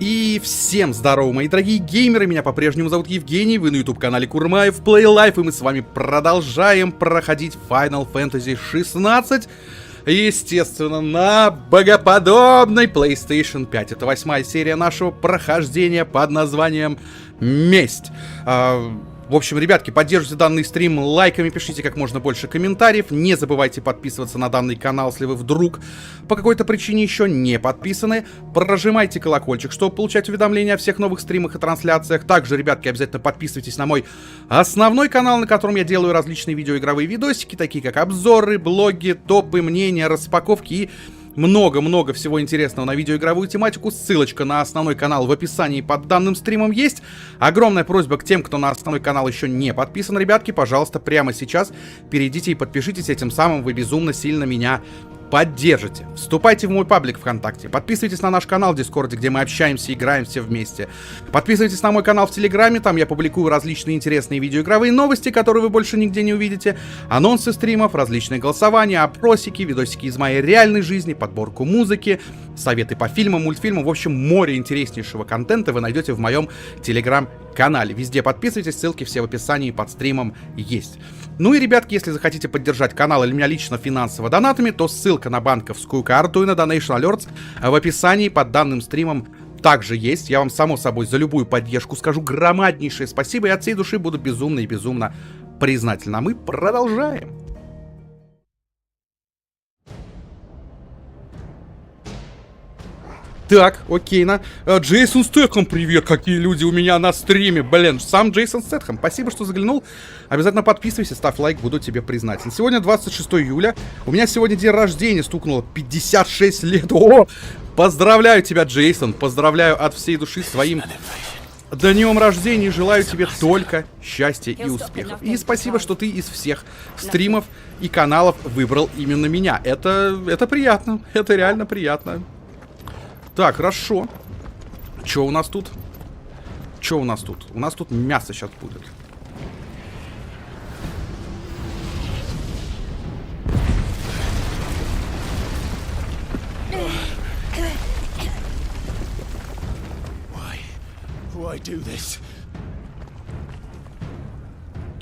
И всем здорово, мои дорогие геймеры, меня по-прежнему зовут Евгений, вы на YouTube-канале Курмаев Play Life, и мы с вами продолжаем проходить Final Fantasy 16, естественно, на богоподобной PlayStation 5. Это 8-я серия нашего прохождения под названием «Месть». В общем, ребятки, поддержите данный стрим лайками, пишите как можно больше комментариев. Не забывайте подписываться на данный канал, если вы вдруг по какой-то причине еще не подписаны. Прожимайте колокольчик, чтобы получать уведомления о всех новых стримах и трансляциях. Также, ребятки, обязательно подписывайтесь на мой основной канал, на котором я делаю различные видеоигровые видосики, такие как обзоры, блоги, топы, мнения, распаковки и много-много всего интересного на видеоигровую тематику. Ссылочка на основной канал в описании под данным стримом есть. Огромная просьба к тем, кто на основной канал еще не подписан, ребятки, пожалуйста, прямо сейчас перейдите и подпишитесь, этим самым вы безумно сильно меня поддержите. Вступайте в мой паблик ВКонтакте, подписывайтесь на наш канал в Дискорде, где мы общаемся, играем все вместе. Подписывайтесь на мой канал в Телеграме, там я публикую различные интересные видеоигровые новости, которые вы больше нигде не увидите, анонсы стримов, различные голосования, опросики, видосики из моей реальной жизни, подборку музыки, советы по фильмам, мультфильмам, в общем, море интереснейшего контента вы найдете в моем Телеграм-канале. Везде подписывайтесь, ссылки все в описании под стримом есть. Ну и, ребятки, если захотите поддержать канал или меня лично финансово донатами, то ссылка на банковскую карту и на Donation Alerts в описании под данным стримом также есть. Я вам, само собой, за любую поддержку скажу громаднейшее спасибо и от всей души буду безумно и безумно признателен. А мы продолжаем. Так, окейно. Джейсон Стэтхэм, привет, какие люди у меня на стриме. Блин, сам Джейсон Стэтхэм, спасибо, что заглянул. Обязательно подписывайся, ставь лайк, буду тебе признателен. Сегодня 26 июля. У меня сегодня день рождения, стукнуло 56 лет. О, поздравляю тебя, Джейсон. Поздравляю от всей души с твоим днем рождения. Желаю тебе только счастья и успехов. И спасибо, что ты из всех стримов и каналов выбрал именно меня. Это приятно, это реально приятно. Так, хорошо. Что у нас тут? Что у нас тут? У нас тут мясо сейчас будет.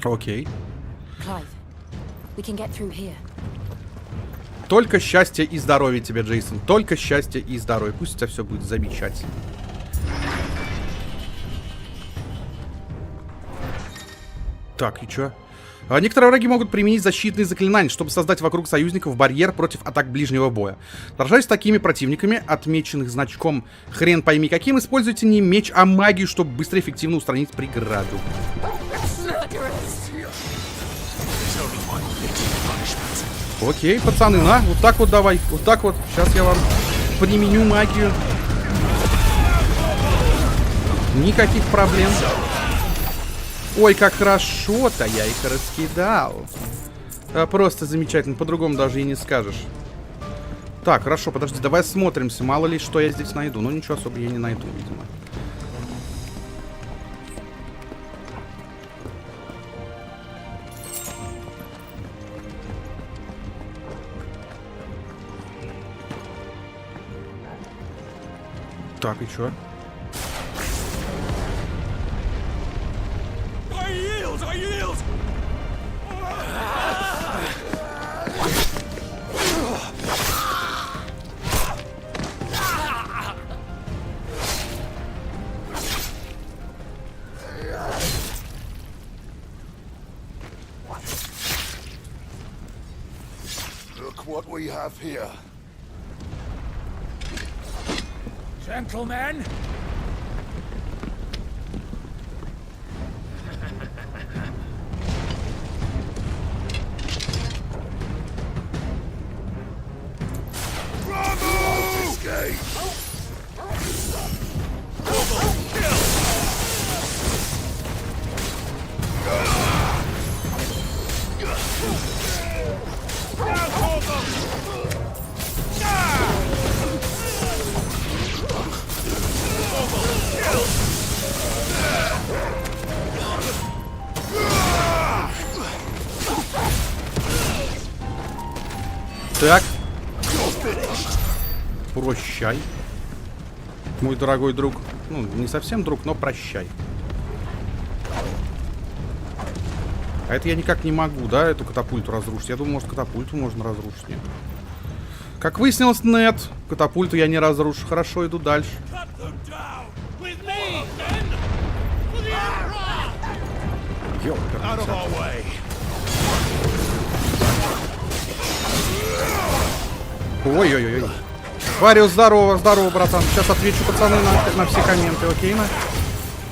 Окей. Только счастья и здоровья тебе, Джейсон. Только счастья и здоровья. Пусть у тебя все будет замечательно. Так, и чё? Некоторые враги могут применить защитные заклинания, чтобы создать вокруг союзников барьер против атак ближнего боя. Сражаясь с такими противниками, отмеченных значком хрен пойми каким, используйте не меч, а магию, чтобы быстро и эффективно устранить преграду. Окей, пацаны, на, вот так вот давай, вот так вот. Сейчас я вам применю магию. Никаких проблем. Ой, как хорошо-то я их раскидал. Просто замечательно, по-другому даже и не скажешь. Так, хорошо, подожди, давай осмотримся. Мало ли, что я здесь найду. Ну, ничего особо я не найду, видимо. Так, и чё? Look what we have here. Gentlemen! Bravo! Escape! Так. Прощай, мой дорогой друг. Ну, не совсем друг, но прощай. А это я никак не могу, да, эту катапульту разрушить? Я думаю, может, катапульту можно разрушить. Нет. Как выяснилось, нет. Катапульту я не разрушу. Хорошо, иду дальше. Ой-ой-ой. Вариус, здорово, здорово, братан. Сейчас отвечу, пацаны, на все комменты, окей?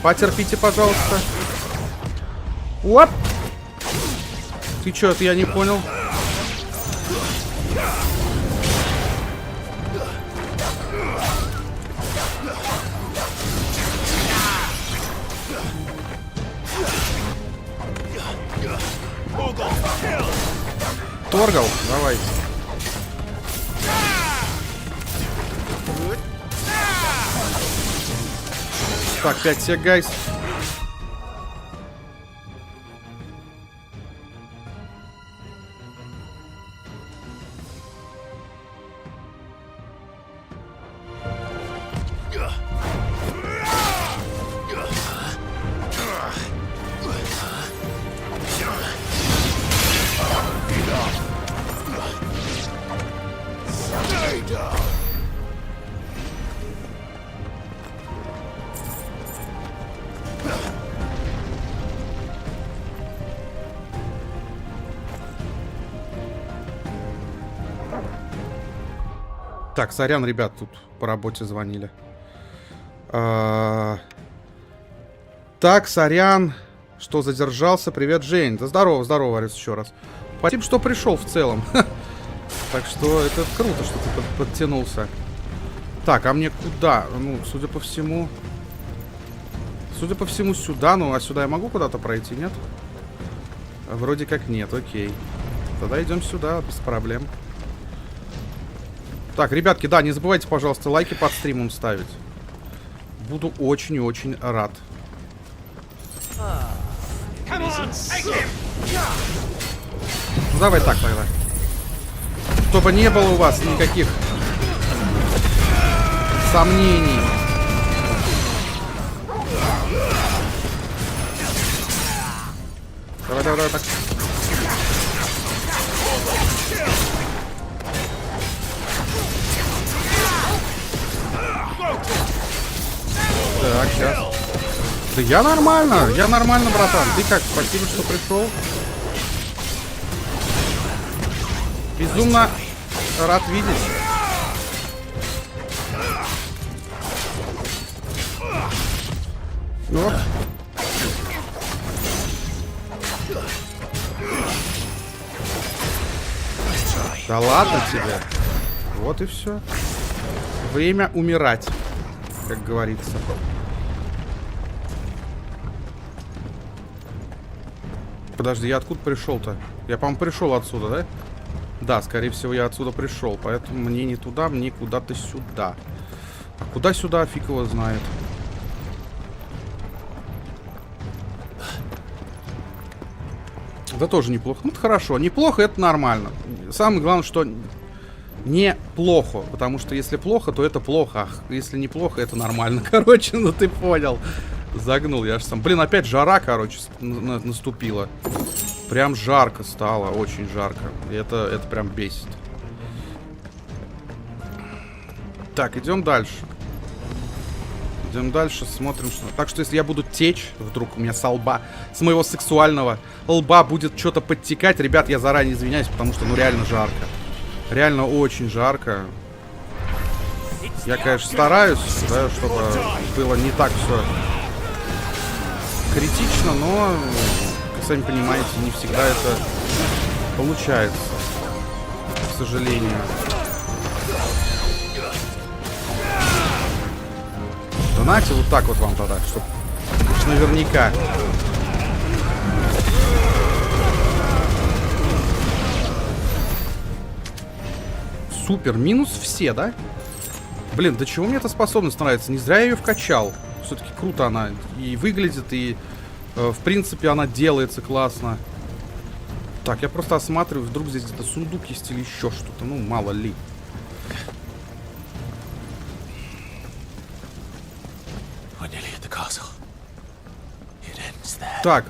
Потерпите, пожалуйста. Оп! Ты чё, это я не понял. Торгал? Давай. Так, 5 всех, гайс. Так, сорян, ребят, тут по работе звонили. Так, сорян, что задержался. Привет, Жень. Да здорово, здорово, Варис, еще раз. Спасибо, что пришел в целом. Так что это круто, что ты подтянулся. Так, а мне куда? Ну, судя по всему... Судя по всему, сюда. Ну, а сюда я могу куда-то пройти, нет? Вроде как нет, окей. Тогда идем сюда, без проблем. Так, ребятки, да, не забывайте, пожалуйста, лайки под стримом ставить. Буду очень и очень рад. Ну, давай так тогда. Чтобы не было у вас никаких сомнений. Давай, давай, давай, так. Так, сейчас. Да я нормально, братан. Ты как? Спасибо, что пришел. Безумно рад видеть. Вот. Да ладно тебе. Вот и все. Время умирать, как говорится. Подожди, я откуда пришел-то? Я, по-моему, пришел отсюда, да? Да, скорее всего, я отсюда пришел. Поэтому мне не туда, мне куда-то сюда. А куда сюда, фиг его знает. Да тоже неплохо. Ну, это хорошо. Неплохо, это нормально. Самое главное, что неплохо. Потому что если плохо, то это плохо. А если неплохо, это нормально. Короче, ну ты понял. Загнул я аж сам. Блин, опять жара, короче, наступила. Прям жарко стало. Очень жарко. И это прям бесит. Так, идем дальше. Идем дальше, смотрим, что... Так что, если я буду течь, вдруг у меня с лба, с моего сексуального лба будет что-то подтекать, ребят, я заранее извиняюсь, потому что, ну, реально жарко. Реально очень жарко. Я, конечно, стараюсь, да, чтобы было не так все критично, но, как сами понимаете, не всегда это получается, к сожалению. Донате вот так вот вам тогда, чтобы наверняка. Супер, минус все, да? Блин, до чего мне эта способность нравится? Не зря я ее вкачал. Все-таки круто она и выглядит, и в принципе она делается классно. Так, я просто осматриваю, вдруг здесь где-то сундук есть или еще что-то, ну мало ли. Так,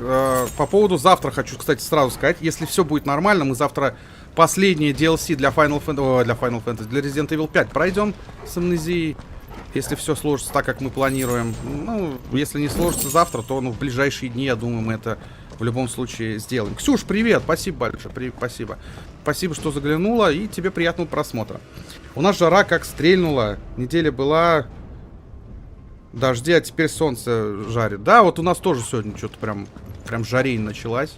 по поводу завтра хочу, кстати, сразу сказать. Если все будет нормально, мы завтра последнее DLC для Final Fantasy, для Resident Evil 5 пройдем с амнезией. Если все сложится так, как мы планируем. Ну, если не сложится завтра, то в ближайшие дни, я думаю, мы это в любом случае сделаем. Ксюш, привет! Спасибо большое, спасибо. Спасибо, что заглянула, и тебе приятного просмотра. У нас жара как стрельнула. Неделя была... Дожди, а теперь солнце жарит. Да, вот у нас тоже сегодня что-то прям жарень началась.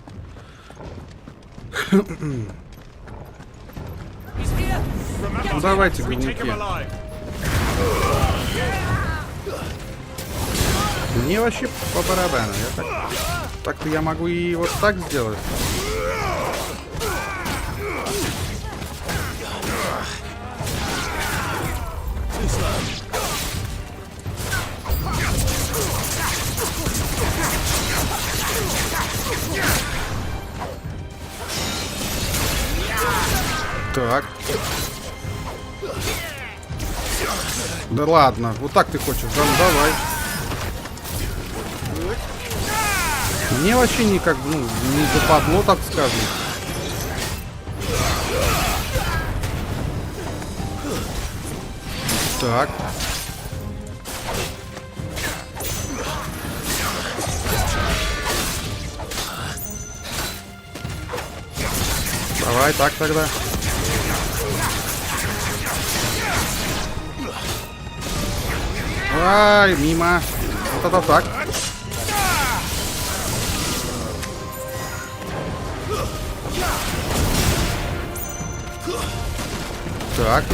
Ну, давайте, говнюки. Мне вообще по барабану. Так-то я могу и вот так сделать. Так. Да ладно, вот так ты хочешь, да, ну давай. Мне вообще никак, не западло, так скажем. Так. Давай так тогда. Ай, мимо. Вот это так. Так.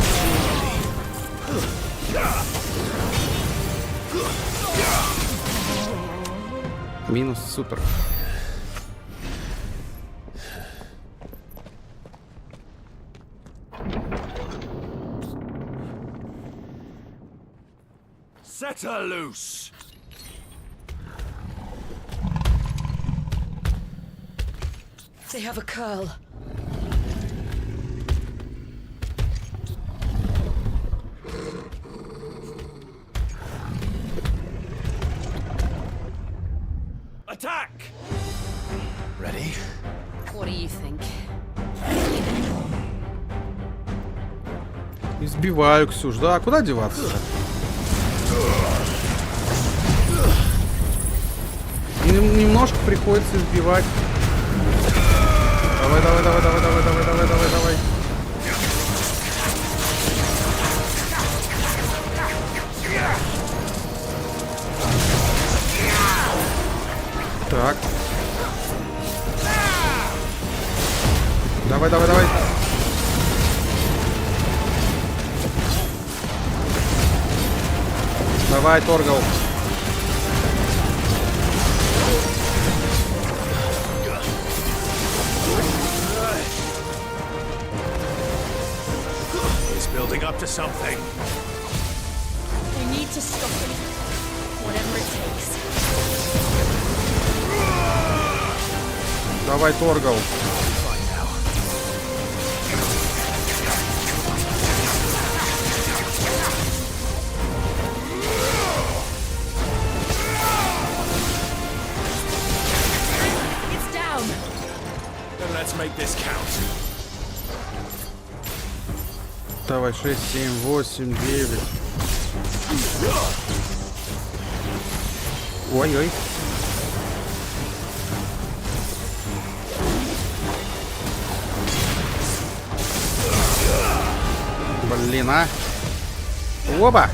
Минус, супер. Set her loose. They have a curl. Attack! Ready? What do you think? Избиваю, Ксюш. Да, куда деваться-то? Немножко приходится избивать. Давай, давай, давай, давай, давай, давай, давай, давай, давай. Так. Давай, давай, давай. Давай, торгал. It's building up to something. We need to stop it. Whatever it takes. Давай, торгал. It's down. Then let's make this count. Давай, 6, 7, 8, 9. Ой-ой. Блин, а. Оба.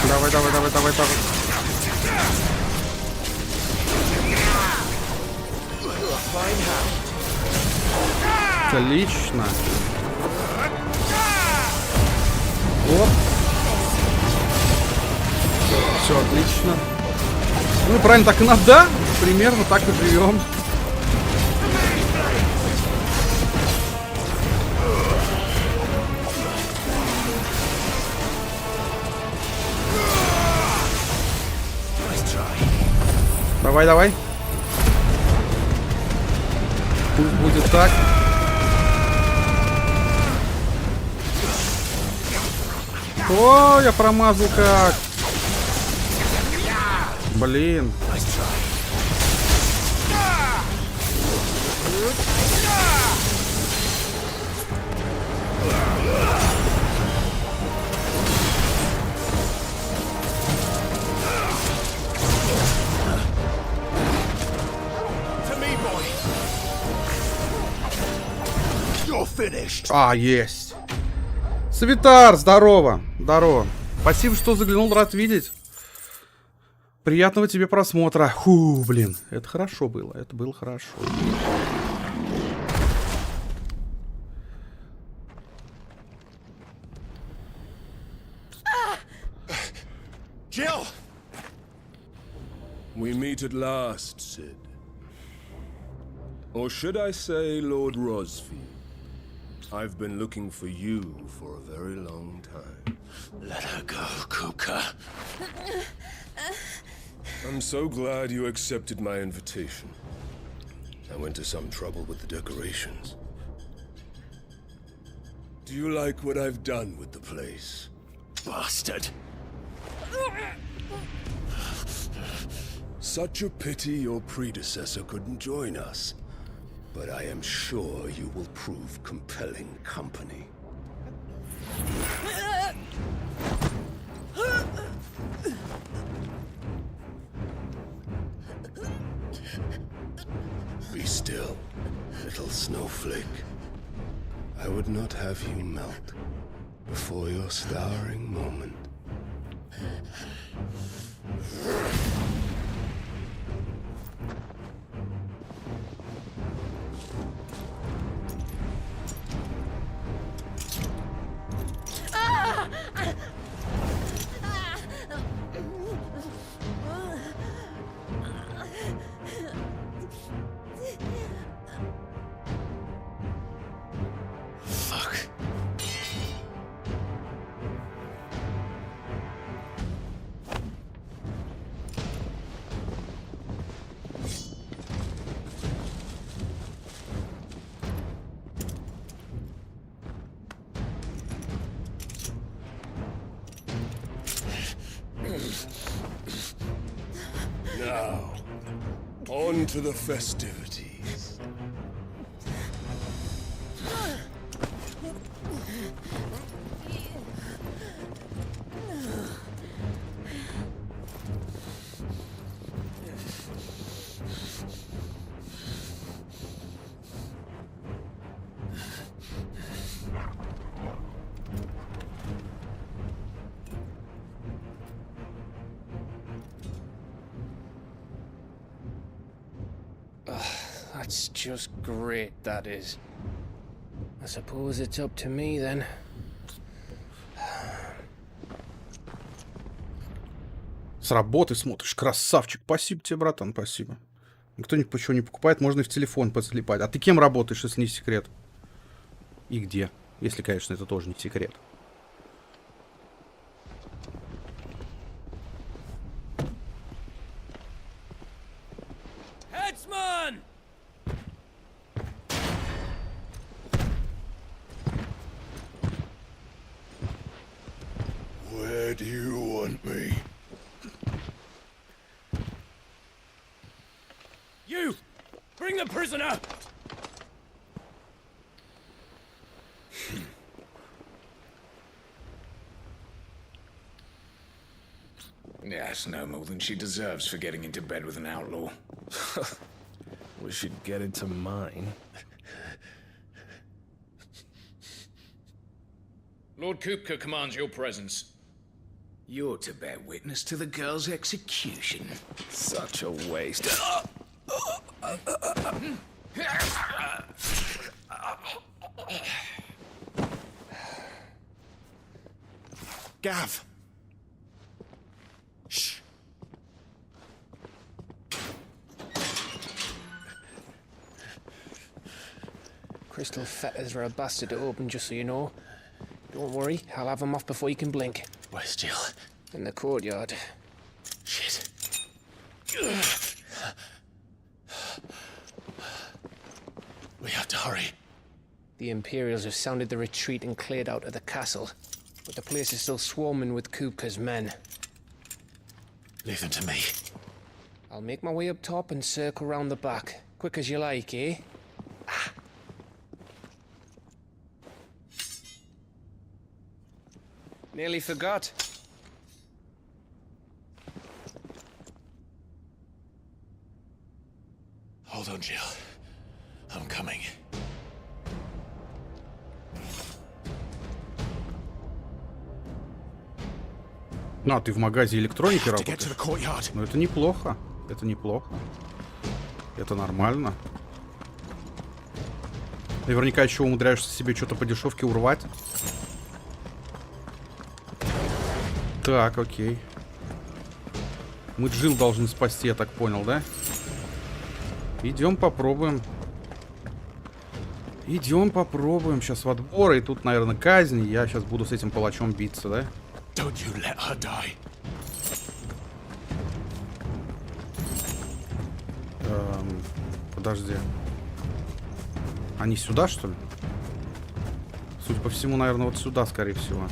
Давай, давай, давай, давай, давай. Отлично. Оп. Все отлично. Ну, правильно, так и надо, да? Примерно так и живем. Давай, давай. Пусть будет так. О, я промазал как. Блин. Nice try. To me, boy. You're finished. А, есть. Свитар, здорово. Здорово. Спасибо, что заглянул, рад видеть. Приятного тебе просмотра. Фу, блин. Это хорошо было. Это было хорошо. Jill! We meet at last, Sid. Or should I say, Lord Rosfield? I've been looking for you for a very long time. Let her go, Kuka. I'm so glad you accepted my invitation. I went to some trouble with the decorations. Do you like what I've done with the place? Bastard! Such a pity your predecessor couldn't join us. But I am sure you will prove compelling company. Be still, little snowflake. I would not have you melt before your starring moment. Fuck. Now, on to the festivities. That's just great, that is. I suppose it's up to me then. С работы смотришь, красавчик. Спасибо тебе, братан, спасибо. Никто ничего не покупает, можно и в телефон подслепать. А ты кем работаешь, если не секрет? И где? Если, конечно, это тоже не секрет. Headsman! Where do you want me? You! Bring the prisoner! Yes, no more than she deserves for getting into bed with an outlaw. We should get into mine. Lord Kupka commands your presence. You're to bear witness to the girl's execution. Such a waste. Gav! Shh. Crystal fetters are a bastard to open, just so you know. Don't worry, I'll have them off before you can blink. Where's Jill? In the courtyard. Shit. We have to hurry. The Imperials have sounded the retreat and cleared out of the castle. But the place is still swarming with Kupka's men. Leave them to me. I'll make my way up top and circle round the back. Quick as you like, eh? Nearly forgot. Hold on, Jill. I'm coming. Ну, а ты в магазе электроники работаешь? Ну, это неплохо. Это неплохо. Это нормально. Наверняка еще умудряешься себе что-то по дешевке урвать. Так, окей. Мы Джилл должны спасти, я так понял, да? Идем попробуем. Идем попробуем. Сейчас в отбор, и тут, наверное, казнь. Я сейчас буду с этим палачом биться, да? Don't you let her die. Подожди. Они сюда, что ли? Судя по всему, наверное, вот сюда, скорее всего.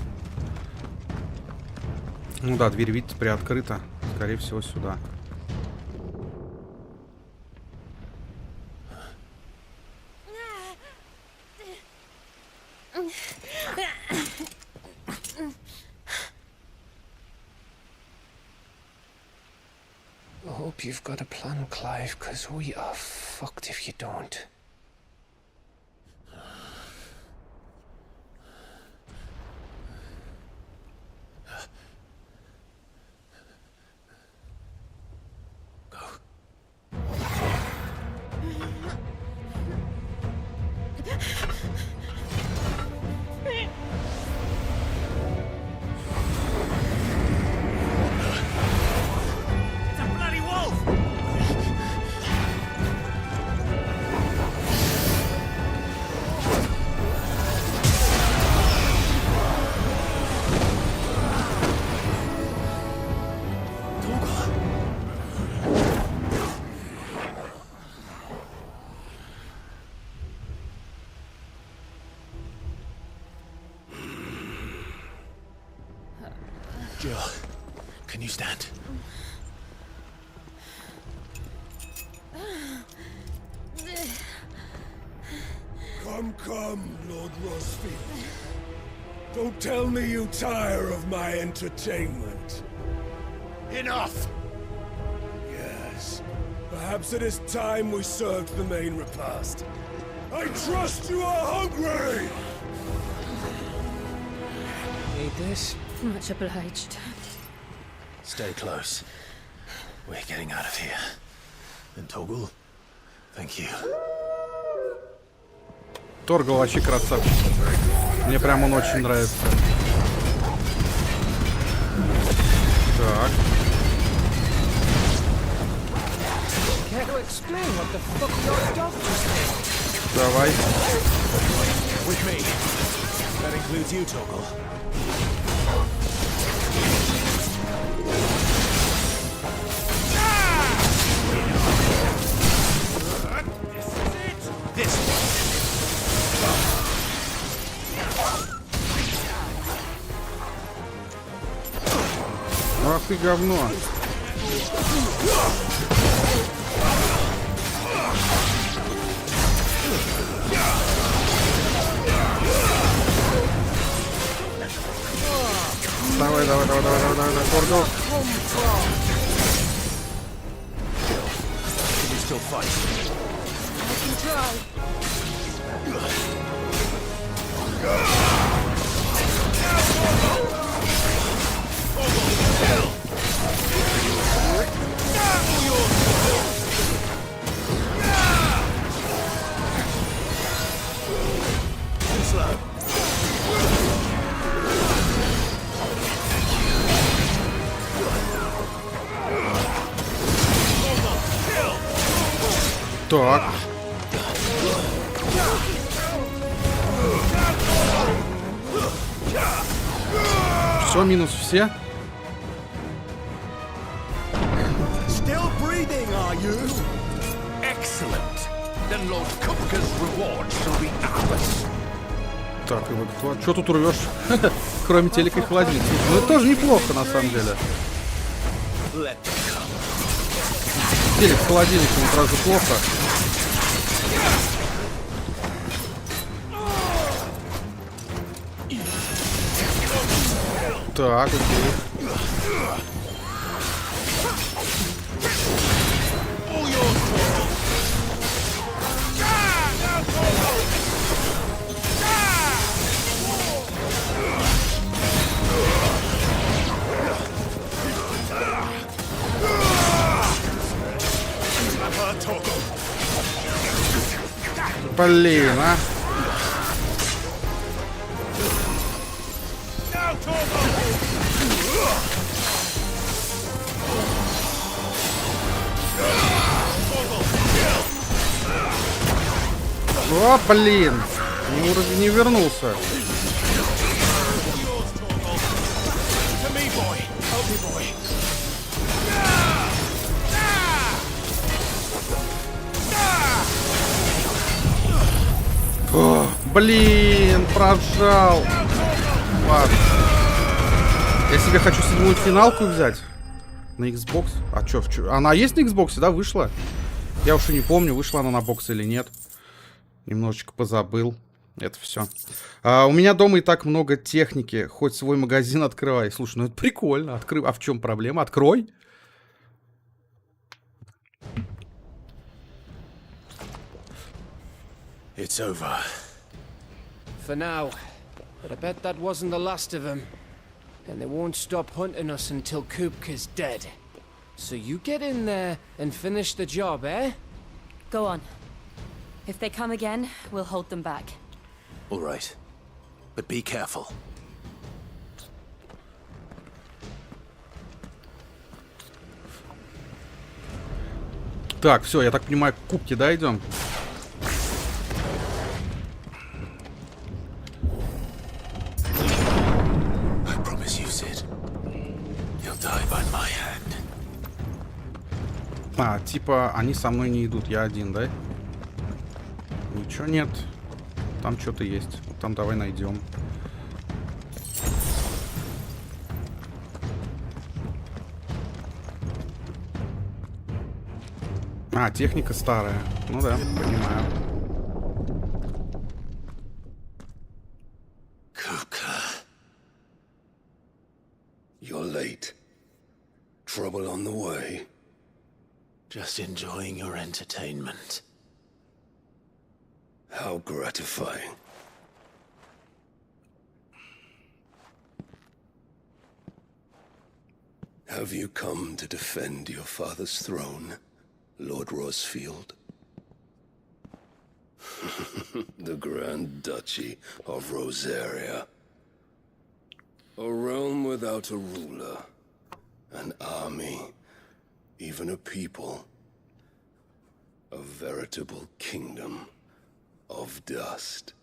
Ну да, дверь, видите, приоткрыта. Скорее всего, сюда. I hope you've got a plan, Clive, because we are fucked if you don't. Jill, can you stand? Come, Lord Rosfield. Don't tell me you tire of my entertainment. Enough! Yes. Perhaps it is time we served the main repast. I trust you are hungry! Need this? Much obliged. Stay close. We're getting out of here. And Toggle, thank you. Торгал вообще красавчик. Мне прям он очень нравится. Так. Давай. With me. That includes you, Toggle. Ах ты говно. Давай, Торгал. Can you still fight? Так. Все, минус все. Still breathing, are you? Excellent. Then Lord Kupka's reward shall be ours. Так, и вот что тут урвешь? Кроме телека и холодильника. Ну это тоже неплохо, на самом деле. Let them come. Безделец в холодильнике, он сразу плохо. Так, окей. Блин, а. О, блин. Ну, вроде не вернулся. О, блин, прожал. Ладно. Я себе хочу седьмую финалку взять. На Xbox. А чё, она есть на Xbox, да, вышла? Я уж и не помню, вышла она на бокс или нет. Немножечко позабыл. Это все. У меня дома и так много техники. Хоть свой магазин открывай. Слушай, ну это прикольно. А в чем проблема? Открой. It's over. For now. But I bet that wasn't the last of them. And they won't stop hunting us until Kupka's dead. So you get in there and finish the job, eh? Go on. If they come again, we'll hold them back. All right. But be careful. Так, все, я так понимаю, к кубке, да, идем? А, типа, они со мной не идут, я один, да? Ничего нет. Там что-то есть. Там давай найдем. А, техника старая. Ну да, понимаю. You're late. Trouble on the way. Just enjoying your entertainment. How gratifying. Have you come to defend your father's throne, Lord Rosfield? The Grand Duchy of Rosaria. A realm without a ruler, an army, even a people. A veritable kingdom of dust.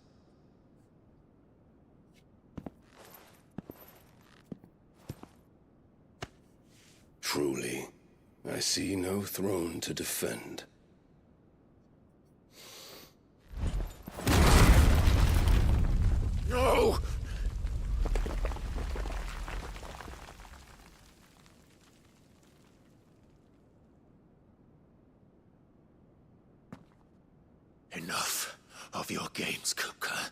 Truly, I see no throne to defend. No! Enough of your games, Kupka.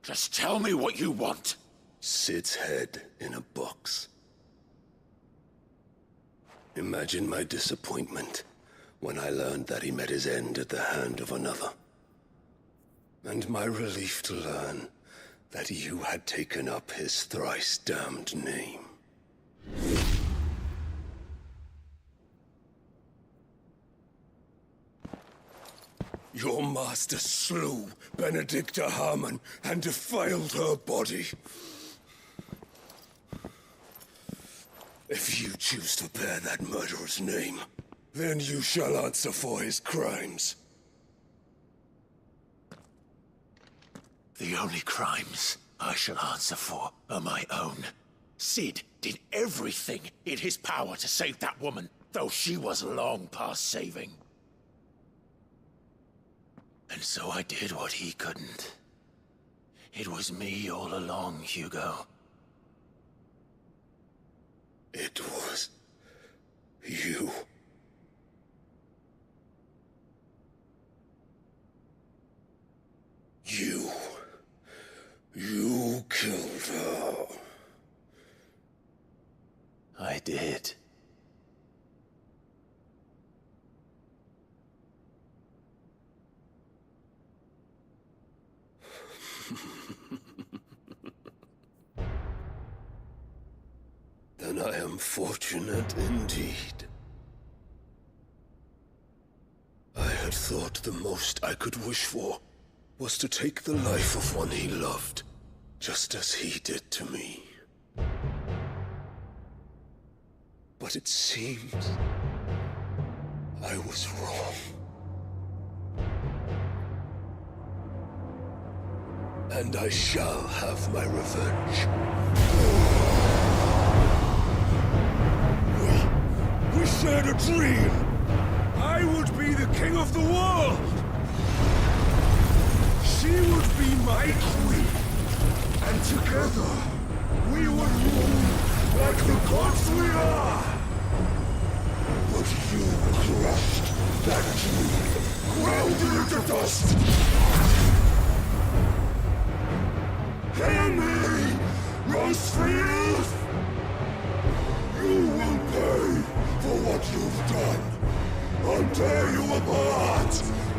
Just tell me what you want. Sid's head in a box. Imagine my disappointment when I learned that he met his end at the hand of another. And my relief to learn that you had taken up his thrice damned name. Your master slew Benedicta Harmon and defiled her body. If you choose to bear that murderer's name, then you shall answer for his crimes. The only crimes I shall answer for are my own. Sid did everything in his power to save that woman, though she was long past saving. And so I did what he couldn't. It was me all along, Hugo. It was you. did. Then I am fortunate indeed. I had thought the most I could wish for was to take the life of one he loved, just as he did to me. But it seems I was wrong. And I shall have my revenge. We shared a dream! I would be the king of the world! She would be my queen! And together, we would rule like the gods we are! But you crushed that dream, ground it into dust! Hear me, Rosefield! You will pay for what you've done! I'll tear you apart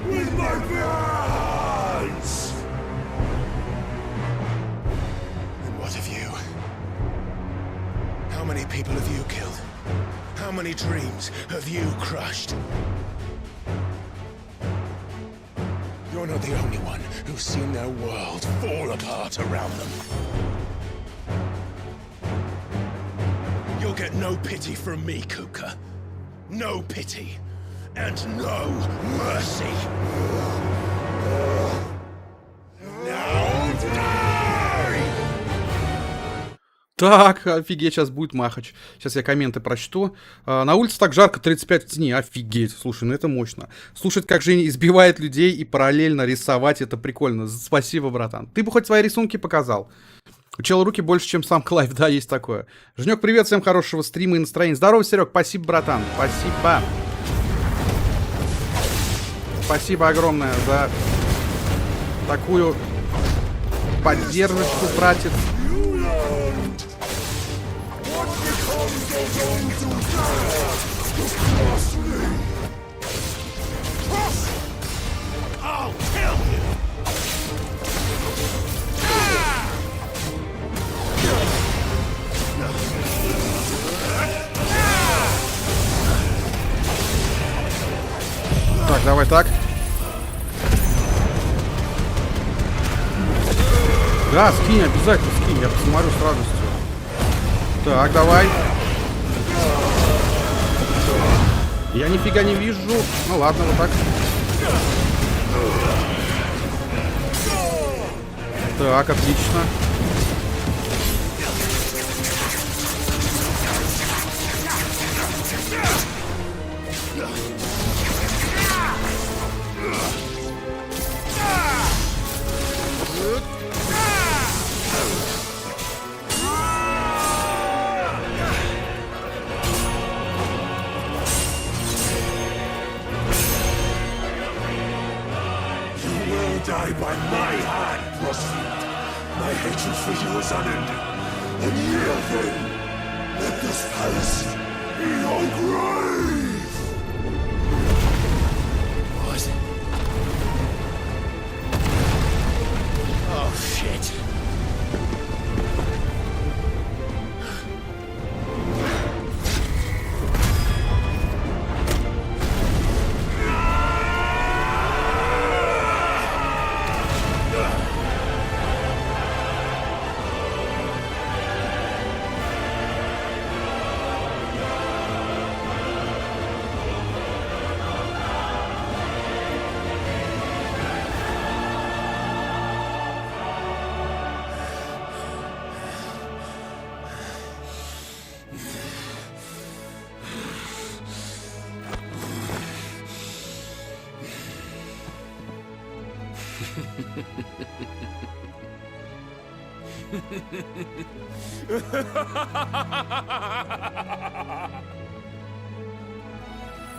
with my hands! And what of you? How many people have you killed? How many dreams have you crushed? You're not the only one who's seen their world fall apart around them. You'll get no pity from me, Kuka. No pity. And no mercy. Now die! Так, офигеть, сейчас будет махач. Сейчас я комменты прочту. На улице так жарко, 35 в тени. Офигеть, слушай, ну это мощно. Слушать, как Женя избивает людей и параллельно рисовать, это прикольно. Спасибо, братан. Ты бы хоть свои рисунки показал. У чела руки больше, чем сам Клайв, да, есть такое. Женек, привет, всем хорошего стрима и настроения. Здорово, Серег, спасибо, братан, спасибо. Спасибо огромное за такую поддержку, братец. Так, давай так. Да, скинь, обязательно скинь, я посмотрю с радостью. Так, давай. Я нифига не вижу. Ну ладно, вот так. Так, отлично. Die by my hand, Frostfield. My hatred for you is unending. And yield then. Let this palace be your grave. What? Oh, shit.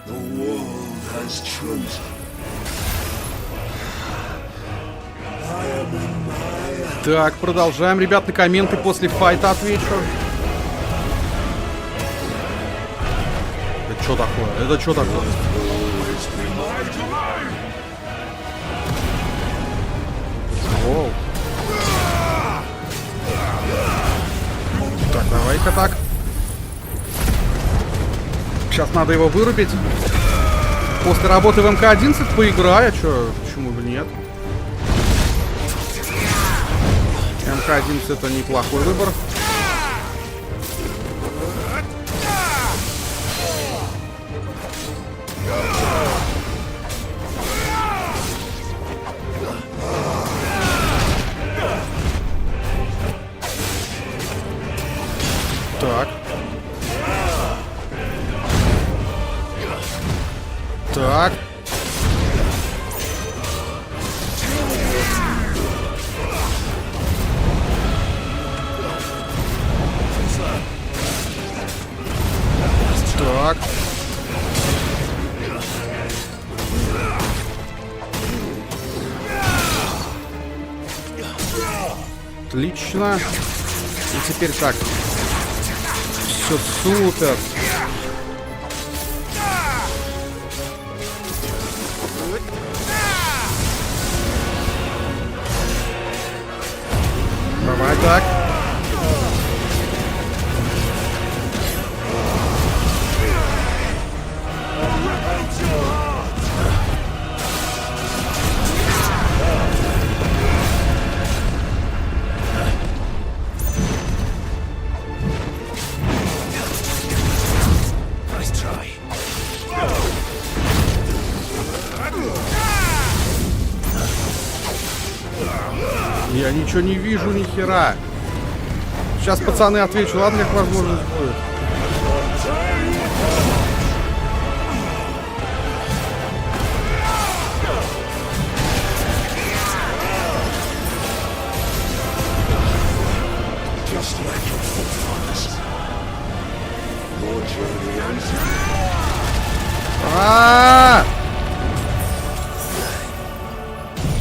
The world has chosen. I am in my... Так, продолжаем, ребят, на комменты после файта отвечу. что такое? Это что такое? Воу. Так, давай-ка так. Сейчас надо его вырубить. После работы в МК-11 поиграю. Чё, почему бы нет? МК-11 это неплохой выбор. Так. Так. Так. Отлично. И теперь так. Все супер. Давай так. Я ничего не вижу, ни хера. Сейчас, пацаны, отвечу. Ладно, как возможность будет.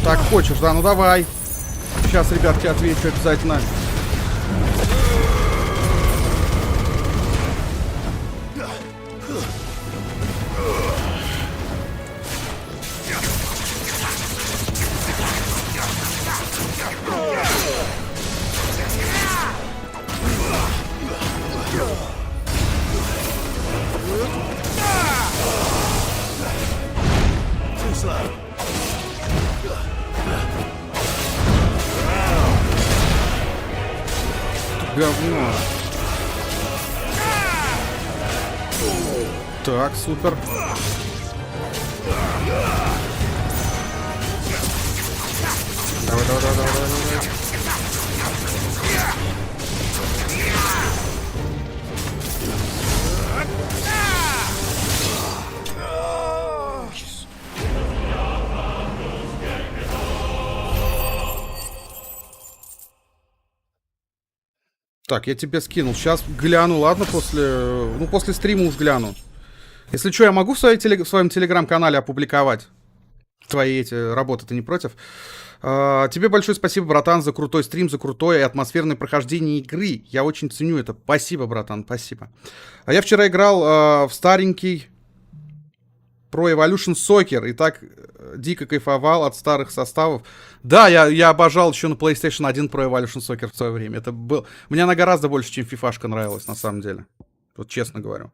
Так хочешь, да? Ну давай. Сейчас, ребятки, отвечу обязательно. Говно. Так, супер. Давай, давай, давай, давай, давай. Так, я тебе скинул. Сейчас гляну, ладно, после стрима уж гляну. Если что, я могу в своем телеграм-канале опубликовать твои эти работы, ты не против? Тебе большое спасибо, братан, за крутой стрим, за крутое и атмосферное прохождение игры. Я очень ценю это. Спасибо, братан, спасибо. Я вчера играл в старенький Pro Evolution Soccer и так дико кайфовал от старых составов. Да, я обожал еще на PlayStation 1 Pro Evolution Soccer в свое время. Это был... Мне она гораздо больше, чем FIFA-шка нравилась, на самом деле. Вот честно говорю.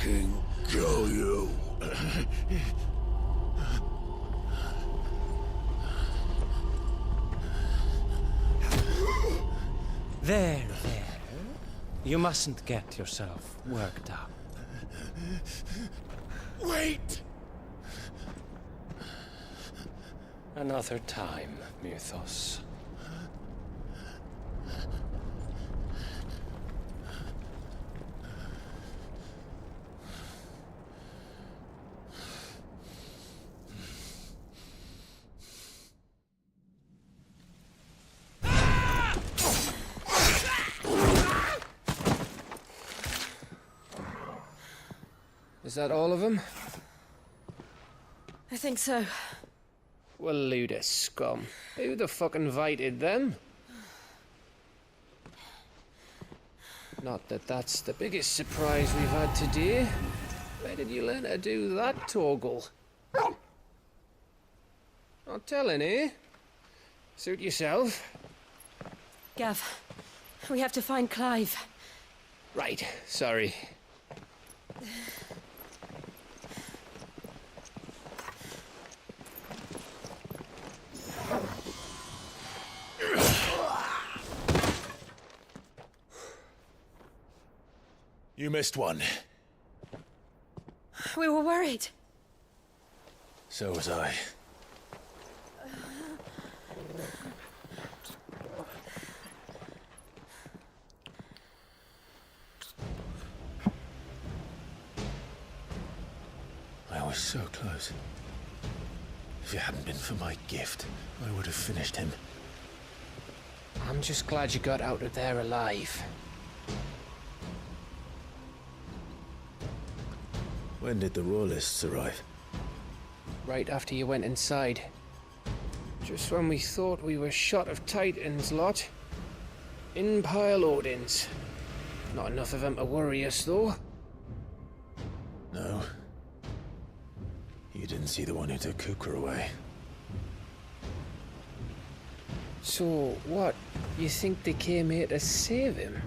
fucking kill you. There. You mustn't get yourself worked up. Wait! Another time, Mythos. Is that all of them? I think so. Well, load of scum. Who the fuck invited them? Not that that's the biggest surprise we've had today. Where did you learn to do that, Torgal? Not telling, eh? Suit yourself. Gav, we have to find Clive. Right, sorry. You missed one. We were worried. So was I. I was so close. If it hadn't been for my gift, I would have finished him. I'm just glad you got out of there alive. When did the Royalists arrive? Right after you went inside. Just when we thought we were shot of Titans, lot. In pile Odins. Not enough of them to worry us, though. No. You didn't see the one who took Kukra away. So, what? You think they came here to save him?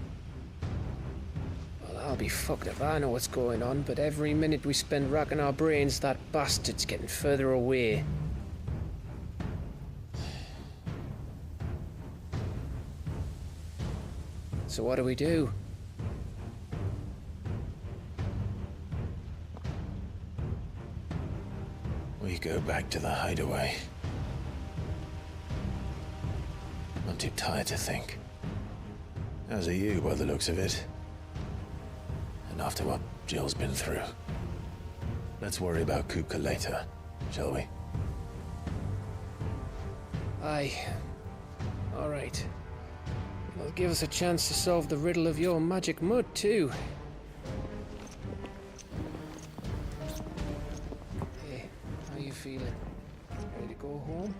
Well, I'll be fucked if I know what's going on, but every minute we spend racking our brains, that bastard's getting further away. So what do we do? We go back to the hideaway. I'm too tired to think. As are you, by the looks of it. And after what Jill's been through. Let's worry about Kupka later, shall we? Aye. All right. It'll give us a chance to solve the riddle of your magic mud, too. Hey, how you feeling? Ready to go home?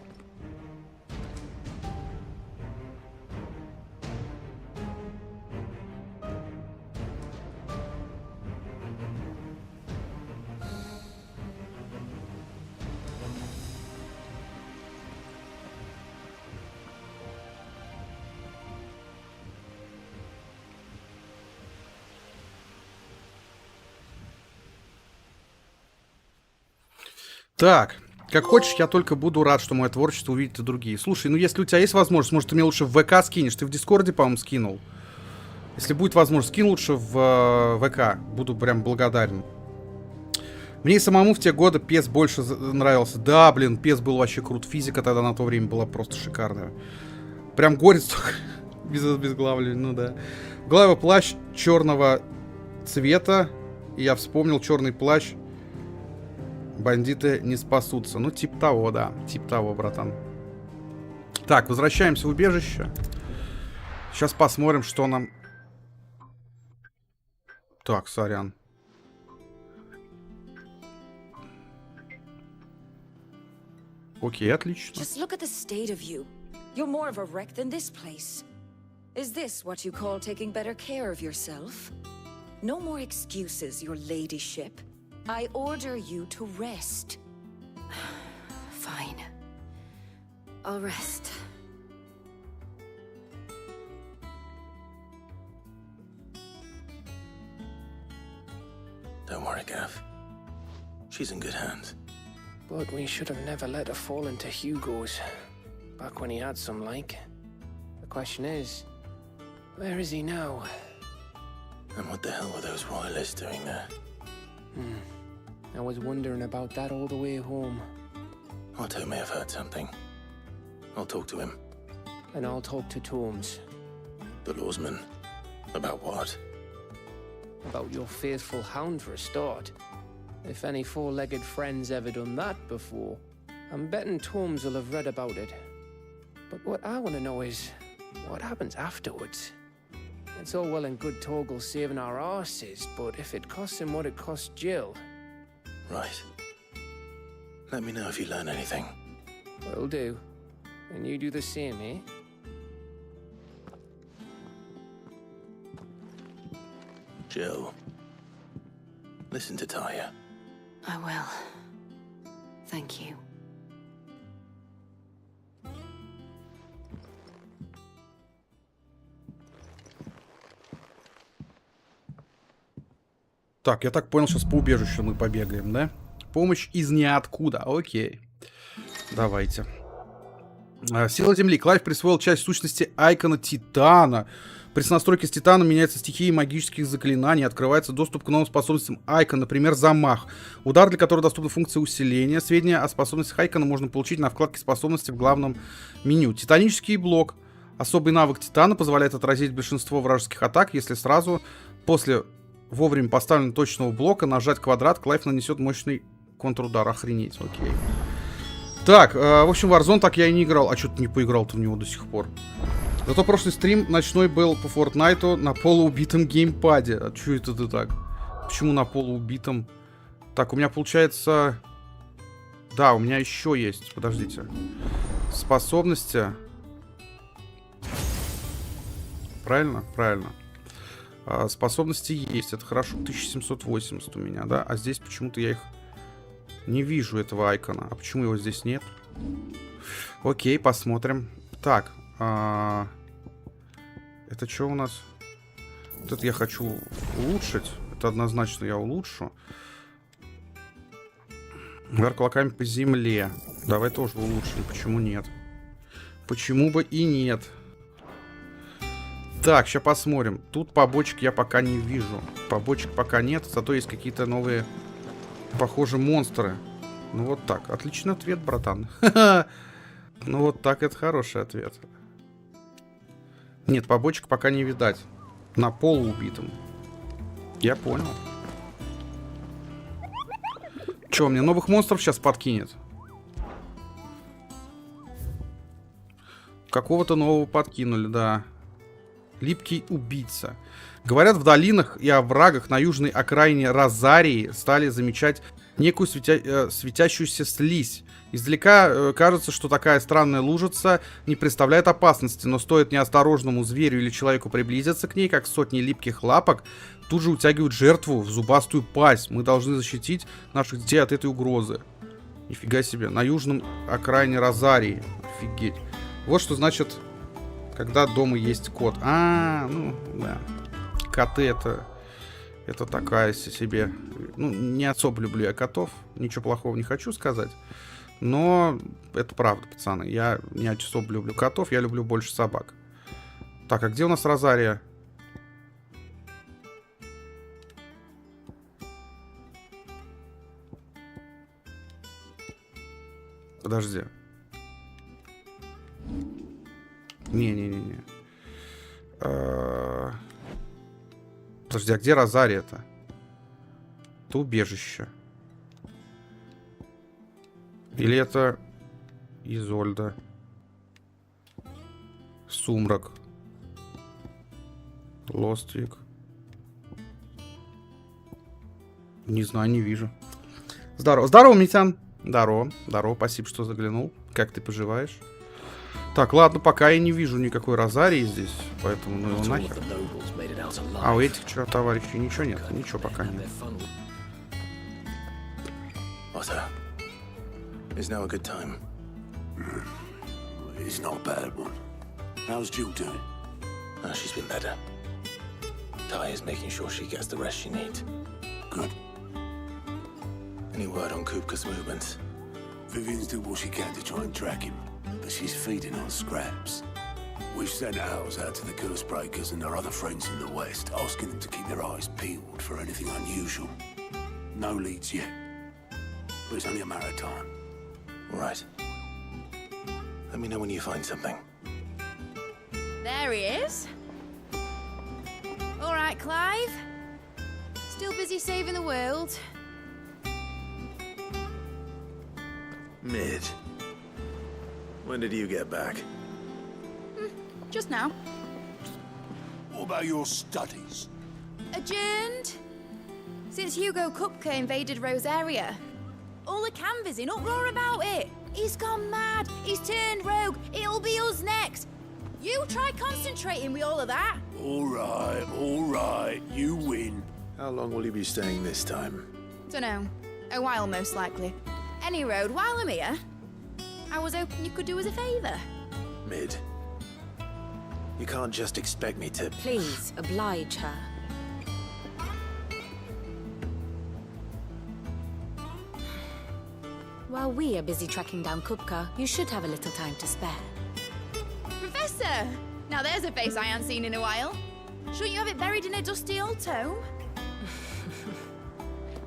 Так, как хочешь, я только буду рад, что мое творчество увидят и другие. Слушай, ну если у тебя есть возможность, может, ты мне лучше в ВК скинешь. Ты в Дискорде, по-моему, скинул. Если будет возможность, скинь лучше в ВК. Буду прям благодарен. Мне и самому в те годы PS больше нравился. Да, блин, PS был вообще крут. Физика тогда на то время была просто шикарная. Прям горец только без обезглавливания, ну да. В голове плащ черного цвета. И я вспомнил черный плащ. Бандиты не спасутся. Ну, типа того, да. Типа того, братан. Так, возвращаемся в убежище. Сейчас посмотрим, что нам... Так, сорян. Окей, отлично. Just look at the state of you. You're more of a wreck than this place. Is this what you call taking better care of yourself? No more excuses, your ladyship. I order you to rest. Fine. I'll rest. Don't worry, Gav. She's in good hands. But we should have never let her fall into Hugo's. Back when he had some like. The question is, where is he now? And what the hell were those royalists doing there? I was wondering about that all the way home. Otto may have heard something. I'll talk to him. And I'll talk to Tomes. The lawsman. About what? About your faithful hound for a start. If any four-legged friend's ever done that before, I'm betting Tomes will have read about it. But what I want to know is, what happens afterwards? It's all well and good Torgal saving our arses, but if it costs him what it cost Jill... Right. Let me know if you learn anything. Will do. And you do the same, eh? Jill. Listen to Taya. I will. Thank you. Так, я так понял, сейчас по убежищу мы побегаем, да? Помощь из ниоткуда. Окей. Давайте. Сила Земли. Клайв присвоил часть сущности Айкона Титана. При настройке с Титаном меняется стихия магических заклинаний. Открывается доступ к новым способностям Айкона. Например, замах. Удар, для которого доступна функция усиления. Сведения о способностях Айкона можно получить на вкладке способности в главном меню. Титанический блок. Особый навык Титана позволяет отразить большинство вражеских атак, если сразу после вовремя поставленного точного блока нажать квадрат, Клайв нанесет мощный контрудар. Охренеть, окей. Так, в общем, Warzone так я и не играл. А что ты не поиграл-то в него до сих пор? Зато прошлый стрим ночной был по Фортнайту на полуубитом геймпаде. А чё это ты так? Почему на полуубитом? Так, у меня получается... Да, у меня еще есть. Подождите. Способности. Правильно? Правильно. Способности есть, это хорошо. 1780 у меня, да? А здесь почему-то я их не вижу, этого айкона. А почему его здесь нет? Окей, посмотрим. Так. Это что у нас? Вот это я хочу улучшить. Это однозначно я улучшу. Удар кулаками по земле. Давай тоже улучшим. Почему нет? Почему бы и нет? Так, сейчас посмотрим. Тут побочек я пока не вижу. Побочек пока нет, зато есть какие-то новые, похоже, монстры. Ну вот так. Отличный ответ, братан. Ну вот так, это хороший ответ. Нет, побочек пока не видать. На полуубитом. Я понял. Че, мне новых монстров сейчас подкинет? Какого-то нового подкинули, да. Липкий убийца. Говорят, в долинах и оврагах на южной окраине Розарии стали замечать некую светящуюся слизь. Издалека кажется, что такая странная лужица не представляет опасности, но стоит неосторожному зверю или человеку приблизиться к ней, как сотни липких лапок тут же утягивают жертву в зубастую пасть. Мы должны защитить наших детей от этой угрозы. Нифига себе. На южном окраине Розарии. Офигеть. Вот что значит... Когда дома есть кот. Ну, да. Коты это такая себе... Ну, не особо люблю я котов. Ничего плохого не хочу сказать. Но это правда, пацаны. Я не особо люблю котов. Я люблю больше собак. Так, а где у нас Розария? Подожди. Не-не-не-не. Подожди, а где Розария-то? Это убежище. Или это Изольда? Сумрак. Лоствик. Не знаю, не вижу. Здорово. Здорово, Митян. Здорово. Здорово, спасибо, что заглянул. Как ты поживаешь? Так, ладно, пока я не вижу никакой Розарии здесь, поэтому ну его нахер. А у этих что, товарищей, ничего нет? Ничего пока нет. Otto, is now a good time? It's not a bad one. How's Jill doing? Oh, she's been better. Ty is making sure she gets the rest she needs. Good. Any word on Kupka's movements? Vivian's did what she can to try and track him, but she's feeding on scraps. We've sent ours out to the Curse-breakers and their other friends in the West, asking them to keep their eyes peeled for anything unusual. No leads yet, but it's only a matter of time. Right. Let me know when you find something. There he is. All right, Clive. Still busy saving the world. Mid. When did you get back? Just now. What about your studies? Adjourned. Since Hugo Kupka invaded Rosaria. All the canvass in uproar about it. He's gone mad. He's turned rogue. It'll be us next. You try concentrating with all of that. All right, you win. How long will you be staying this time? Dunno. A while, most likely. Any road, while I'm here, I was hoping you could do us a favour. Mid. You can't just expect me to... Please, oblige her. While we are busy tracking down Kupka, you should have a little time to spare. Professor! Now there's a face I haven't seen in a while. Shouldn't you have it buried in a dusty old tome?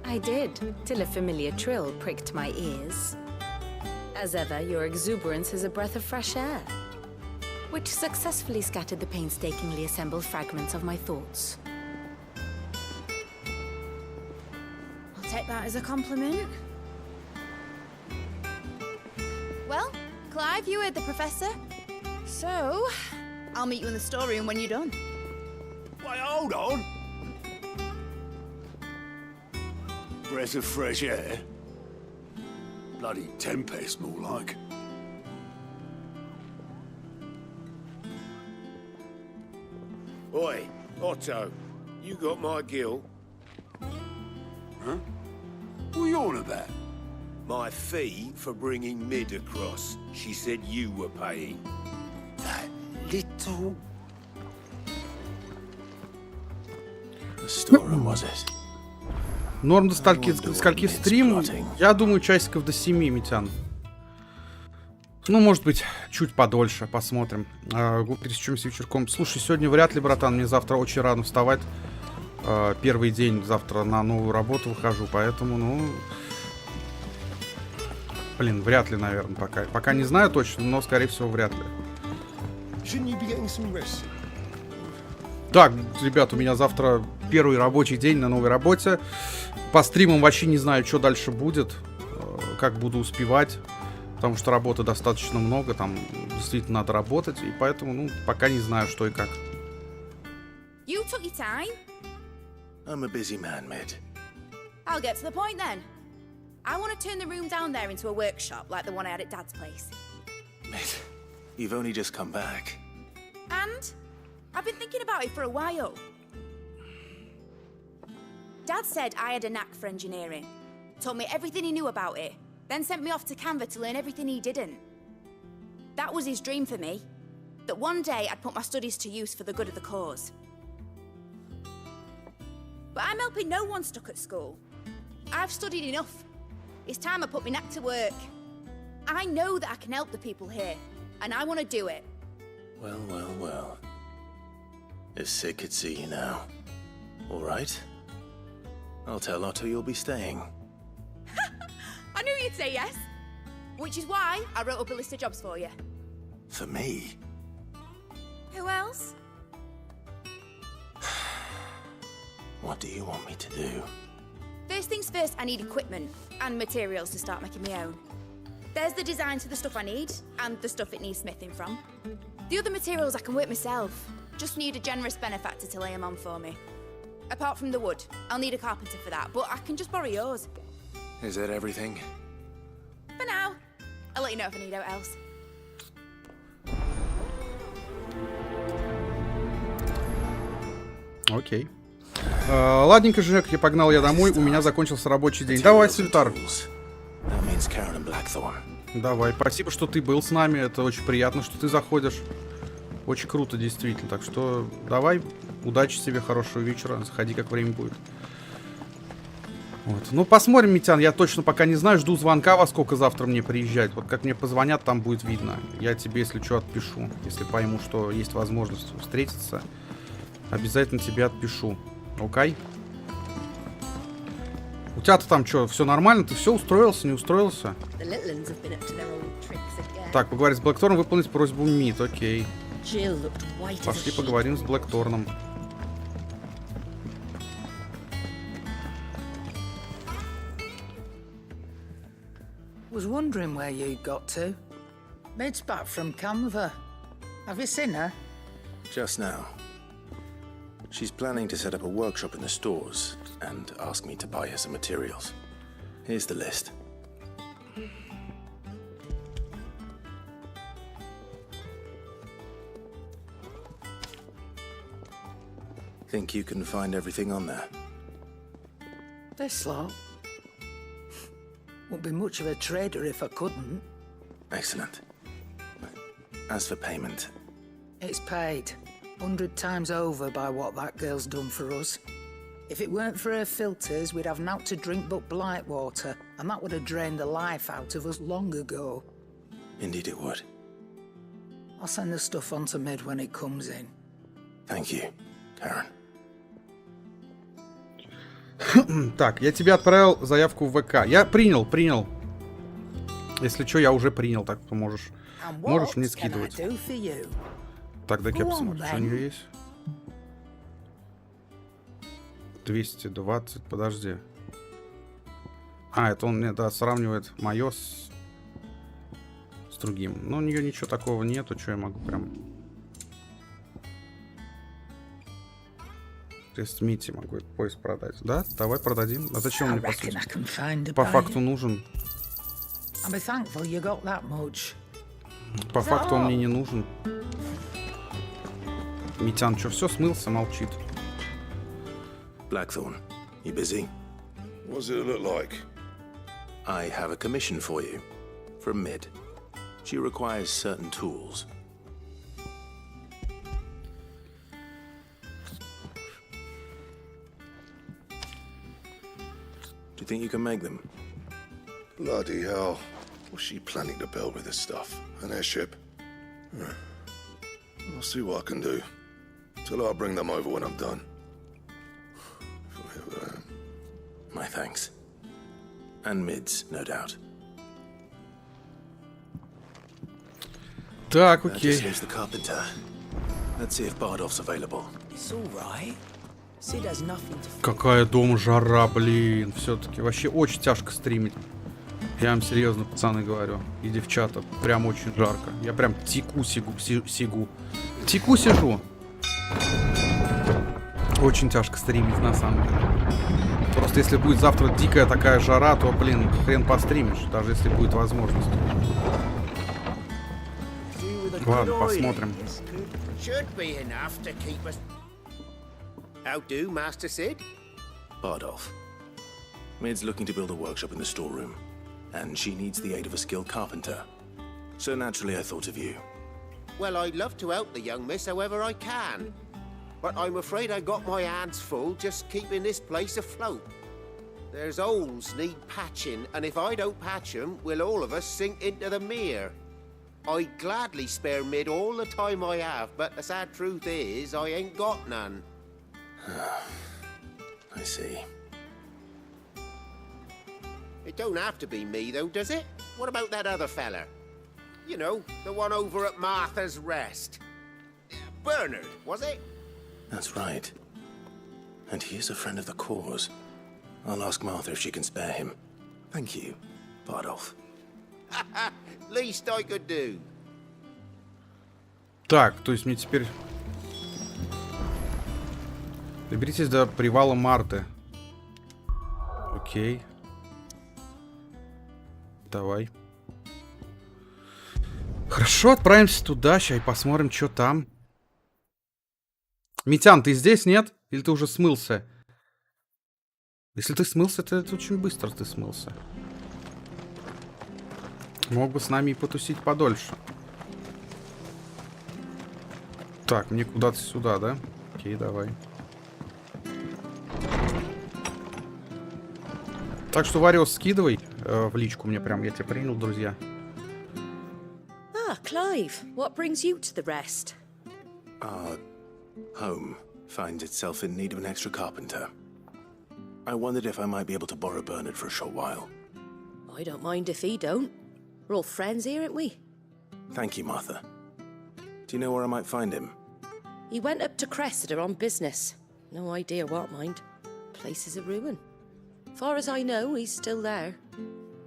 I did, till a familiar trill pricked my ears. As ever, your exuberance is a breath of fresh air, which successfully scattered the painstakingly assembled fragments of my thoughts. I'll take that as a compliment. Well, Clive, you heard the professor. So, I'll meet you in the storeroom when you're done. Wait, hold on. Breath of fresh air? Bloody tempest, more like. Oi, Otto, you got my gill? Huh? What are you on about? My fee for bringing Mid across. She said you were paying. That little... The storeroom, was it? Норм до скольки стрим? Я думаю, часиков до 7, Митян. Ну, может быть, чуть подольше. Посмотрим. Пересечемся вечерком. Слушай, сегодня вряд ли, братан. Мне завтра очень рано вставать. Первый день завтра на новую работу выхожу. Поэтому, ну... Блин, вряд ли, наверное, пока. Пока не знаю точно, но, скорее всего, вряд ли. Так, ребят, у меня завтра первый рабочий день на новой работе. По стримам вообще не знаю, что дальше будет, как буду успевать, потому что работы достаточно много, там действительно надо работать, и поэтому, ну, пока не знаю, что и как. You took your time. I'm a busy man, Mid. I'll get to the point then. I want to turn the room down there into a workshop like the one I had at Dad's place. Mid, you've only just come back. And I've been thinking about it for a while. Dad said I had a knack for engineering. Told me everything he knew about it. Then sent me off to Canva to learn everything he didn't. That was his dream for me. That one day I'd put my studies to use for the good of the cause. But I'm helping no one stuck at school. I've studied enough. It's time I put my knack to work. I know that I can help the people here. And I want to do it. Well, well, well. If Sid could see you now. All right. I'll tell Otto you'll be staying. I knew you'd say yes. Which is why I wrote up a list of jobs for you. For me? Who else? What do you want me to do? First things first, I need equipment and materials to start making my own. There's the designs for the stuff I need and the stuff it needs smithing from. The other materials I can work myself. Just need a generous benefactor to lay them on for me. Apart from the wood, I'll need a carpenter for that, but I can just borrow yours. Is that everything? For now. I'll let you know if I need out else. Окей. Ладненько, Жек, погнал я домой, у меня закончился рабочий день. Давай, Светар. Давай, спасибо, что ты был с нами, это очень приятно, что ты заходишь. Очень круто, действительно. Так что давай, удачи тебе, хорошего вечера, заходи, как время будет. Вот. Ну, посмотрим, Митян. Я точно пока не знаю. Жду звонка, во сколько завтра мне приезжать. Вот как мне позвонят, там будет видно. Я тебе, если что, отпишу. Если пойму, что есть возможность встретиться, обязательно тебе отпишу. Окей? У тебя-то там что, все нормально? Ты все устроился, не устроился? Так, поговорить с Блэкторном, выполнить просьбу Мид. Окей. Пошли поговорим с Блэкторном. Was wondering where you got to. Mid's back from Canva. Have you seen her? Just now. She's planning to set up a workshop in the stores and ask me to buy her some materials. Here's the list. Think you can find everything on there? This lot. Wouldn't be much of a trader if I couldn't. Excellent. As for payment, It's paid 100 times over by what that girl's done for us. If it weren't for her filters, we'd have naught to drink but blight water, and that would have drained the life out of us long ago. indeed it would. I'll send the stuff on to Mid when it comes in. Thank you, Karen. Так, я тебе отправил заявку в ВК. Я принял. Если что, я уже принял, так что можешь мне скидывать. Так, дай-ка я посмотрю, что у нее есть. 220, подожди. А, это он мне, да, сравнивает мое с другим. Но у нее ничего такого нету, что я могу прям... Мити могу этот пояс продать. Да? Давай продадим. А зачем мне, по сути? По факту нужен. По факту он мне не нужен. Митян, что, все смылся, молчит. Blackthorn, you busy? What does it look like? I have a commission for you. From Mid. She requires certain tools. Do you think you can make them? Bloody hell. What's she planning to build with this stuff? An airship? I'll see what I can do. Till I'll bring them over when I'm done. My thanks. And Mid's, no doubt. Так, That окей. just leaves the carpenter. Let's see if Bardolph's available. It's all right. Sid has nothing to... Какая дома жара, блин. Все-таки вообще очень тяжко стримить. Я вам серьезно, пацаны, говорю. И девчата. Прям очень жарко. Я прям теку сижу. Очень тяжко стримить, на самом деле. Просто если будет завтра дикая такая жара, то, блин, хрен постримишь. Даже если будет возможность. Ладно, посмотрим. How do, Master Sid? Bardolph. Mid's looking to build a workshop in the storeroom, and she needs the aid of a skilled carpenter. So naturally I thought of you. Well, I'd love to help the young miss however I can. But I'm afraid I got my hands full just keeping this place afloat. There's holes need patching, and if I don't patch them, we'll all of us sink into the mere. I'd gladly spare Mid all the time I have, but the sad truth is, I ain't got none. I see. It don't have to be me, though, does it? What about that other fella? You know, the one over at Martha's Rest. Bernard, was it? That's right. And he is a friend of the cause. I'll ask Martha if she can spare him. Thank you, Bardolph. Least I could do. Так, то есть мне теперь... Доберитесь до привала Марты. Окей. Давай. Хорошо, отправимся туда. Сейчас и посмотрим, что там. Митян, ты здесь, нет? Или ты уже смылся? Если ты смылся, то это очень быстро ты смылся. Мог бы с нами и потусить подольше. Так, мне куда-то сюда, да? Окей, давай. Так что, Вариос, скидывай в личку мне прям, я тебя принял, друзья. Ah, Clive, what brings you to the rest? Our home finds itself in need of an extra carpenter. I wondered if I might be able to borrow Bernard for a short while. I don't mind if he don't. We're all friends here, aren't we? Thank you, Martha. Do you know where I might find him? He went up to Cressida on business. No idea what, mind. Place is a ruin. Far as I know, he's still there.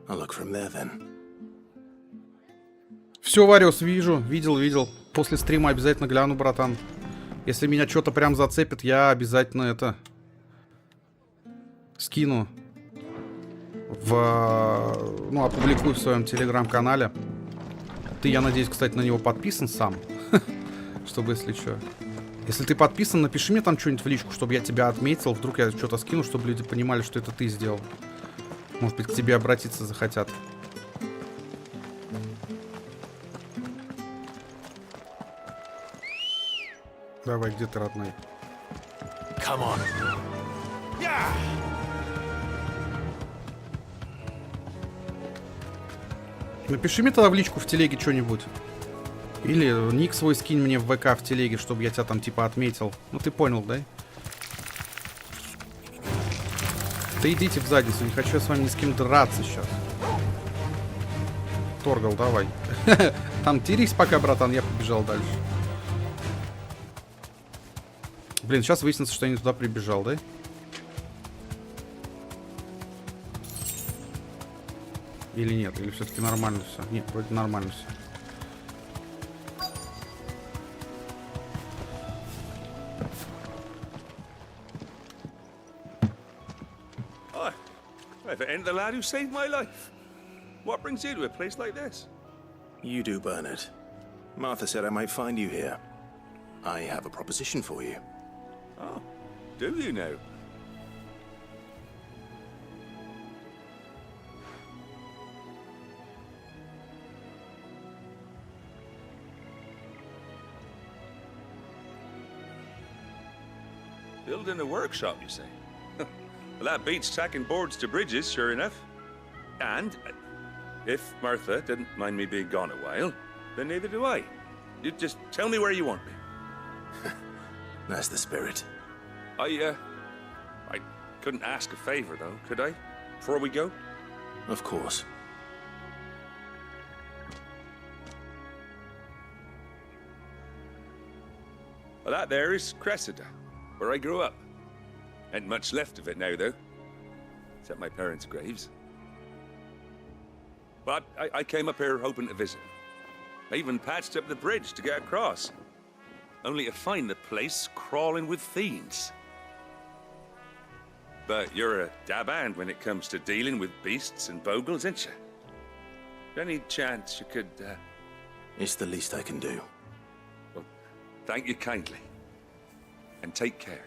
I'll look for him there then. Все, Вариос, видел. После стрима обязательно гляну, братан. Если меня что-то прям зацепит, я обязательно это скину ну, опубликую в своем телеграм-канале. Ты, я надеюсь, кстати, на него подписан сам. Чтобы, если что. Если ты подписан, напиши мне там что-нибудь в личку, чтобы я тебя отметил. Вдруг я что-то скину, чтобы люди понимали, что это ты сделал. Может быть, к тебе обратиться захотят. Давай, где ты, родной? Come on. Yeah. Напиши мне тогда в личку в телеге что-нибудь. Или ник свой скинь мне в ВК в телеге, чтобы я тебя там типа отметил. Ну ты понял, да? Да идите в задницу, не хочу я с вами ни с кем драться сейчас. Торгал, давай. Там тирись пока, братан, я побежал дальше. Блин, сейчас выяснится, что я не туда прибежал, да? Или нет? Или все-таки нормально все? Нет, вроде нормально все. If it ain't the lad who saved my life. What brings you to a place like this? You do, Bernard. Martha said I might find you here. I have a proposition for you. Oh, do you now? Building a workshop, you say? Well, that beats tacking boards to bridges, sure enough. And if Martha didn't mind me being gone a while, then neither do I. You just tell me where you want me. That's the spirit. I couldn't ask a favor, though, could I? Before we go? Of course. Well, that there is Cressida, where I grew up. Ain't much left of it now, though. Except my parents' graves. But I came up here hoping to visit. I even patched up the bridge to get across. Only to find the place crawling with fiends. But you're a dab hand when it comes to dealing with beasts and bogles, ain't you? Any chance you could, It's the least I can do. Well, thank you kindly. And take care.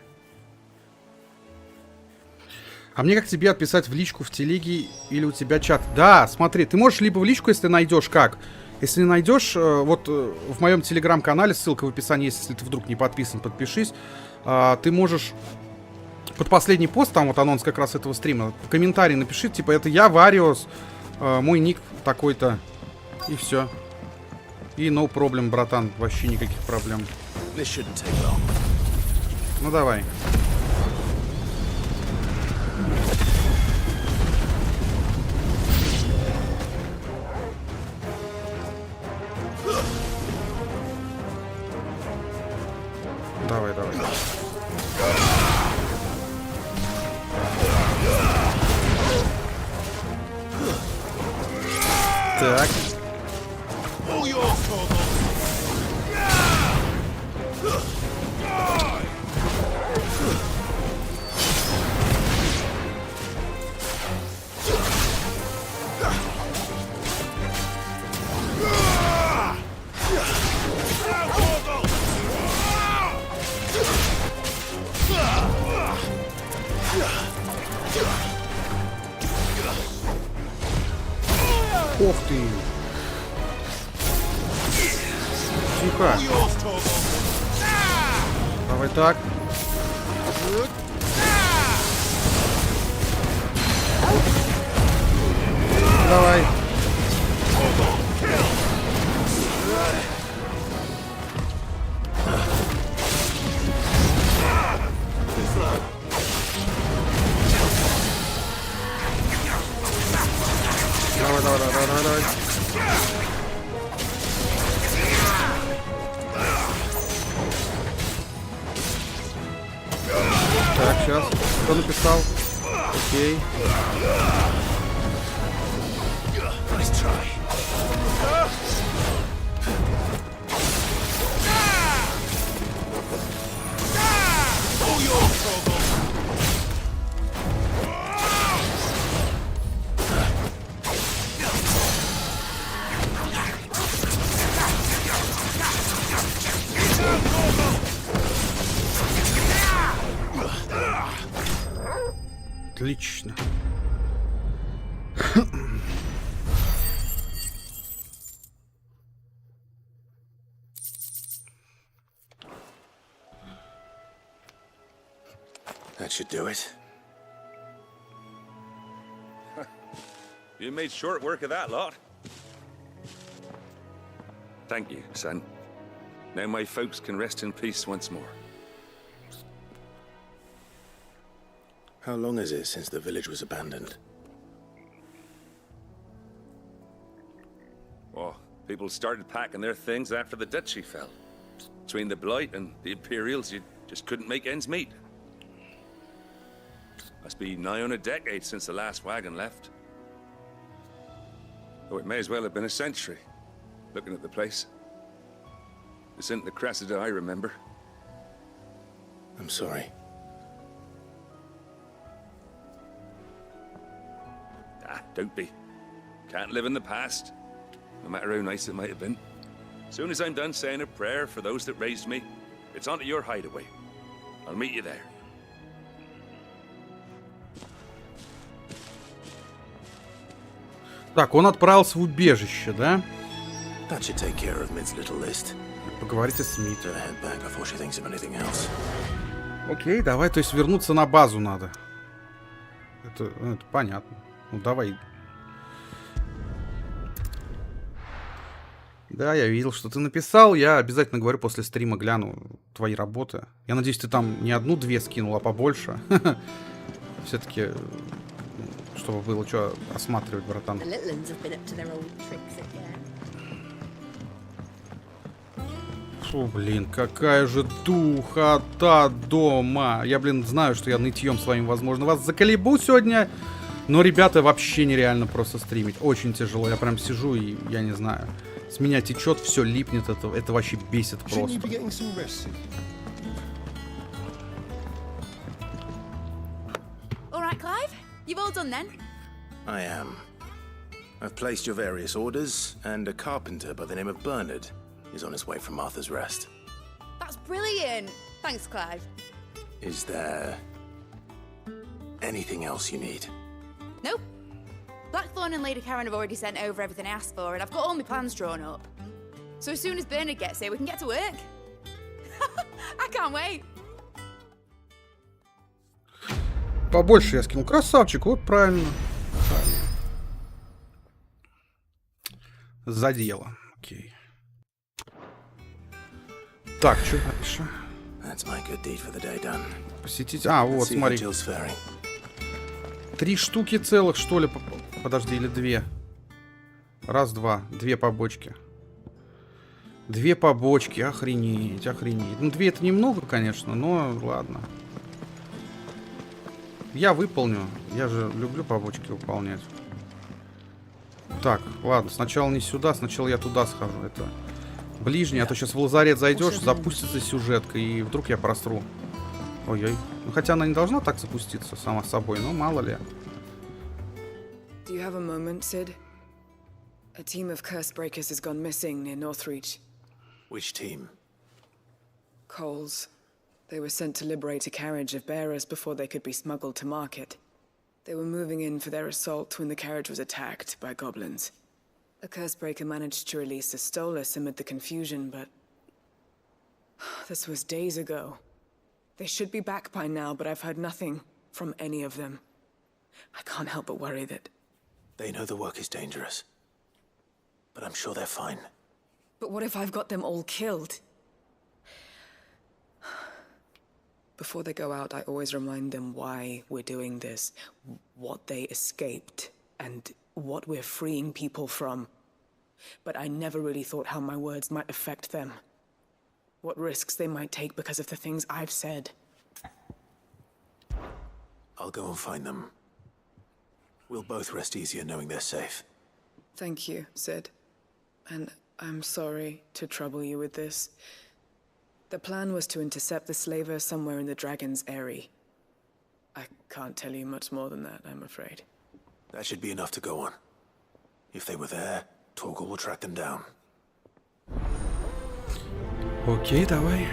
А мне как тебе отписать в личку в телеге или у тебя чат? Да, смотри, ты можешь либо в личку, если найдешь, как? Если не найдешь, вот в моем телеграм-канале, ссылка в описании есть, если ты вдруг не подписан, подпишись. Ты можешь под последний пост, там вот анонс как раз этого стрима, в комментарии напиши, типа, это я, Вариос, мой ник такой-то, и все. И no problem, братан, вообще никаких проблем. Ну давай. Давай, давай. Так. Ох ты! Тихо! Давай так. Так, сейчас. Кто написал? Окей. Отлично. That should do it. You made short work of that lot. Thank you, son. Now my folks can rest in peace once more. How long is it since the village was abandoned? Oh, people started packing their things after the duchy fell. Between the Blight and the Imperials, you just couldn't make ends meet. Must be nigh on a decade since the last wagon left. Oh, it may as well have been a century, looking at the place. This isn't the Cressida I remember. I'm sorry. Ah, don't be. Can't live in the past, no matter how nice it might have been. Soon as I'm done saying a prayer for those that raised me, it's on to your hideaway. I'll meet you there. Так, он отправился в убежище, да? That should take care of Mid's little list. Поговорите с Мид. To head back before she thinks of anything else. Окей, давай, то есть вернуться на базу надо. Это понятно. Ну, давай. Да, я видел, что ты написал. Я обязательно говорю, после стрима гляну твои работы. Я надеюсь, ты там не одну-две скинул, а побольше. Все-таки, чтобы было что осматривать, братан. Фу, блин, какая же духота дома. Я, блин, знаю, что я нытьем своим, возможно, вас заколебу сегодня. Но, ребята, вообще нереально просто стримить. Очень тяжело. Я прям сижу и, я не знаю, с меня течет, все липнет. Это вообще бесит просто. All right, Clive? You've all done then? I am. I've placed your various orders, and a carpenter by the name of Bernard is on his way from Arthur's Rest. That's brilliant. Thanks, Clive. Is there anything else you need? Nope. Blackthorn and Lady Karen have already sent over everything I asked for, and I've got all my plans drawn up. So as soon as Bernard gets here, we can get to work. I can't wait. Побольше я скинул. Красавчик, вот правильно. За дело. Окей. Так, что дальше? Посетить... А, вот, смотри. 3 штуки целых, что ли? Подожди, или 2? Раз, два. 2 побочки. 2 побочки. Охренеть, охренеть. Ну, 2 это немного, конечно, но ладно. Я выполню. Я же люблю побочки выполнять. Так, ладно. Сначала не сюда, сначала я туда схожу. Это ближний, а то сейчас в лазарет зайдешь, запустится сюжетка, и вдруг я просру. Ой-ой. Ну, хотя она не должна так запуститься сама собой, но мало ли. Do you have a moment, Sid? A team of curse breakers has gone missing near Northreach. Which team? Coles. They were sent to liberate a carriage of bearers before they could be smuggled to market. They were moving in for their assault when the carriage was attacked by goblins. A curse breaker managed to release a Stolas amid the confusion, but this was days ago. They should be back by now, but I've heard nothing from any of them. I can't help but worry that... They know the work is dangerous, but I'm sure they're fine. But what if I've got them all killed? Before they go out, I always remind them why we're doing this, what they escaped, and what we're freeing people from. But I never really thought how my words might affect them. What risks they might take because of the things I've said. I'll go and find them. We'll both rest easier knowing they're safe. Thank you, Sid. And I'm sorry to trouble you with this. The plan was to intercept the slaver somewhere in the Dragon's Eyrie. I can't tell you much more than that, I'm afraid. That should be enough to go on. If they were there, Torgal will track them down. Окей, давай.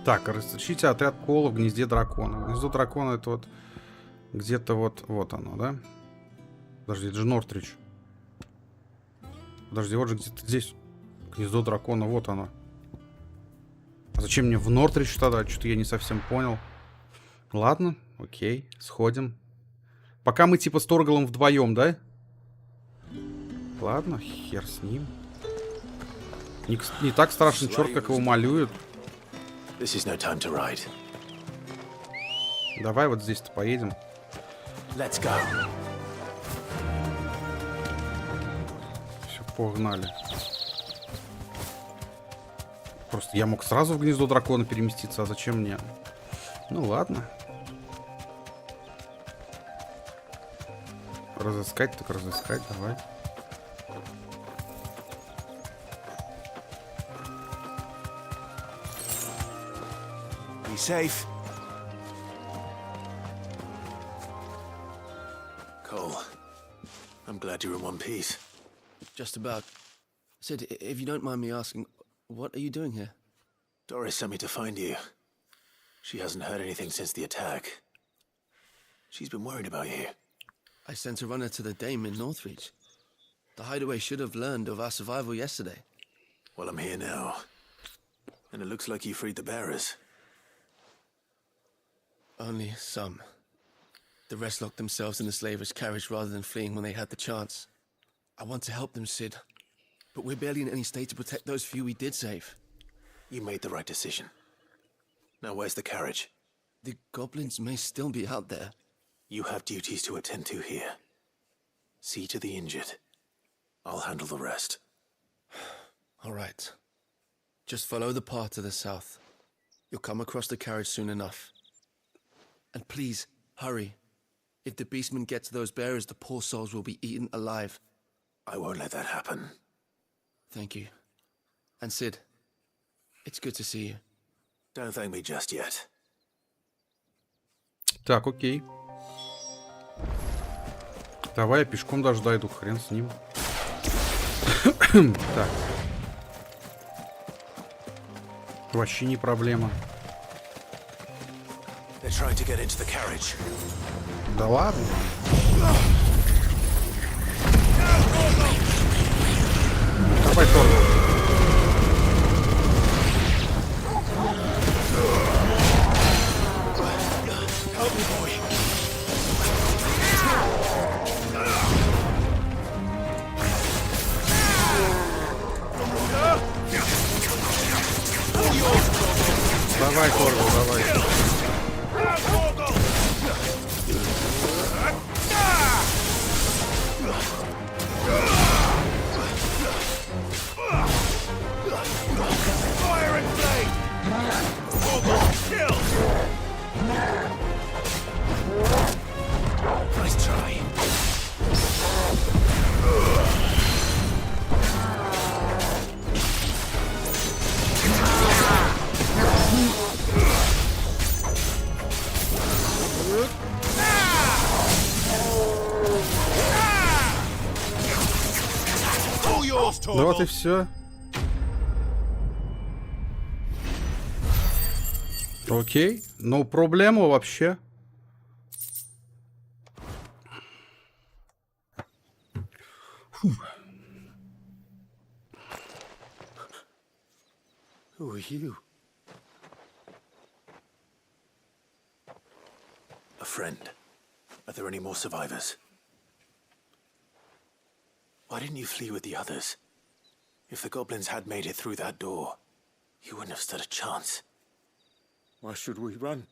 Так, разыщите отряд Кола в гнезде дракона. Гнездо дракона это вот где-то вот оно, да? Подожди, это же Нортрич. Подожди, вот же где-то здесь гнездо дракона, вот оно. А зачем мне в Нортрич тогда? Что-то я не совсем понял. Ладно, окей, сходим. Пока мы типа с Торгалом вдвоем, да? Ладно, хер с ним. Не так страшен черт, как его малюют. No, давай вот здесь-то поедем. Let's go. Все, погнали. Просто я мог сразу в гнездо дракона переместиться, а зачем мне? Ну ладно. Разыскать, так разыскать, давай. Be safe. Cole, I'm glad you're in one piece. Just about. Sid, if you don't mind me asking, what are you doing here? Doris sent me to find you. She hasn't heard anything since the attack. She's been worried about you. I sent a runner to the Dame in Northreach. The hideaway should have learned of our survival yesterday. Well, I'm here now. And it looks like you freed the bearers. Only some. The rest locked themselves in the slaver's carriage rather than fleeing when they had the chance. I want to help them, Sid. But we're barely in any state to protect those few we did save. You made the right decision. Now where's the carriage? The goblins may still be out there. You have duties to attend to here. See to the injured. I'll handle the rest. All right. Just follow the path to the south. You'll come across the carriage soon enough. And please, hurry. If the beastmen get to those bearers, the poor souls will be eaten alive. I won't let that happen. Thank you. And Sid, it's good to see you. Don't thank me just yet. Так, окей. Давай я пешком даже дойду, хрен с ним. Так. Вообще не проблема. Да ладно. Давай, Торвал. Давай, Торвал, давай. Да вот и все. Окей, no проблема вообще. Who are you? A friend. Are there any more survivors? Why didn't you flee with the others? If the goblins had made it through that door, you wouldn't have stood a chance. Why should we run?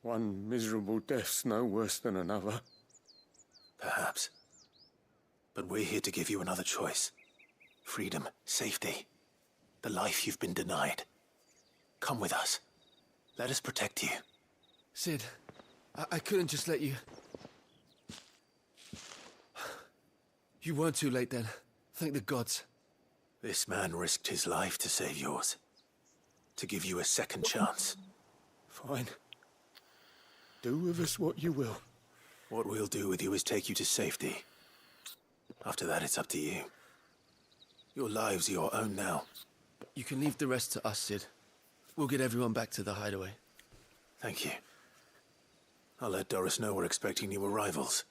One miserable death's no worse than another. Perhaps. But we're here to give you another choice. Freedom, safety. The life you've been denied. Come with us. Let us protect you. Sid, I couldn't just let you... You weren't too late then. Thank the gods. This man risked his life to save yours. To give you a second chance. Fine. Do with us what you will. What we'll do with you is take you to safety. After that, it's up to you. Your lives are your own now. You can leave the rest to us, Sid. We'll get everyone back to the hideaway. Thank you. I'll let Doris know we're expecting new arrivals.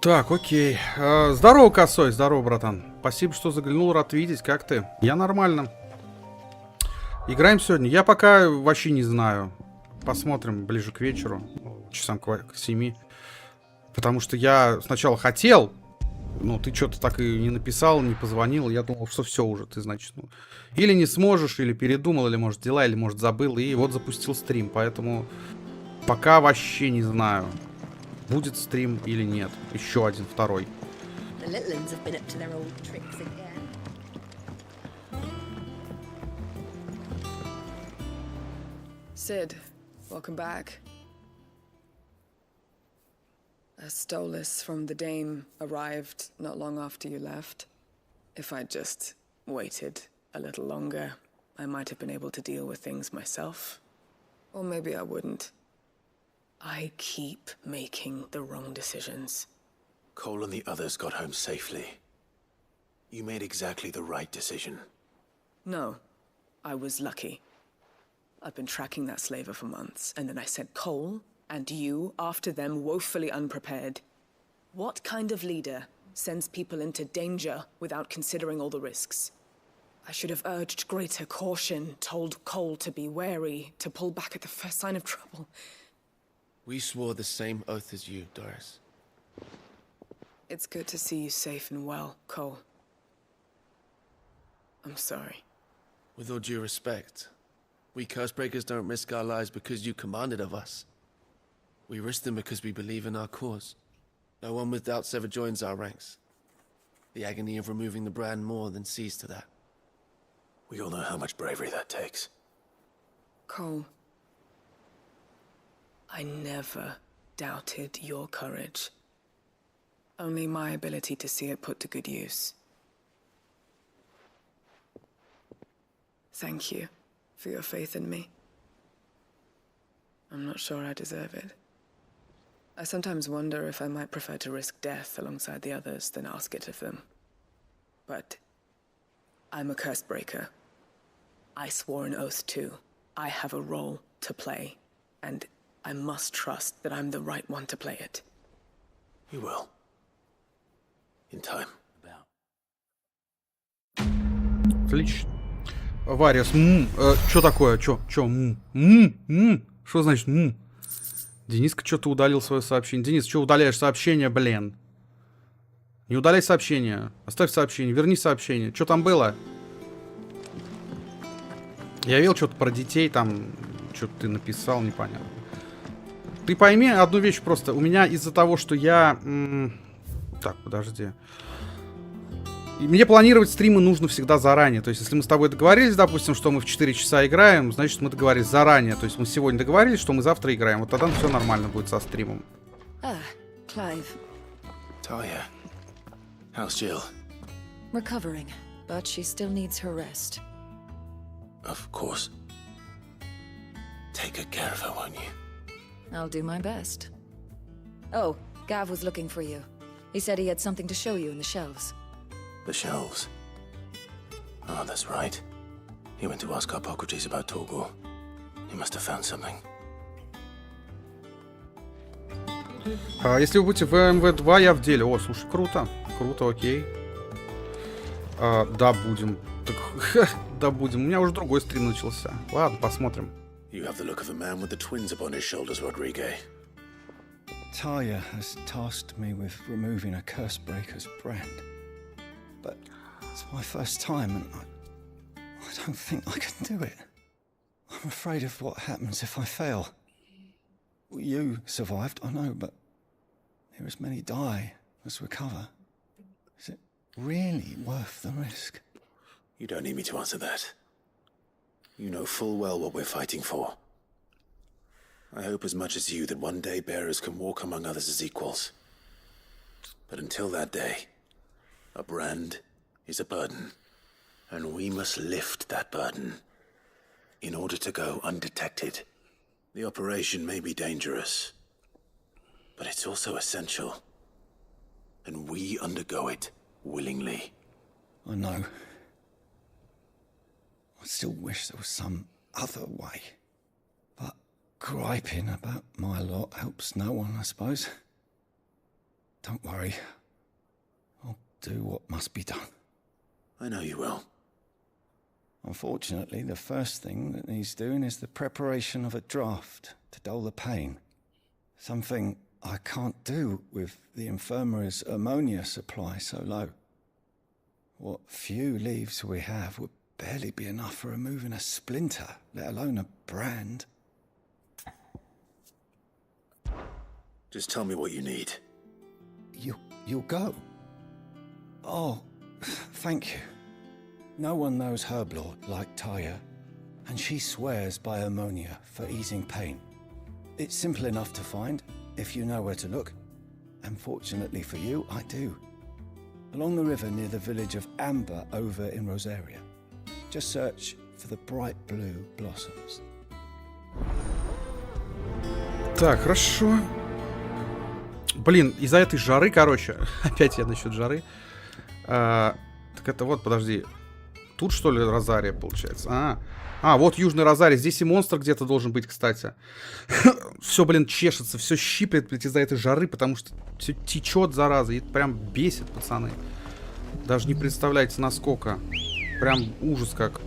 Так, окей. Здорово, Косой, здорово, братан. Спасибо, что заглянул, рад видеть. Как ты? Я нормально. Играем сегодня? Я пока вообще не знаю. Посмотрим ближе к вечеру, часам к 7. Потому что я сначала хотел, ну, ты что-то так и не написал, не позвонил. Я думал, что все уже, ты, значит, ну, или не сможешь, или передумал, или, может, дела, или, может, забыл. И вот запустил стрим, поэтому пока вообще не знаю, будет стрим или нет. Еще один, второй. Sid, welcome back. A stolus from the Dame arrived not long after you left. If I'd just waited a little longer, I might have been able to deal with things myself. Or maybe I wouldn't. I keep making the wrong decisions. Cole and the others got home safely. You made exactly the right decision. No, I was lucky. I've been tracking that slaver for months, and then I sent Cole and you after them woefully unprepared. What kind of leader sends people into danger without considering all the risks? I should have urged greater caution, told Cole to be wary, to pull back at the first sign of trouble. We swore the same oath as you, Doris. It's good to see you safe and well, Cole. I'm sorry. With all due respect, we Cursebreakers don't risk our lives because you commanded of us. We risk them because we believe in our cause. No one with doubts ever joins our ranks. The agony of removing the brand more than sees to that. We all know how much bravery that takes. Cole, I never doubted your courage. Only my ability to see it put to good use. Thank you for your faith in me. I'm not sure I deserve it. I sometimes wonder if I might prefer to risk death alongside the others than ask it of them. But I'm a Cursebreaker. I swore an oath too. I have a role to play, and I must trust that I'm the right one to play it. You will. In time. Отлично. Вариус, что такое? Что, Что значит Дениска что-то удалил свое сообщение. Денис, что удаляешь сообщение, блин? Не удаляй сообщение. Оставь сообщение, верни сообщение. Что там было? Я видел что-то про детей, там что-то ты написал, непонятно. Ты пойми одну вещь просто. У меня из-за того, что я... Так, подожди. И мне планировать стримы нужно всегда заранее. То есть, если мы с тобой договорились, допустим, что мы в 4 часа играем, значит, мы договорились заранее. То есть, мы сегодня договорились, что мы завтра играем. Вот тогда все нормально будет со стримом. Clive. Talia, how's Jill? Recovering, but she still needs her rest. Of course. Take good care of her, won't you? I'll do my best. Oh, Gav was looking for you. He said he had something to show you in the shelves. The shelves. Oh, that's right. He went to ask Hippocrates about Torgor. He must have found something. Если вы будете в МВ2, я в деле. О, слушай, круто. Круто, окей. Да, будем. Так, да, будем. У меня уже другой стрим начался. Ладно, посмотрим. You have the look of a man with the twins upon his shoulders, Rodrigue. Talia has tasked me with removing a Cursebreaker's brand. But it's my first time, and I don't think I can do it. I'm afraid of what happens if I fail. You survived, I know, but near as many die as recover. really worth the risk? You don't need me to answer that. You know full well what we're fighting for. I hope as much as you that one day bearers can walk among others as equals. But until that day, a brand is a burden, and we must lift that burden in order to go undetected. The operation may be dangerous, but it's also essential, and we undergo it willingly. I know. I still wish there was some other way. But griping about my lot helps no one, I suppose. Don't worry. I'll do what must be done. I know you will. Unfortunately, the first thing that needs doing is the preparation of a draft to dull the pain. Something I can't do with the infirmary's ammonia supply so low. What few leaves we have would barely be enough for removing a splinter, let alone a brand. Just tell me what you need. You'll go? Oh, thank you. No one knows Herblord like Taya, and she swears by ammonia for easing pain. It's simple enough to find, if you know where to look. And fortunately for you, I do. Along the river near the village of Amber over in Rosaria. Just search for the bright blue blossoms. Так, хорошо. Блин, из-за этой жары, короче, опять я насчет жары. Так это вот, подожди. Тут, что ли, Розария, получается? Вот Южный Розарий. Здесь и монстр где-то должен быть, кстати. Все, блин, чешется, все щиплет, блядь, из-за этой жары, потому что все течет, зараза. И это прям бесит, пацаны. Даже не представляете, насколько. Прям ужас как.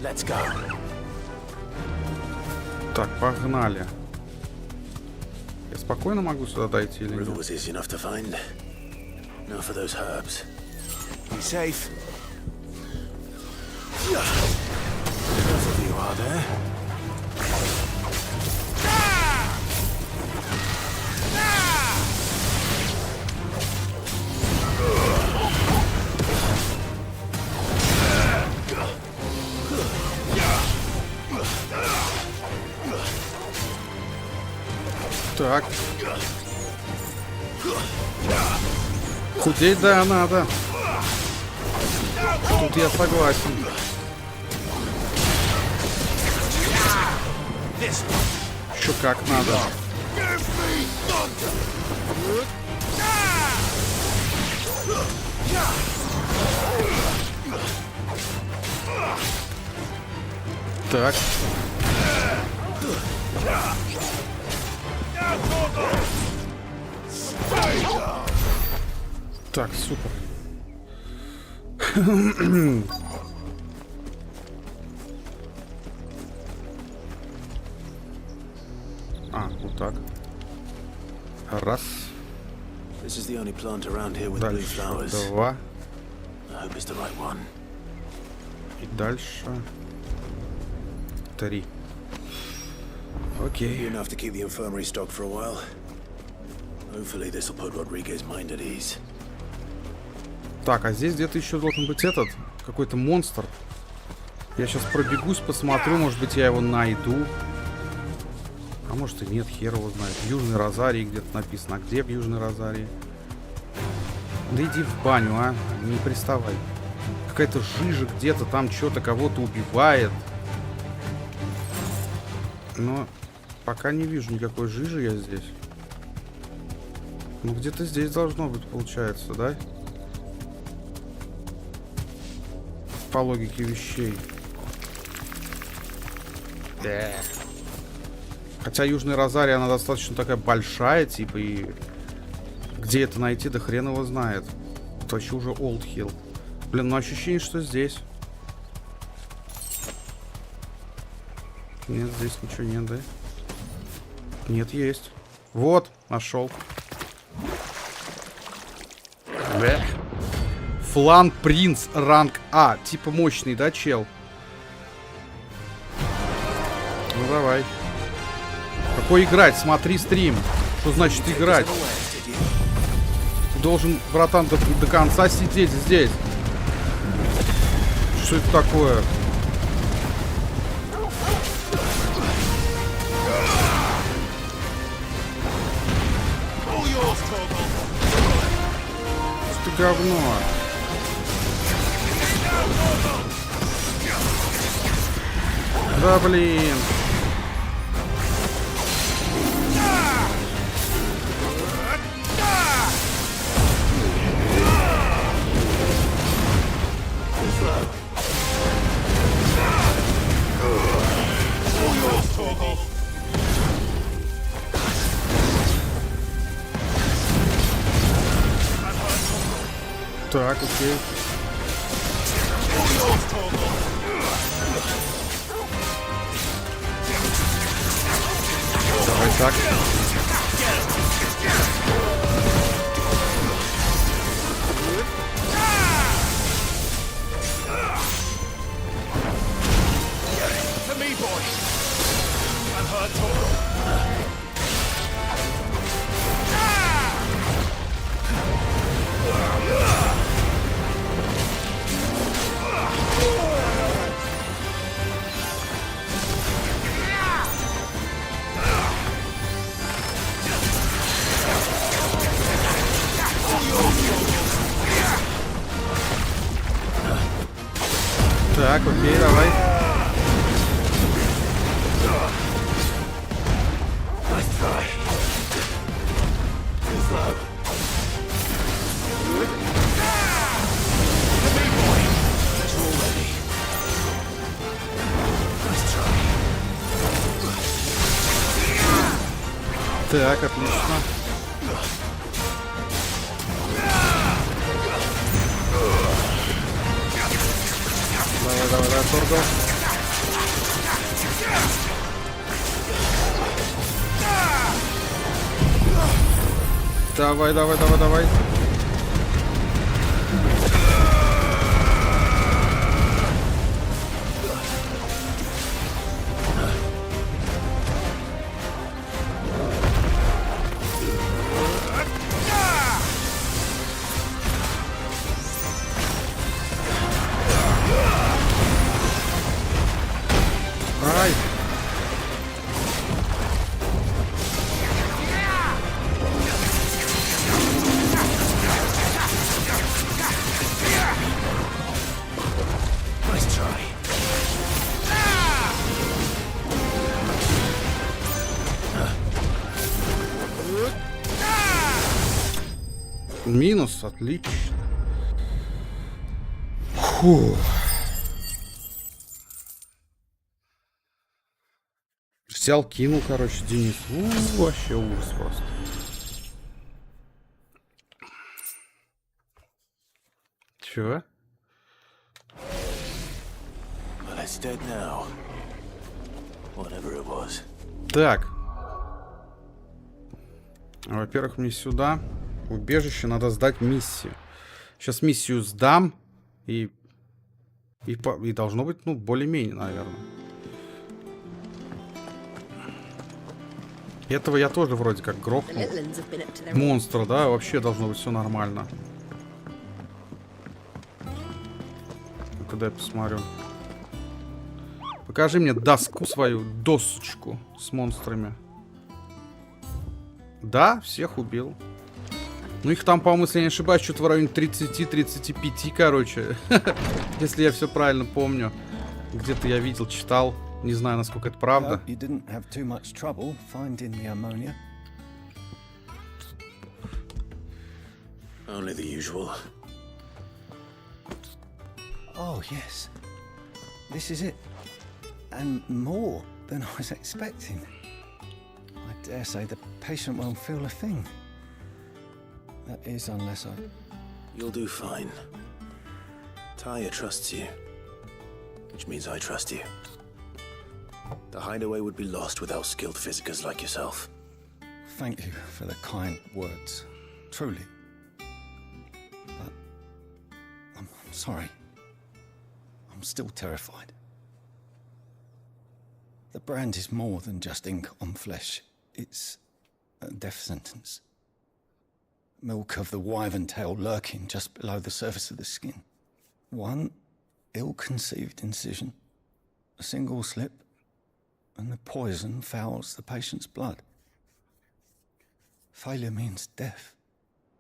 Let's go. Так, погнали. Я спокойно могу сюда дойти или нет? Be safe. Both of you are there. Так. Худеть, да, надо. Тут я согласен. Чё как надо. Так. Так, супер. Вот так. Раз. Дальше два. И дальше три. Окей. Так, а здесь где-то еще должен быть этот, какой-то монстр. Я сейчас пробегусь, посмотрю, может быть, я его найду. А может и нет, хер его знает. В Южной Розарии где-то написано. А где в Южной Розарии? Да иди в баню, а, не приставай. Какая-то жижа где-то, там что-то кого-то убивает. Но пока не вижу никакой жижи я здесь. Ну где-то здесь должно быть, получается, да? По логике вещей. Да. Хотя Южная Розария, она достаточно такая большая, типа, и где это найти, да хрен его знает. Это вообще уже Old Hill. Блин, ну ощущение, что здесь. Нет, здесь ничего нет, да? Нет, есть. Вот, нашел. Флан Принц, ранг А. Типа мощный, да, чел? Ну давай. Какой играть? Смотри стрим. Что значит играть? должен, братан, до конца сидеть здесь. Что это такое? Что ты говно? Да блин. Так, окей. Давай так. Так, окей, давай. Так, отлично. Давай, торгал. Давай. Ай! Минус, отлично. Фу. Взял, кинул, короче, Денис. Вообще ужас просто. Чего? Так. Во-первых, мне сюда. Убежище, надо сдать миссию. Сейчас миссию сдам. И должно быть, ну, более-менее, наверное. Этого я тоже вроде как грохнул. Монстра, да? Вообще должно быть все нормально. Когда я посмотрю. Покажи мне доску свою, досочку с монстрами. Да, всех убил. Ну их там, по-моему, если я не ошибаюсь, что-то в районе 30-35, короче. Если я все правильно помню. Где-то я видел, читал. Не знаю, насколько это правда. Only the usual. Oh, yes. This is it. And more than I was expecting. I dare say the patient won't feel a thing. That is, unless I... You'll do fine. Taya trusts you. Which means I trust you. The hideaway would be lost without skilled physicers like yourself. Thank you for the kind words. Truly. But I'm sorry. I'm still terrified. The brand is more than just ink on flesh. It's a death sentence. milk of the wyvern tail lurking just below the surface of the skin. One ill-conceived incision, a single slip, and the poison fouls the patient's blood. Failure means death,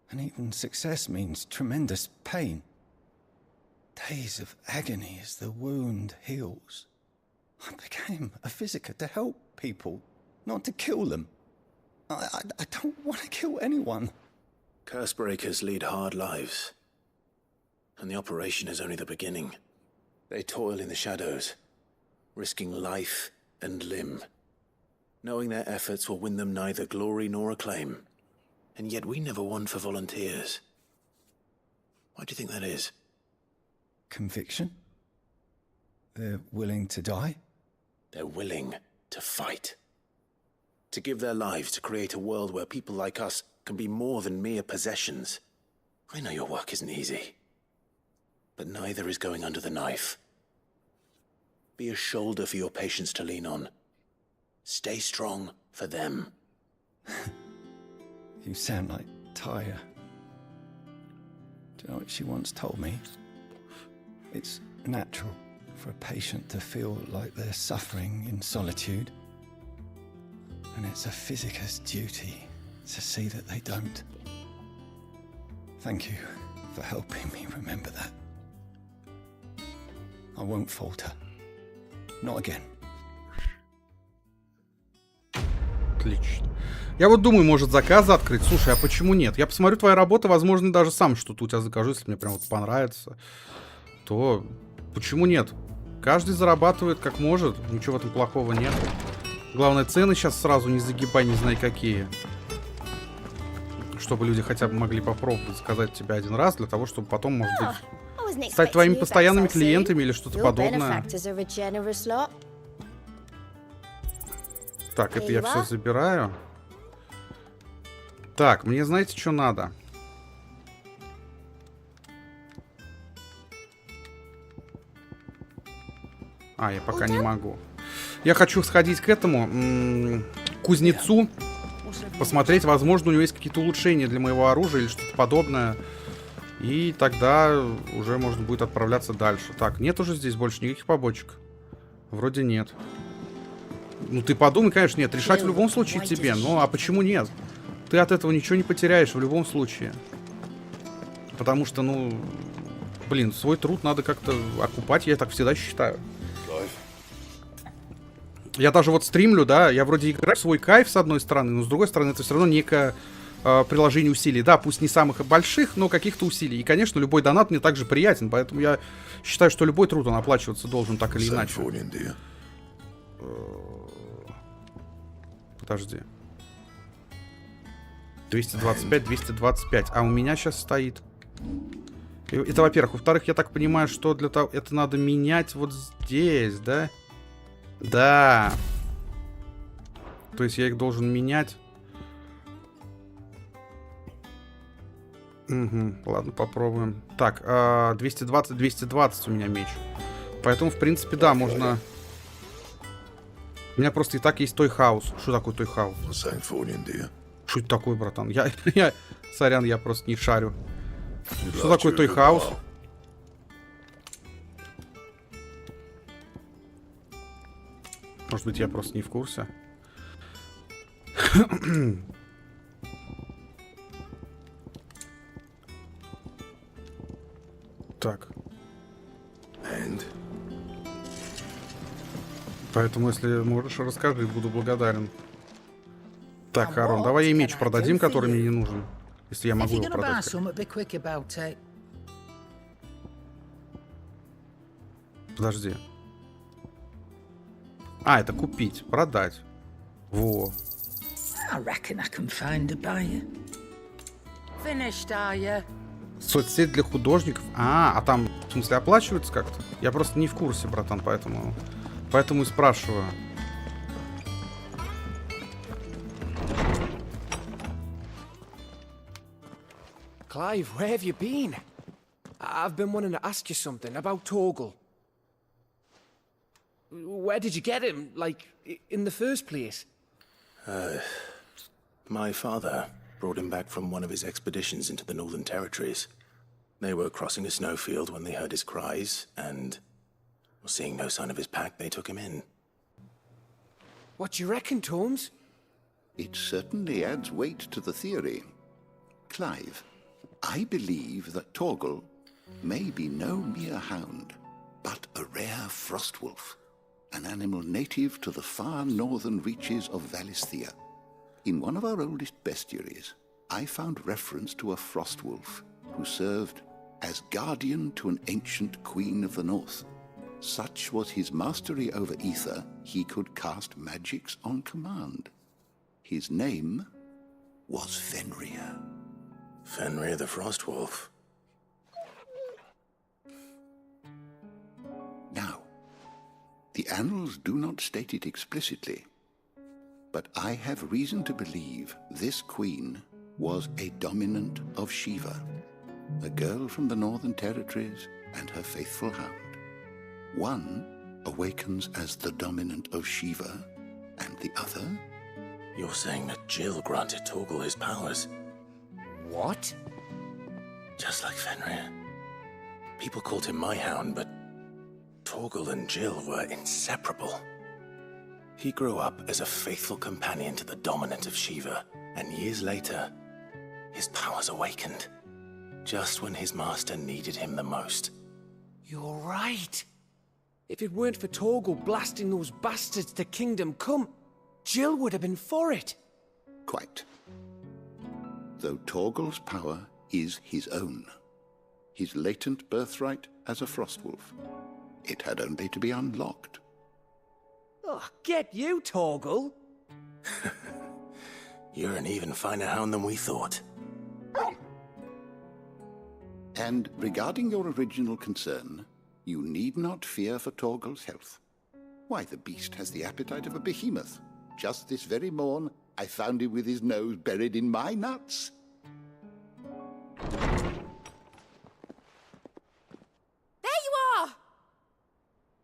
and even success means tremendous pain. Days of agony as the wound heals. I became a physicker to help people, not to kill them. I don't want to kill anyone. Cursebreakers lead hard lives, and the operation is only the beginning. They toil in the shadows, risking life and limb, knowing their efforts will win them neither glory nor acclaim. And yet we never won for volunteers. Why do you think that is? Conviction? They're willing to die? They're willing to fight. To give their lives to create a world where people like us can be more than mere possessions. I know your work isn't easy, but neither is going under the knife. Be a shoulder for your patients to lean on. Stay strong for them. You sound like Taya. Do you know what she once told me? It's natural for a patient to feel like they're suffering in solitude. And it's a physicist's duty to see that they don't. Thank you for helping me remember that. I won't falter. Not again. Отлично. Я вот думаю, может, заказы открыть. Слушай, а почему нет? Я посмотрю твои работы, возможно, даже сам что-то у тебя закажу, если мне прям вот понравится. То почему нет? Каждый зарабатывает как может. Ничего в этом плохого нет. Главное, цены сейчас сразу не загибай, не знай какие. Чтобы люди хотя бы могли попробовать заказать тебя один раз, для того, чтобы потом, может быть, стать твоими постоянными клиентами или что-то подобное. Так, это я все забираю. Так, мне знаете, что надо? А, я пока не могу. Я хочу сходить к этому кузнецу, посмотреть, возможно, у него есть какие-то улучшения для моего оружия или что-то подобное. И тогда уже можно будет отправляться дальше. Так, нет уже здесь больше никаких побочек. Вроде нет. Ну, ты подумай, конечно, нет. Решать в любом случае тебе. Ну, а почему нет? Ты от этого ничего не потеряешь в любом случае. Потому что, ну, блин, свой труд надо как-то окупать. Я так всегда считаю. Я даже вот стримлю, да, я вроде играю в свой кайф с одной стороны, но с другой стороны это все равно некое приложение усилий. Да, пусть не самых больших, но каких-то усилий. И, конечно, любой донат мне также приятен, поэтому я считаю, что любой труд, он оплачиваться должен так или иначе. Подожди. 225, 225. А у меня сейчас стоит. Это, во-первых. Во-вторых, я так понимаю, что для того... Это надо менять вот здесь, да? Да. То есть я их должен менять. Угу, ладно, попробуем. Так, 220, 220 у меня меч. Поэтому, в принципе, да, можно... У меня просто и так есть той хаус. Что такое той хаус? Что это такое, братан? Сорян, я просто не шарю. Что такое той хаус? Может быть, я просто не в курсе. Так. Поэтому, если можешь, расскажи, буду благодарен. Так, Харон, давай ей меч продадим, который мне не нужен. Если я могу его продать. Подожди. А, это купить, продать. Во. Соцсеть для художников. А там, в смысле, оплачивается как-то? Я просто не в курсе, братан, поэтому и спрашиваю. Clive, where have you been? I've been wanting to ask you something about Torgal. Where did you get him, like, in the first place? My father, Brought him back from one of his expeditions into the Northern Territories. They were crossing a snowfield when they heard his cries, and seeing no sign of his pack, they took him in. What do you reckon, Torms? It certainly adds weight to the theory. Clive, I believe that Torgal may be no mere hound, but a rare frostwolf, an animal native to the far northern reaches of Valisthea. In one of our oldest bestiaries, I found reference to a frostwolf who served as guardian to an ancient queen of the north. Such was his mastery over ether, he could cast magics on command. His name was Fenrir. Fenrir the Frostwolf. Now, the annals do not state it explicitly, but I have reason to believe this queen was a dominant of Shiva, a girl from the Northern Territories and her faithful hound. One awakens as the dominant of Shiva, and the other... You're saying that Jill granted Torgal his powers? What? Just like Fenrir. People called him my hound, but Torgal and Jill were inseparable. He grew up as a faithful companion to the dominant of Shiva, and years later, his powers awakened, just when his master needed him the most. You're right. If it weren't for Torgal blasting those bastards to Kingdom Come, Jill would have been for it. Quite. Though Torgal's power is his own, his latent birthright as a Frostwolf, it had only to be unlocked. Oh, get you, Torgal! You're an even finer hound than we thought. And regarding your original concern, you need not fear for Torgal's health. Why, the beast has the appetite of a behemoth. Just this very morn, I found him with his nose buried in my nuts. There you are!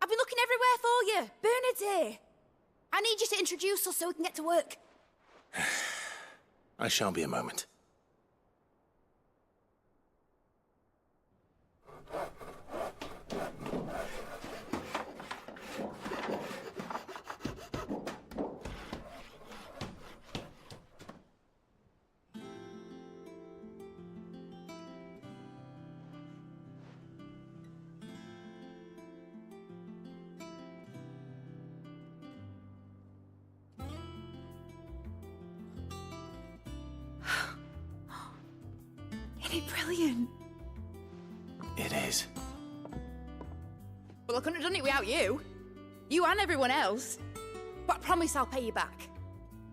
I've been looking everywhere for you. Bernard's here. I need you to introduce us so we can get to work. I shall be a moment. Isn't it brilliant? It is. Well, I couldn't have done it without you. You and everyone else. But I promise I'll pay you back.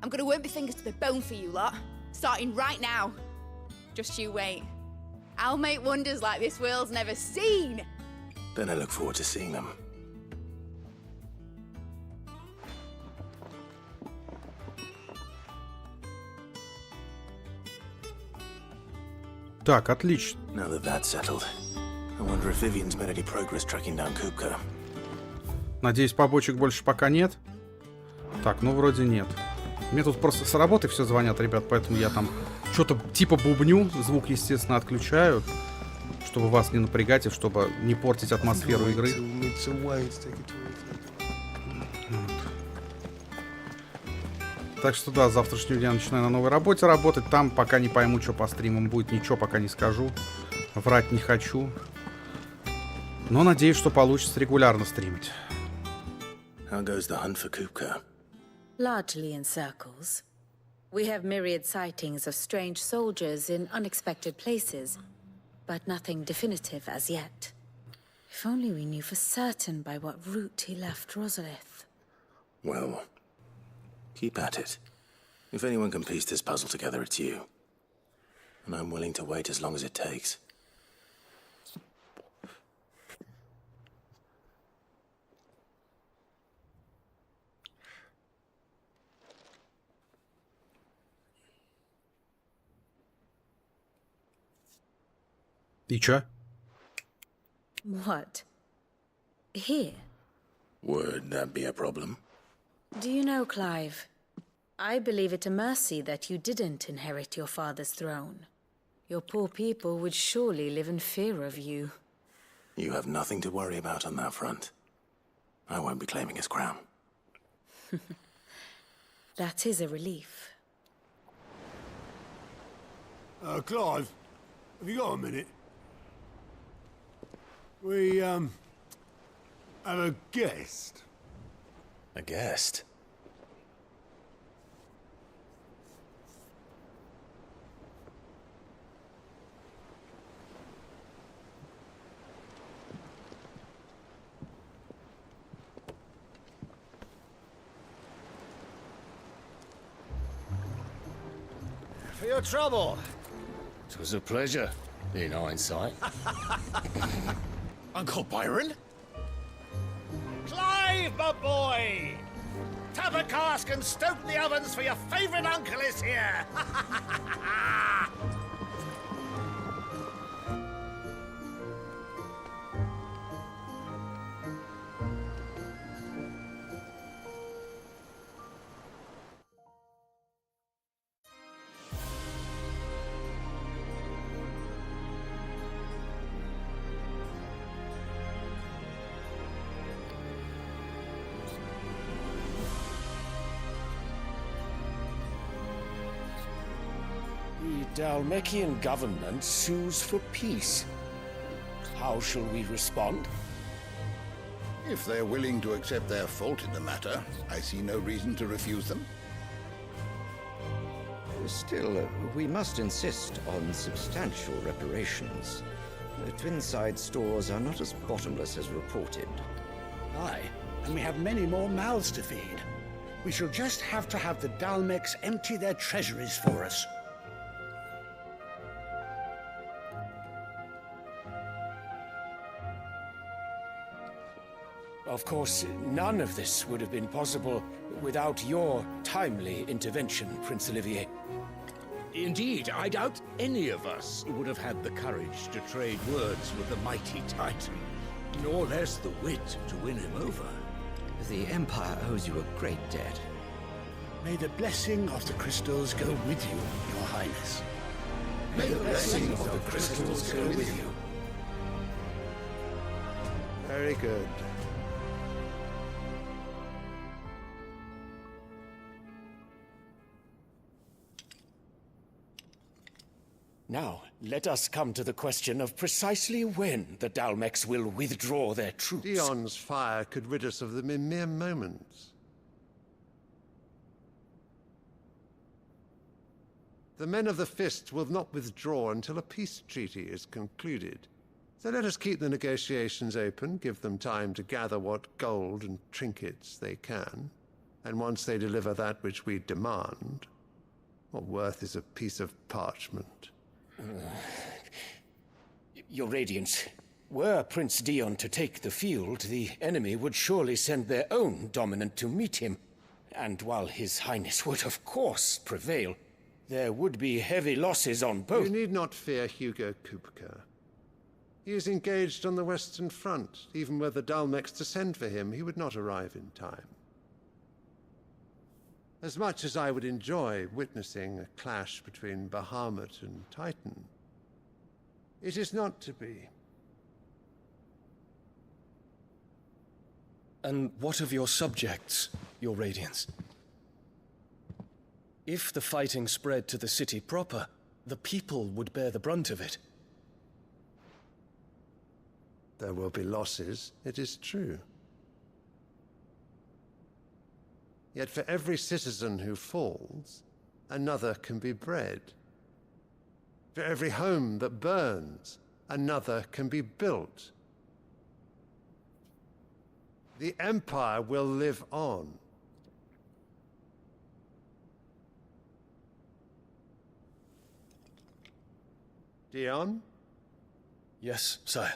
I'm gonna work my fingers to the bone for you lot, starting right now. Just you wait. I'll make wonders like this world's never seen. Then I look forward to seeing them. Так, отлично. Now that that's settled, I wonder if Vivian's made any progress tracking down Kupka. Надеюсь, побочек больше пока нет. Так, ну вроде нет. Мне тут просто с работы все звонят, ребят, поэтому я там что-то типа бубню. Звук, естественно, отключаю, чтобы вас не напрягать и чтобы не портить атмосферу игры. Так что да, с завтрашнего дня начинаю на новой работе работать. Там пока не пойму, что по стримам будет, ничего пока не скажу. Врать не хочу. Но надеюсь, что получится регулярно стримить. How goes the hunt for Kupka? Largely in circles. We have myriad sightings of strange soldiers in unexpected places, but nothing definitive as yet. If only we knew for certain by what route he left Rosalith. Well, keep at it. If anyone can piece this puzzle together, it's you. And I'm willing to wait as long as it takes. И чё? What? Here? Would that be a problem? Do you know, Clive? I believe it a mercy that you didn't inherit your father's throne. Your poor people would surely live in fear of you. You have nothing to worry about on that front. I won't be claiming his crown. That is a relief. Clive, have you got a minute? We, have a guest. A guest? For your trouble. It was a pleasure, in hindsight. Uncle Byron? Clive, my boy! Tap a cask and stoke the ovens for your favourite uncle is here! The Dalmekian government sues for peace. How shall we respond? If they're willing to accept their fault in the matter, I see no reason to refuse them. Still, we must insist on substantial reparations. The Twinside stores are not as bottomless as reported. Aye, and we have many more mouths to feed. We shall just have to have the Dalmecs empty their treasuries for us. Of course, none of this would have been possible without your timely intervention, Prince Olivier. Indeed, I doubt any of us would have had the courage to trade words with the mighty Titan, nor less the wit to win him over. The Empire owes you a great debt. May the blessing of the crystals go with you, Your Highness. May the blessing of the crystals go with you. Very good. Now, let us come to the question of precisely when the Dalmecs will withdraw their troops. Dion's fire could rid us of them in mere moments. The men of the Fist will not withdraw until a peace treaty is concluded. So let us keep the negotiations open, give them time to gather what gold and trinkets they can, and once they deliver that which we demand, what worth is a piece of parchment? Your Radiance, were Prince Dion to take the field, the enemy would surely send their own dominant to meet him. And while His Highness would of course prevail, there would be heavy losses on both. You need not fear Hugo Kupka. He is engaged on the Western Front. Even were the Dalmecs to send for him, he would not arrive in time. As much as I would enjoy witnessing a clash between Bahamut and Titan, it is not to be. And what of your subjects, Your Radiance? If the fighting spread to the city proper, the people would bear the brunt of it. There will be losses, it is true. Yet for every citizen who falls, another can be bred. For every home that burns, another can be built. The Empire will live on. Dion? Yes, sire.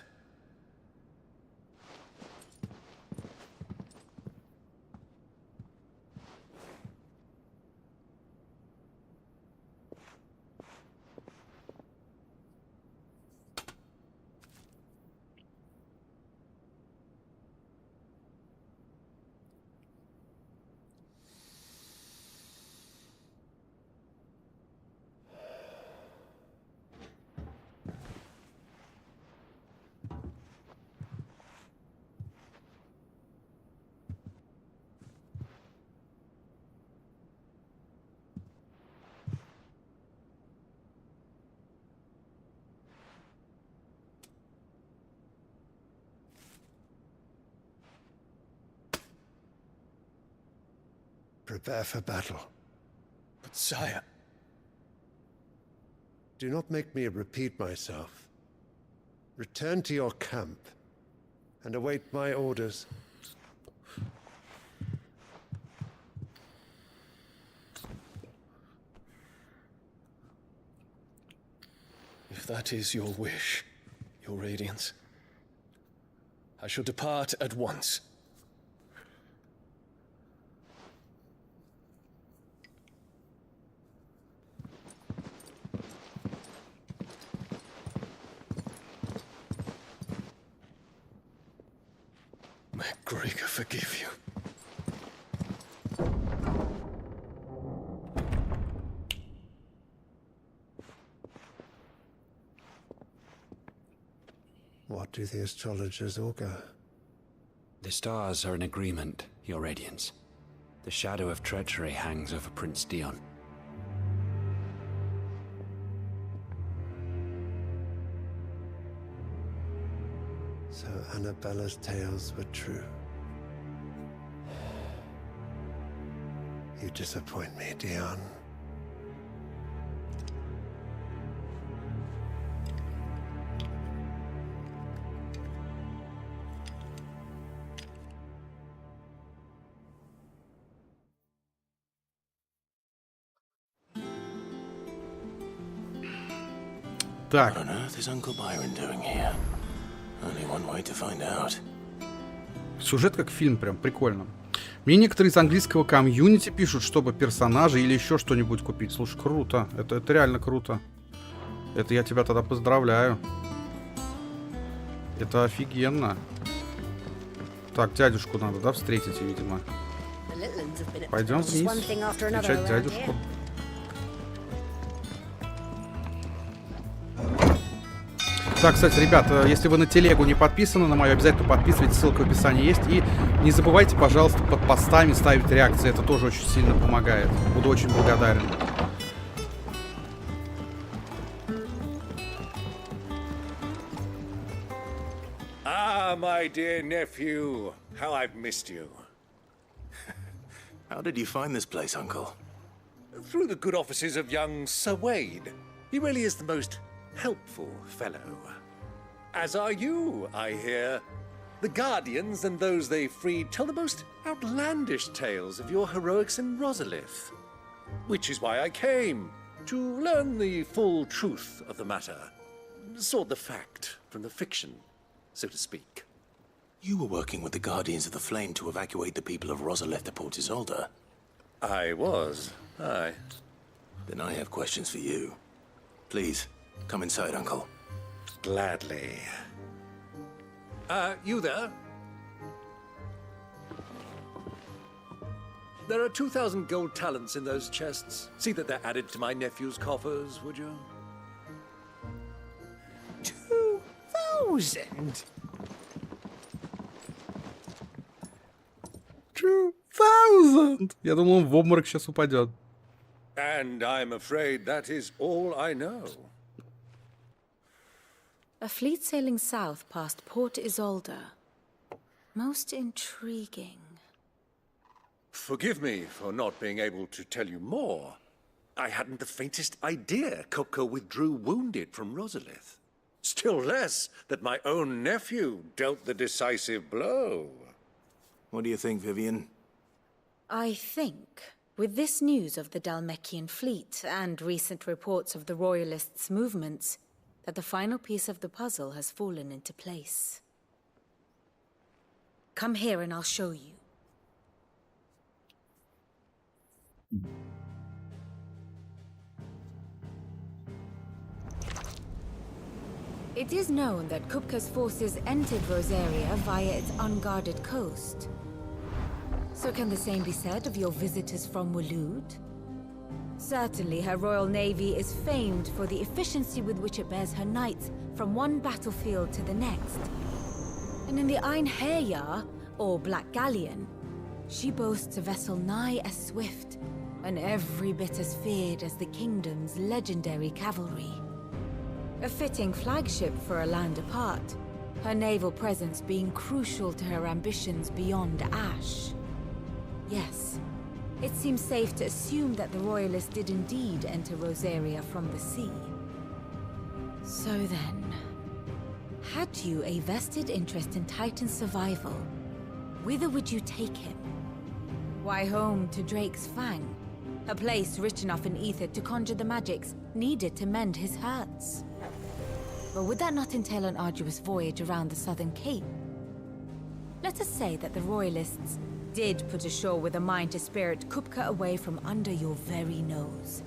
prepare for battle. But sire... Do not make me repeat myself. Return to your camp and await my orders. If that is your wish, Your Radiance, I shall depart at once. May Gregor forgive you. What do the astrologers augur? The stars are in agreement, Your Radiance. The shadow of treachery hangs over Prince Dion. So Annabella's tales were true. You disappoint me, Dion. What on earth is Uncle Byron doing here? Only one way to find out. Сюжет как фильм, прям прикольно. Мне некоторые из английского комьюнити пишут, чтобы персонажи или еще что-нибудь купить. Слушай, круто. Это реально круто. Это я тебя тогда поздравляю. Это офигенно. Так, дядюшку надо, да, встретить, видимо. Пойдем вниз. Встречать дядюшку. Так, кстати, ребят, если вы на телегу не подписаны на мою, обязательно подписывайтесь, ссылка в описании есть. И не забывайте, пожалуйста, под постами ставить реакции, это тоже очень сильно помогает. Буду очень благодарен. Ah, my dear nephew, how I've missed you. How did you find this place, Uncle? Through the good offices of young Sir Wade. He really is the most helpful fellow. As are you, I hear. The Guardians and those they freed tell the most outlandish tales of your heroics in Rosalith. Which is why I came, to learn the full truth of the matter. Sort the fact from the fiction, so to speak. You were working with the Guardians of the Flame to evacuate the people of Rosalith to Port Isolde. I was, aye. Then I have questions for you. Please, come inside, Uncle. Gladly. You there? There are 2,000 gold talents in those chests. See that they're added to my nephew's coffers, would you? 2,000? 2,000! Я думал, он в обморок сейчас упадет. And I'm afraid that is all I know. A fleet sailing south past Port Isolde. Most intriguing. Forgive me for not being able to tell you more. I hadn't the faintest idea Coco withdrew wounded from Rosalith. Still less that my own nephew dealt the decisive blow. What do you think, Vivian? I think, with this news of the Dalmekian fleet and recent reports of the Royalists' movements, that the final piece of the puzzle has fallen into place. Come here and I'll show you. It is known that Kupka's forces entered Rosaria via its unguarded coast. So can the same be said of your visitors from Waloed? Certainly her royal navy is famed for the efficiency with which it bears her knights from one battlefield to the next. And in the Einherjar, or Black Galleon, she boasts a vessel nigh as swift, and every bit as feared as the kingdom's legendary cavalry. A fitting flagship for a land apart, her naval presence being crucial to her ambitions beyond Ash. Yes, it seems safe to assume that the Royalists did indeed enter Rosaria from the sea. So then, had you a vested interest in Titan's survival, whither would you take him? Why, home to Drake's Fang, a place rich enough in ether to conjure the magics needed to mend his hurts. But would that not entail an arduous voyage around the southern cape? Let us say that the Royalists did put ashore with a mind to spirit Kupka away from under your very nose.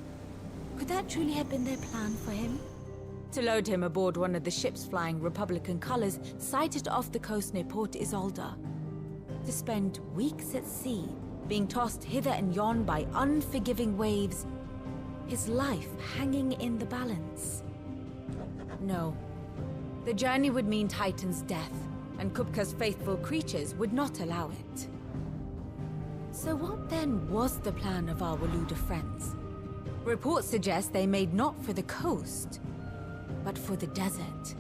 Could that truly have been their plan for him? To load him aboard one of the ships flying Republican colors sighted off the coast near Port Isolde. To spend weeks at sea, being tossed hither and yon by unforgiving waves, his life hanging in the balance. No. The journey would mean Titan's death, and Kupka's faithful creatures would not allow it. So what then was the plan of our Waluda friends? Reports suggest they made not for the coast, but for the desert.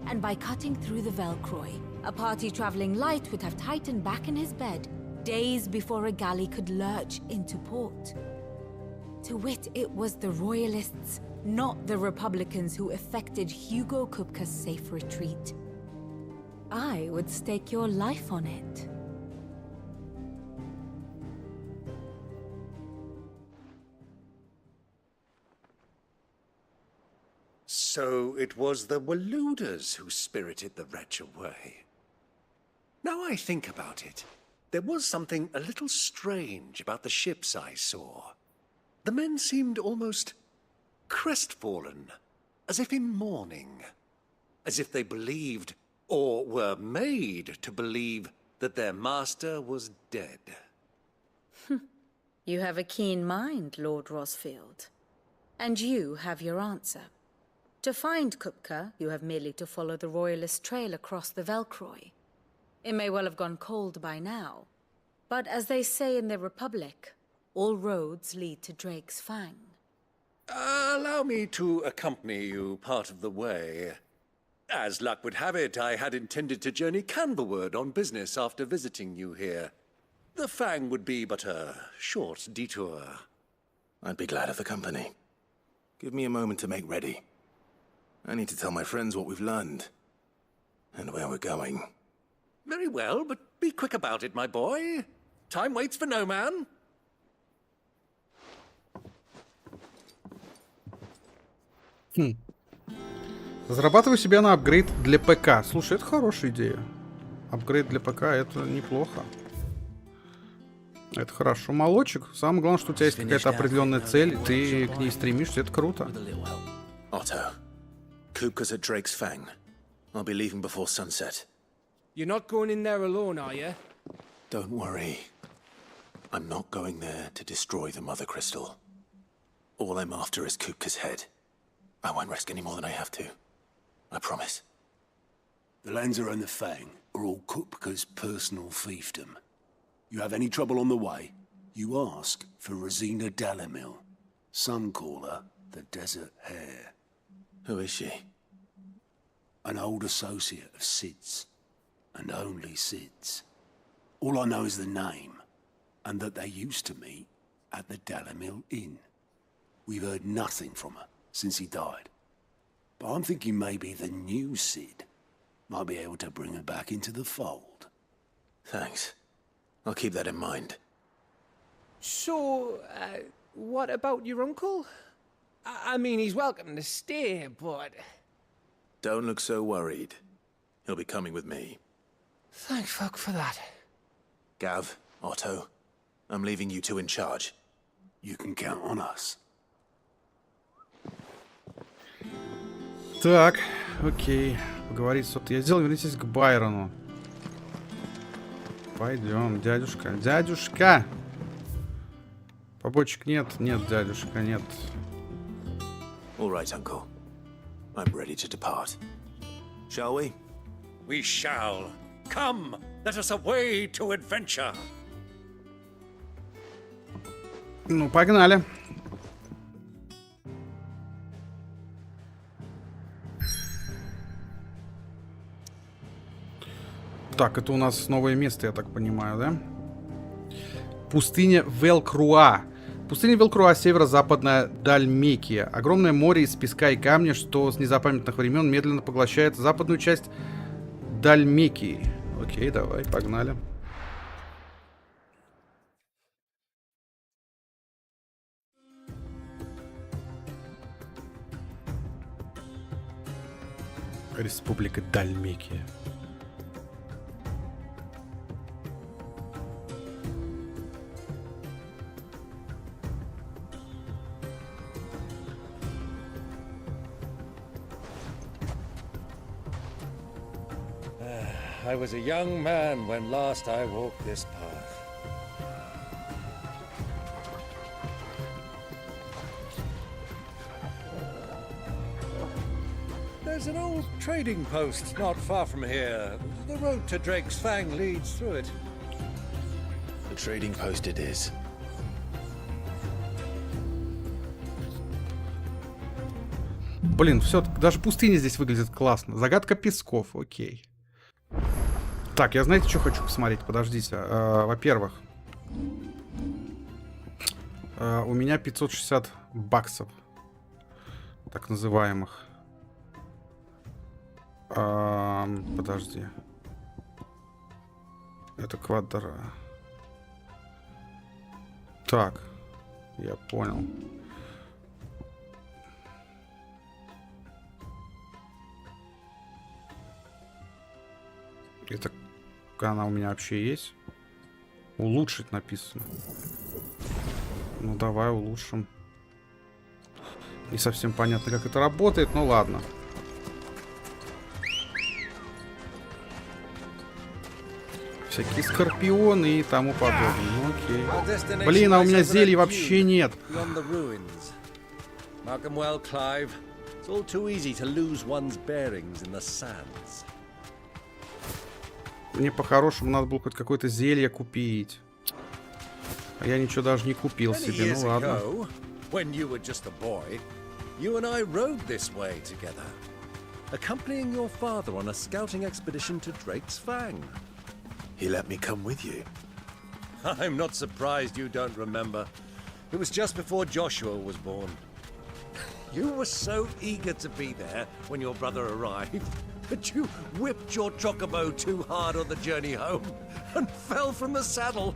And by cutting through the Velcroy, a party traveling light would have Titan back in his bed days before a galley could lurch into port. To wit, it was the Royalists, not the Republicans, who effected Hugo Kupka's safe retreat. I would stake your life on it. So it was the Waludas who spirited the wretch away. Now I think about it, there was something a little strange about the ships I saw. The men seemed almost crestfallen, as if in mourning, as if they believed, or were made to believe, that their master was dead. You have a keen mind, Lord Rosfield. And you have your answer. To find Kupka, you have merely to follow the Royalist trail across the Velcroy. It may well have gone cold by now, but as they say in the Republic, all roads lead to Drake's Fang. Allow me to accompany you part of the way. As luck would have it, I had intended to journey Canberward on business after visiting you here. The Fang would be but a short detour. I'd be glad of the company. Give me a moment to make ready. I need to tell my friends what we've learned, and where we're going. Very well, but be quick about it, my boy. Time waits for no man. Зарабатываю себе на апгрейд для ПК. Слушай, это хорошая идея. Апгрейд для ПК — это неплохо. Это хорошо. Молочек. Самое главное, что у тебя есть какая-то определенная цель, и ты к ней стремишься. Это круто. Otto, Kupka's at Drake's Fang. I'll be leaving before sunset. You're not going in there alone, are you? Don't worry. I'm not going there to destroy the Mother Crystal. All I'm after is Kupka's head. I won't risk any more than I have to. I promise. The lands around the Fang are all Kupka's personal fiefdom. You have any trouble on the way, you ask for Rosina Dalamil. Some call her the Desert Hare. Who is she? An old associate of Sid's, and only Sid's. All I know is the name, and that they used to meet at the Dalamil Inn. We've heard nothing from her since he died. But I'm thinking maybe the new Sid might be able to bring her back into the fold. Thanks. I'll keep that in mind. So, what about your uncle? I mean, he's welcome to stay, but... Don't look so worried. He'll be coming with me. Thank fuck for that. Gav, Otto, I'm leaving you two in charge. You can count on us. Так, окей. Поговорить с... Я сделал, вернитесь к Байрону. Пойдем, дядюшка. Дядюшка! Побочек нет? Нет, дядюшка, нет. All right, Uncle. I'm ready to depart. Shall we? We shall. Come, let us away to adventure. Ну, погнали. Так, это у нас новое место, я так понимаю, да? Пустыня Велкруа. Пустыня Велкруа, северо-западная Дальмекия. Огромное море из песка и камня, что с незапамятных времен медленно поглощает западную часть Дальмекии. Окей, давай, погнали. Республика Дальмекия. I was a young man when last I walked this path. There's an old trading post not far from here. The road to Drake's Fang leads through it. The trading post it is. Блин, все, даже пустыня здесь выглядит классно. Загадка песков, окей. Так, я знаете, что хочу посмотреть? Подождите. Во-первых, у меня 560 баксов. Так называемых. Подожди. Это квадра. Так, я понял. Это она у меня вообще есть? Улучшить написано. Ну давай улучшим. Не совсем понятно, как это работает, но ладно. Всякие скорпионы и тому подобное. Ну окей. Блин, а у меня зелий вообще нет. Мне по-хорошему надо было хоть какое-то зелье купить. А я ничего даже не купил себе, ну ладно. Accompanying your father on a scouting expedition to Drake's Fang. He let me come with you. I'm not surprised you don't remember. It was just before Joshua was born. You were so eager to be there when your brother arrived that you whipped your chocobo too hard on the journey home and fell from the saddle.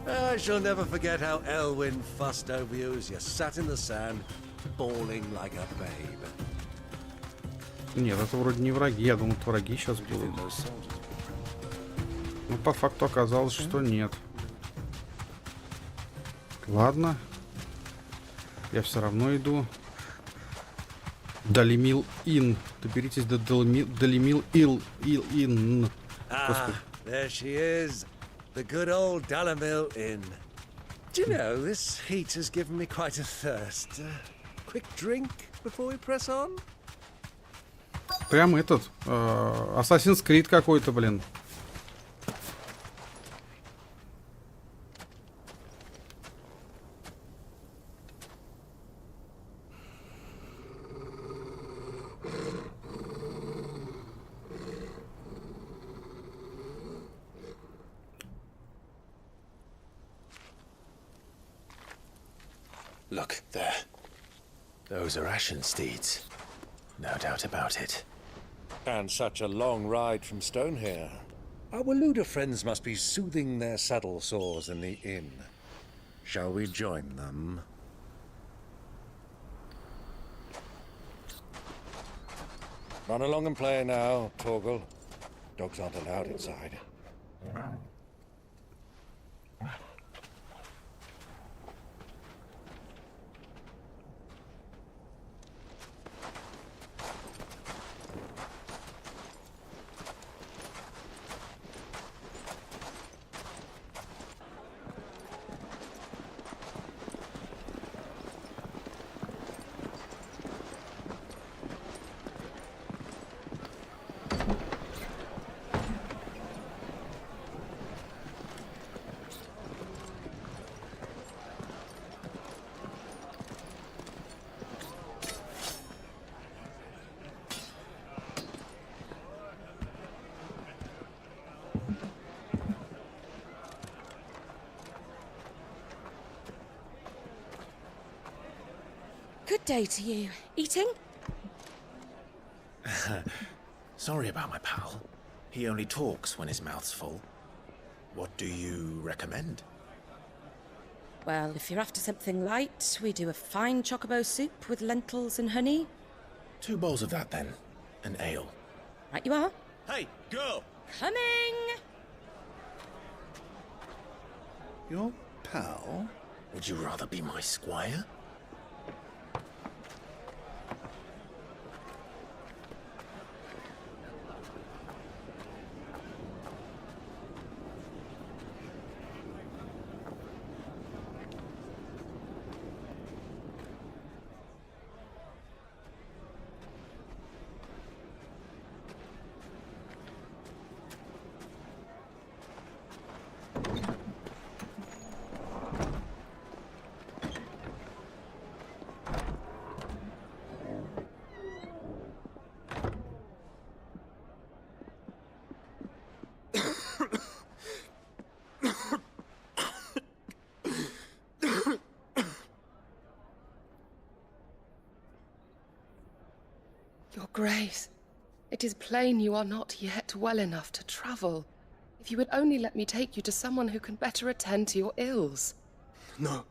I shall never forget how Elwyn fussed over you as you sat in the sand, bawling like a babe. Нет, это вроде не враги. Я думал, это враги сейчас будут. Но по факту оказалось, что нет. Ладно. Я все равно иду. Далимил Ин. Доберитесь до Далимил Ин. Ah, there she is. The good old Dalimil Inn. Do you know, this heat has given me quite a thirst. Quick drink before we press on? Прям этот Assassin's Creed какой-то, блин. Look, there. Those are ashen steeds. No doubt about it. And such a long ride from Stone here. Our Luda friends must be soothing their saddle sores in the inn. Shall we join them? Run along and play now, Torgal. Dogs aren't allowed inside. Good day to you. Eating? Sorry about my pal. He only talks when his mouth's full. What do you recommend? Well, if you're after something light, we do a fine chocobo soup with lentils and honey. 2 bowls of that, then. An ale. Right you are. Hey, girl! Coming! Your pal? Would you rather be my squire? Your Grace, it is plain you are not yet well enough to travel. If you would only let me take you to someone who can better attend to your ills. No,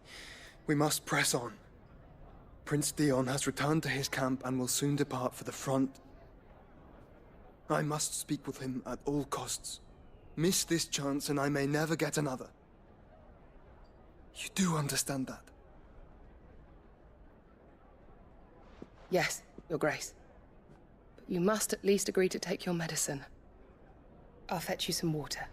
we must press on. Prince Dion has returned to his camp and will soon depart for the front. I must speak with him at all costs. Miss this chance and I may never get another. You do understand that? Yes, Your Grace. But you must at least agree to take your medicine. I'll fetch you some water.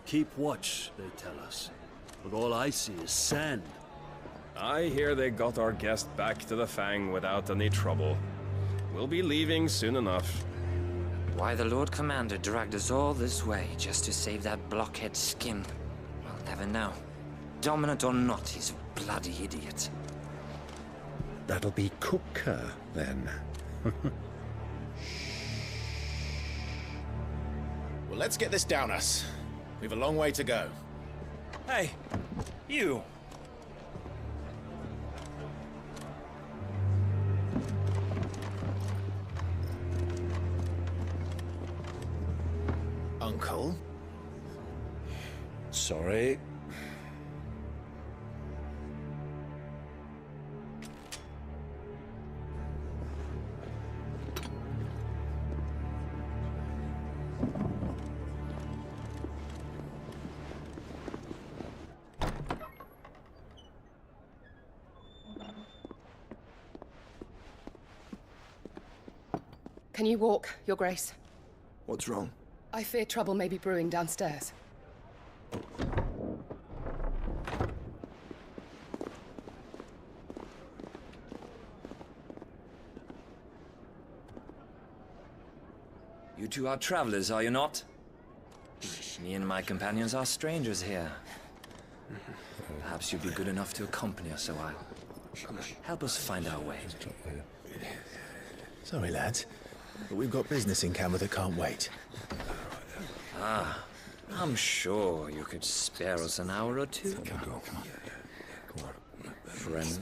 Keep watch, they tell us. But all I see is sand. I hear they got our guest back to the Fang without any trouble. We'll be leaving soon enough. Why the Lord Commander dragged us all this way just to save that blockhead skin, we'll never know. Dominant or not, he's a bloody idiot. That'll be Cooker, then. Well, let's get this down us. We've a long way to go. Hey, you! Uncle? Sorry. Can you walk, Your Grace? What's wrong? I fear trouble may be brewing downstairs. You two are travelers, are you not? Me and my companions are strangers here. Perhaps you'd be good enough to accompany us a while. Help us find our way. Sorry, lads, but we've got business in camera that can't wait. Ah, I'm sure you could spare us an hour or two. Come on. Friend.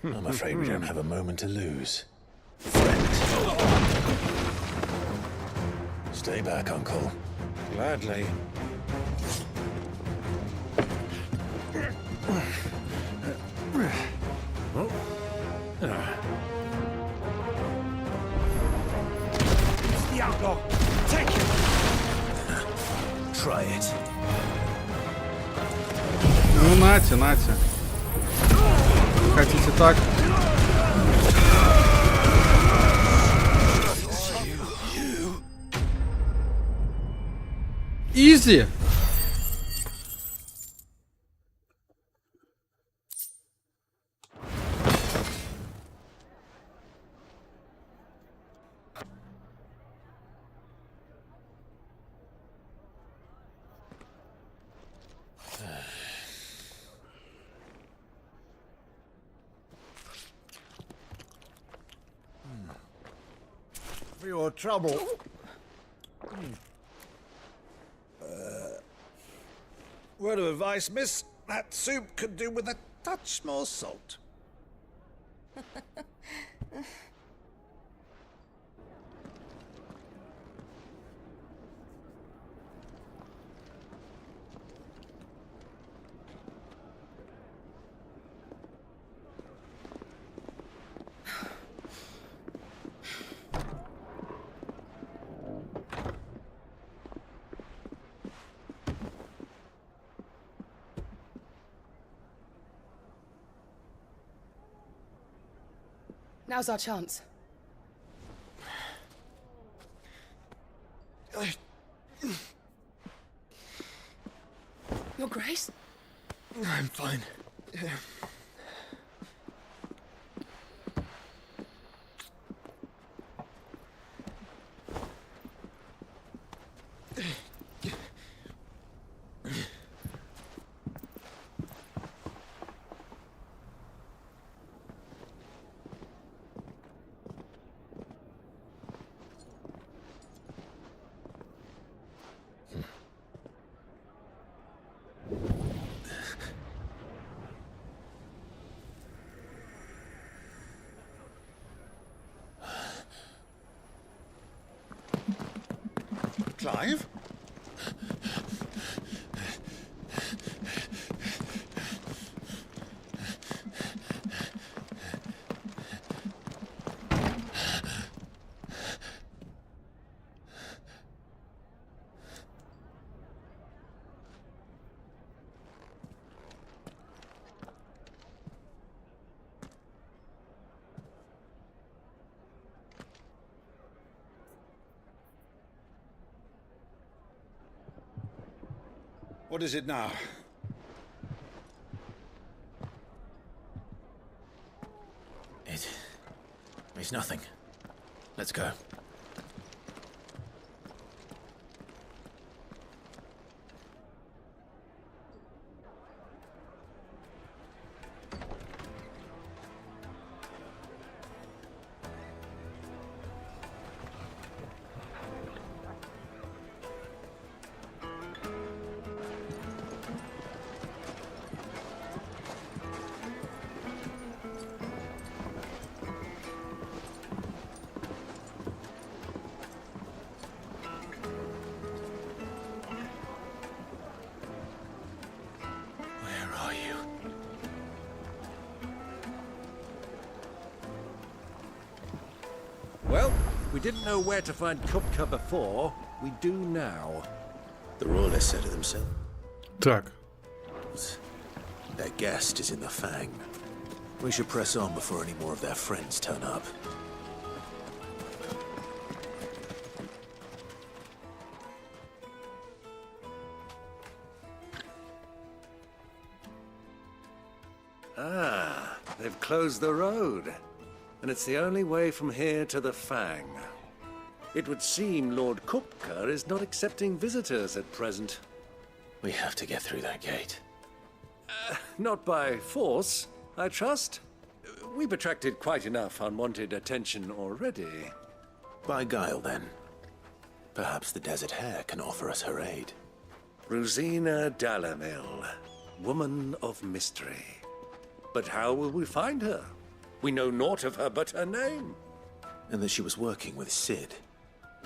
I'm afraid we don't have a moment to lose. Stay back, Uncle. Gladly. Diablo! Take it! Try it. Ну, нате, нате. Хотите так? Изи! For your trouble. Word of advice, miss. That soup could do with a touch more salt. Now's our chance. Your Grace? I'm fine. Clive? What is it now? It's nothing. Let's go. Well, we didn't know where to find Kupka before. We do now. The royalists said to themselves. Так. Their guest is in the Fang. We should press on before any more of their friends turn up. Ah, they've closed the road. And it's the only way from here to the Fang. It would seem Lord Kupka is not accepting visitors at present. We have to get through that gate. Not by force, I trust. We've attracted quite enough unwanted attention already. By guile, then. Perhaps the Desert Hare can offer us her aid. Rosina Dalamil, woman of mystery. But how will we find her? We know naught of her but her name. And that she was working with Sid.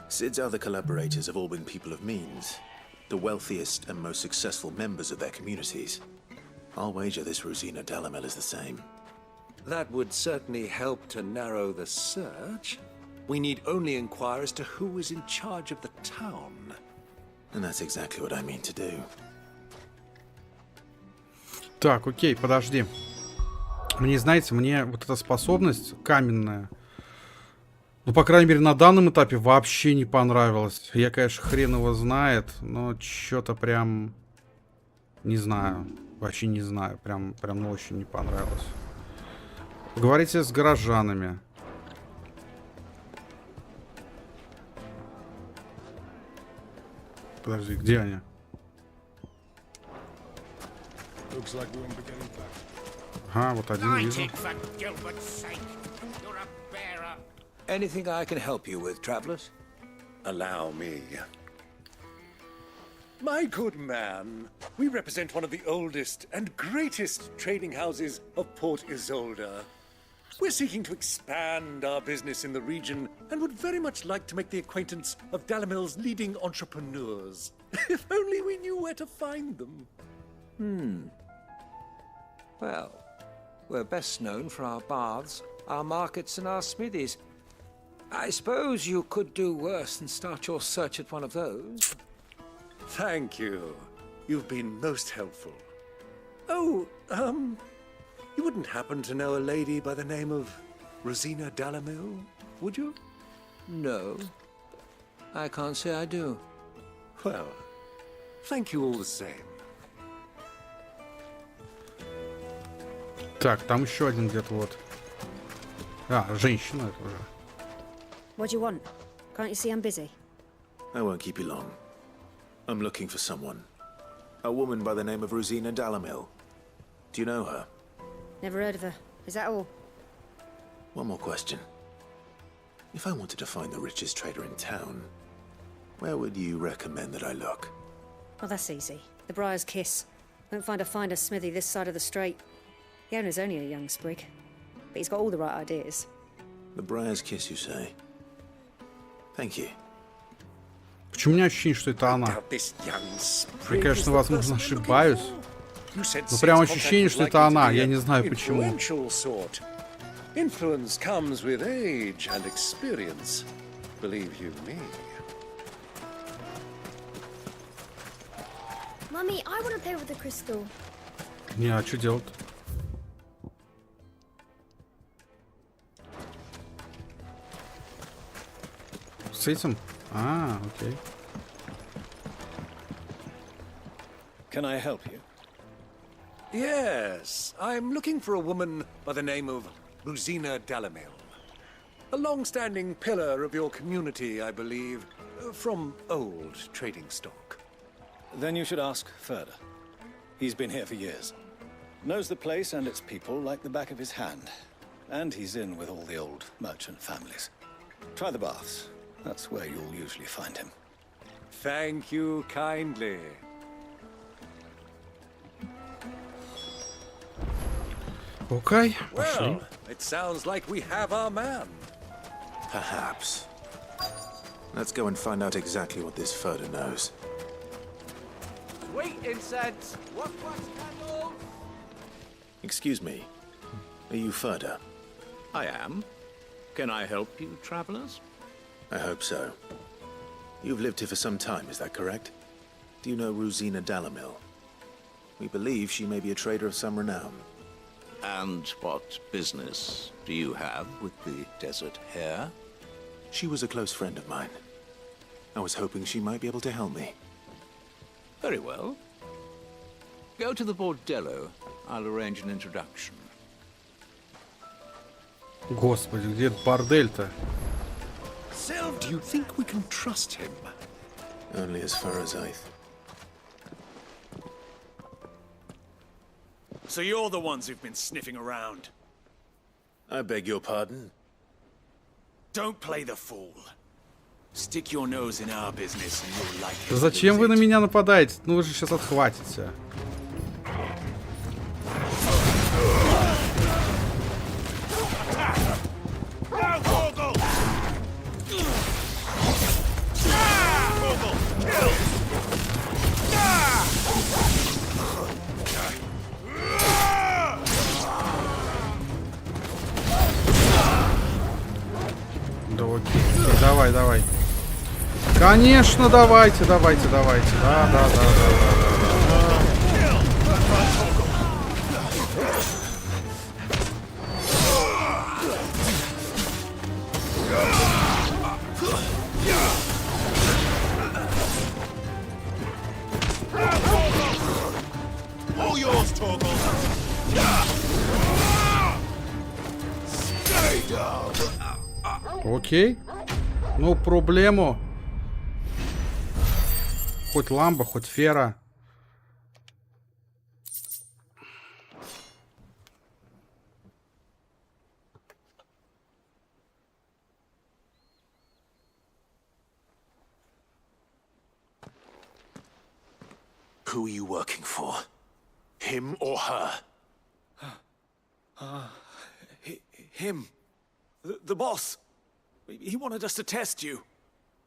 Sid's other collaborators have all been people of means, the wealthiest and most successful members of their communities. I'll wager this Rosina Dalamel is the same. That would certainly help to narrow the search. We need only inquire as to who is in charge of the town. And that's exactly what I mean to do. Так, окей, подожди. Мне, знаете, мне вот эта способность каменная, ну, по крайней мере, на данном этапе вообще не понравилась. Я, конечно, хрен его знает, но что-то прям... Не знаю. Вообще не знаю. Прям очень не понравилось. Поговорите с горожанами. Подожди, где они? Ага, вот один вижу. Anything I can help you with, travelers? Allow me. My good man, we represent one of the oldest and greatest trading houses of Port Isolde. We're seeking to expand our business in the region and would very much like to make the acquaintance of Dalamel's leading entrepreneurs. If only we knew where to find them. Well, we're best known for our baths, our markets, and our smithies. I suppose you could do worse than start your search at one of those. Thank you. You've been most helpful. Oh, you wouldn't happen to know a lady by the name of Rosina Dalamel, would you? No, I can't say I do. Well, thank you all the same. Так, там еще один где-то вот. А, женщина это уже. What do you want? Can't you see I'm busy? I won't keep you long. I'm looking for someone. A woman by the name of Rosina Dalamel. Do you know her? Never heard of her. Is that all? One more question. If I wanted to find the richest trader in town, where would you recommend that I look? Well, that's easy. The Briar's Kiss. Won't find a finer smithy this side of the strait. The owner's only a young sprig, but he's got all the right ideas. The Briar's Kiss, you say? Thank you. Почему у меня ощущение, что это она? Я, конечно, возможно, ошибаюсь. Но прям ощущение, что это она. Я не знаю почему. Influence comes with age and experience, believe you me. Mummy, I want to play with the crystal. Не, а что делать? С этим? А, окей. Can I help you? Yes, I'm looking for a woman by the name of Rosina Dalamel. A long-standing pillar of your community, I believe, from old trading stock. Then you should ask further. He's been here for years. Knows the place and its people like the back of his hand. And he's in with all the old merchant families. Try the baths. That's where you'll usually find him. Thank you kindly. Okay, well, it sounds like we have our man. Perhaps. Let's go and find out exactly what this Furder knows. Sweet incense! What candles? Excuse me. Are you Furder? I am. Can I help you, travelers? I hope so. You've lived here for some time, is that correct? Do you know Rosina Dalamel? We believe she may be a trader of some renown. And what business do you have with the desert hare? She was a close friend of mine. I was hoping she might be able to help me. Very well. Go to the bordello. I'll arrange an introduction. Господи, где бордель-то? Do you think we can trust him? Only as far as I... So you're the ones who've been sniffing around? I beg your pardon? Don't play the fool. Stick your nose in our business and you'll like it. Зачем вы на меня нападаете? Ну вы же сейчас отхватите. Окей, давай, давай. Конечно, давайте. Да. Окей. Ну, проблему. Хоть ламба, хоть фера. Who are you working for? Him or her? Him. The boss. He wanted us to test you.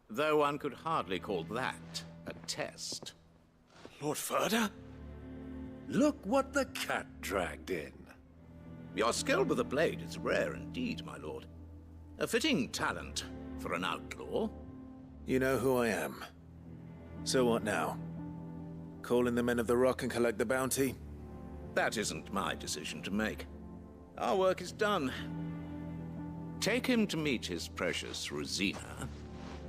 Though one could hardly call that a test. Lord Ferda? Look what the cat dragged in. Your skill with the blade is rare indeed, my lord. A fitting talent for an outlaw. You know who I am. So what now? Call in the men of the Rock and collect the bounty? That isn't my decision to make. Our work is done. Take him to meet his precious Rosina.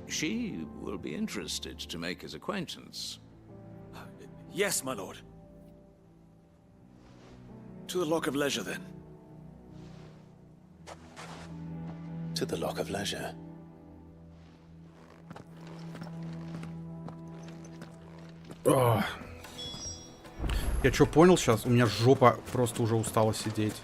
She will be interested to make his acquaintance. Yes, my lord. To the Lock of Leisure, then. To the Lock of Leisure. Я что понял сейчас? У меня жопа просто уже устала сидеть.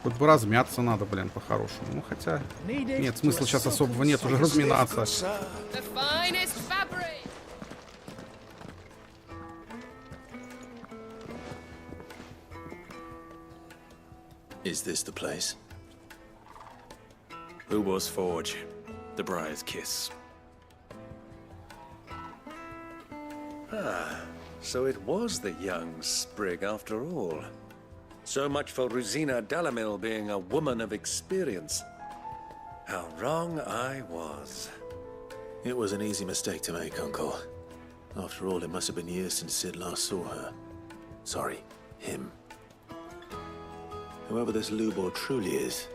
Хоть бы размяться надо, блин, по-хорошему. Ну, хотя... Нет, смысла сейчас особого нет уже разминаться. Is this the place? Ubor's Forge. The Briar's Kiss. Ah, so it was the young sprig after all. So much for Rosina Dalamil being a woman of experience. How wrong I was. It was an easy mistake to make, Uncle. After all, it must have been years since Sid last saw her. Sorry, him. Whoever this Lubor truly is,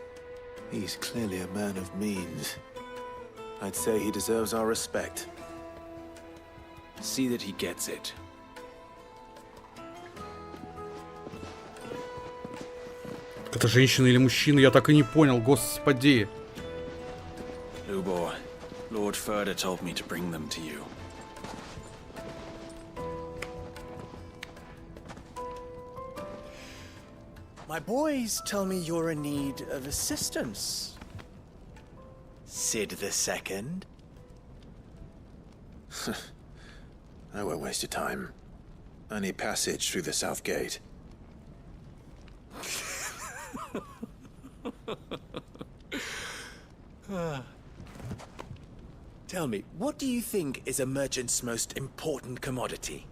he's clearly a man of means. I'd say he deserves our respect. See that he gets it. Это женщина или мужчина? Я так и не понял, господи. Lubor, Lord Ferda told me to bring them to you. My boys tell me you're in need of assistance. Sid II? I won't waste your time. I need passage through the south gate. Tell me, what do you think is a merchant's most important commodity?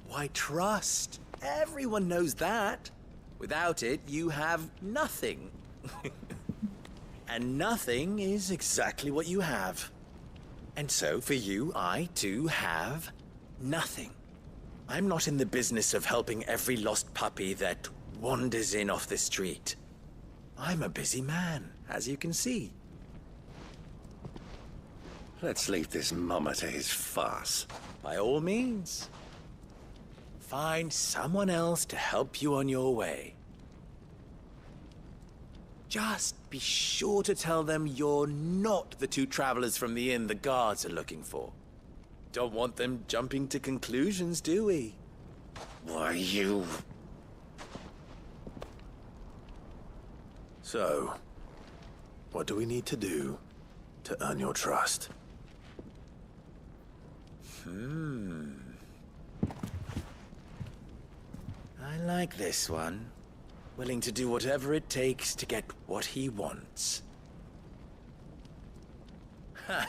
Why, trust. Everyone knows that. Without it, you have nothing. And nothing is exactly what you have. And so, for you, I, too, have nothing. I'm not in the business of helping every lost puppy that wanders in off the street. I'm a busy man, as you can see. Let's leave this mummer to his farce. By all means. Find someone else to help you on your way. Just be sure to tell them you're not the two travelers from the inn the guards are looking for. Don't want them jumping to conclusions, do we? Why, you... So, what do we need to do to earn your trust? I like this one. Willing to do whatever it takes to get what he wants. Ha!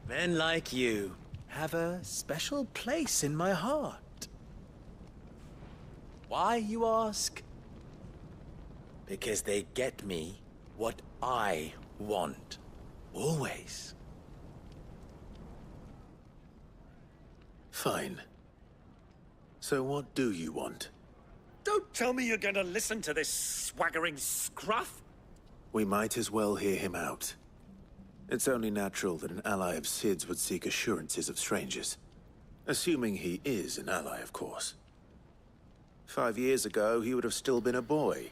Men like you have a special place in my heart. Why, you ask? Because they get me what I want. Always. Fine. So what do you want? Don't tell me you're going to listen to this swaggering scruff. We might as well hear him out. It's only natural that an ally of Sid's would seek assurances of strangers. Assuming he is an ally, of course. 5 years ago, he would have still been a boy.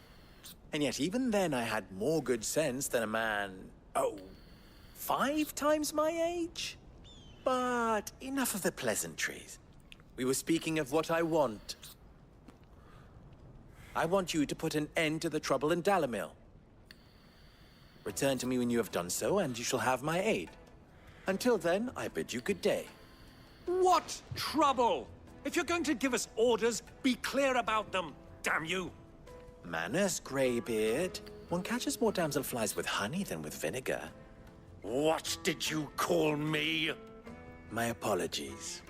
And yet even then I had more good sense than a man, 5 times my age? But enough of the pleasantries. We were speaking of what I want. I want you to put an end to the trouble in Dalamil. Return to me when you have done so, and you shall have my aid. Until then, I bid you good day. What trouble? If you're going to give us orders, be clear about them, damn you! Manners, Greybeard. One catches more damselflies with honey than with vinegar. What did you call me? My apologies.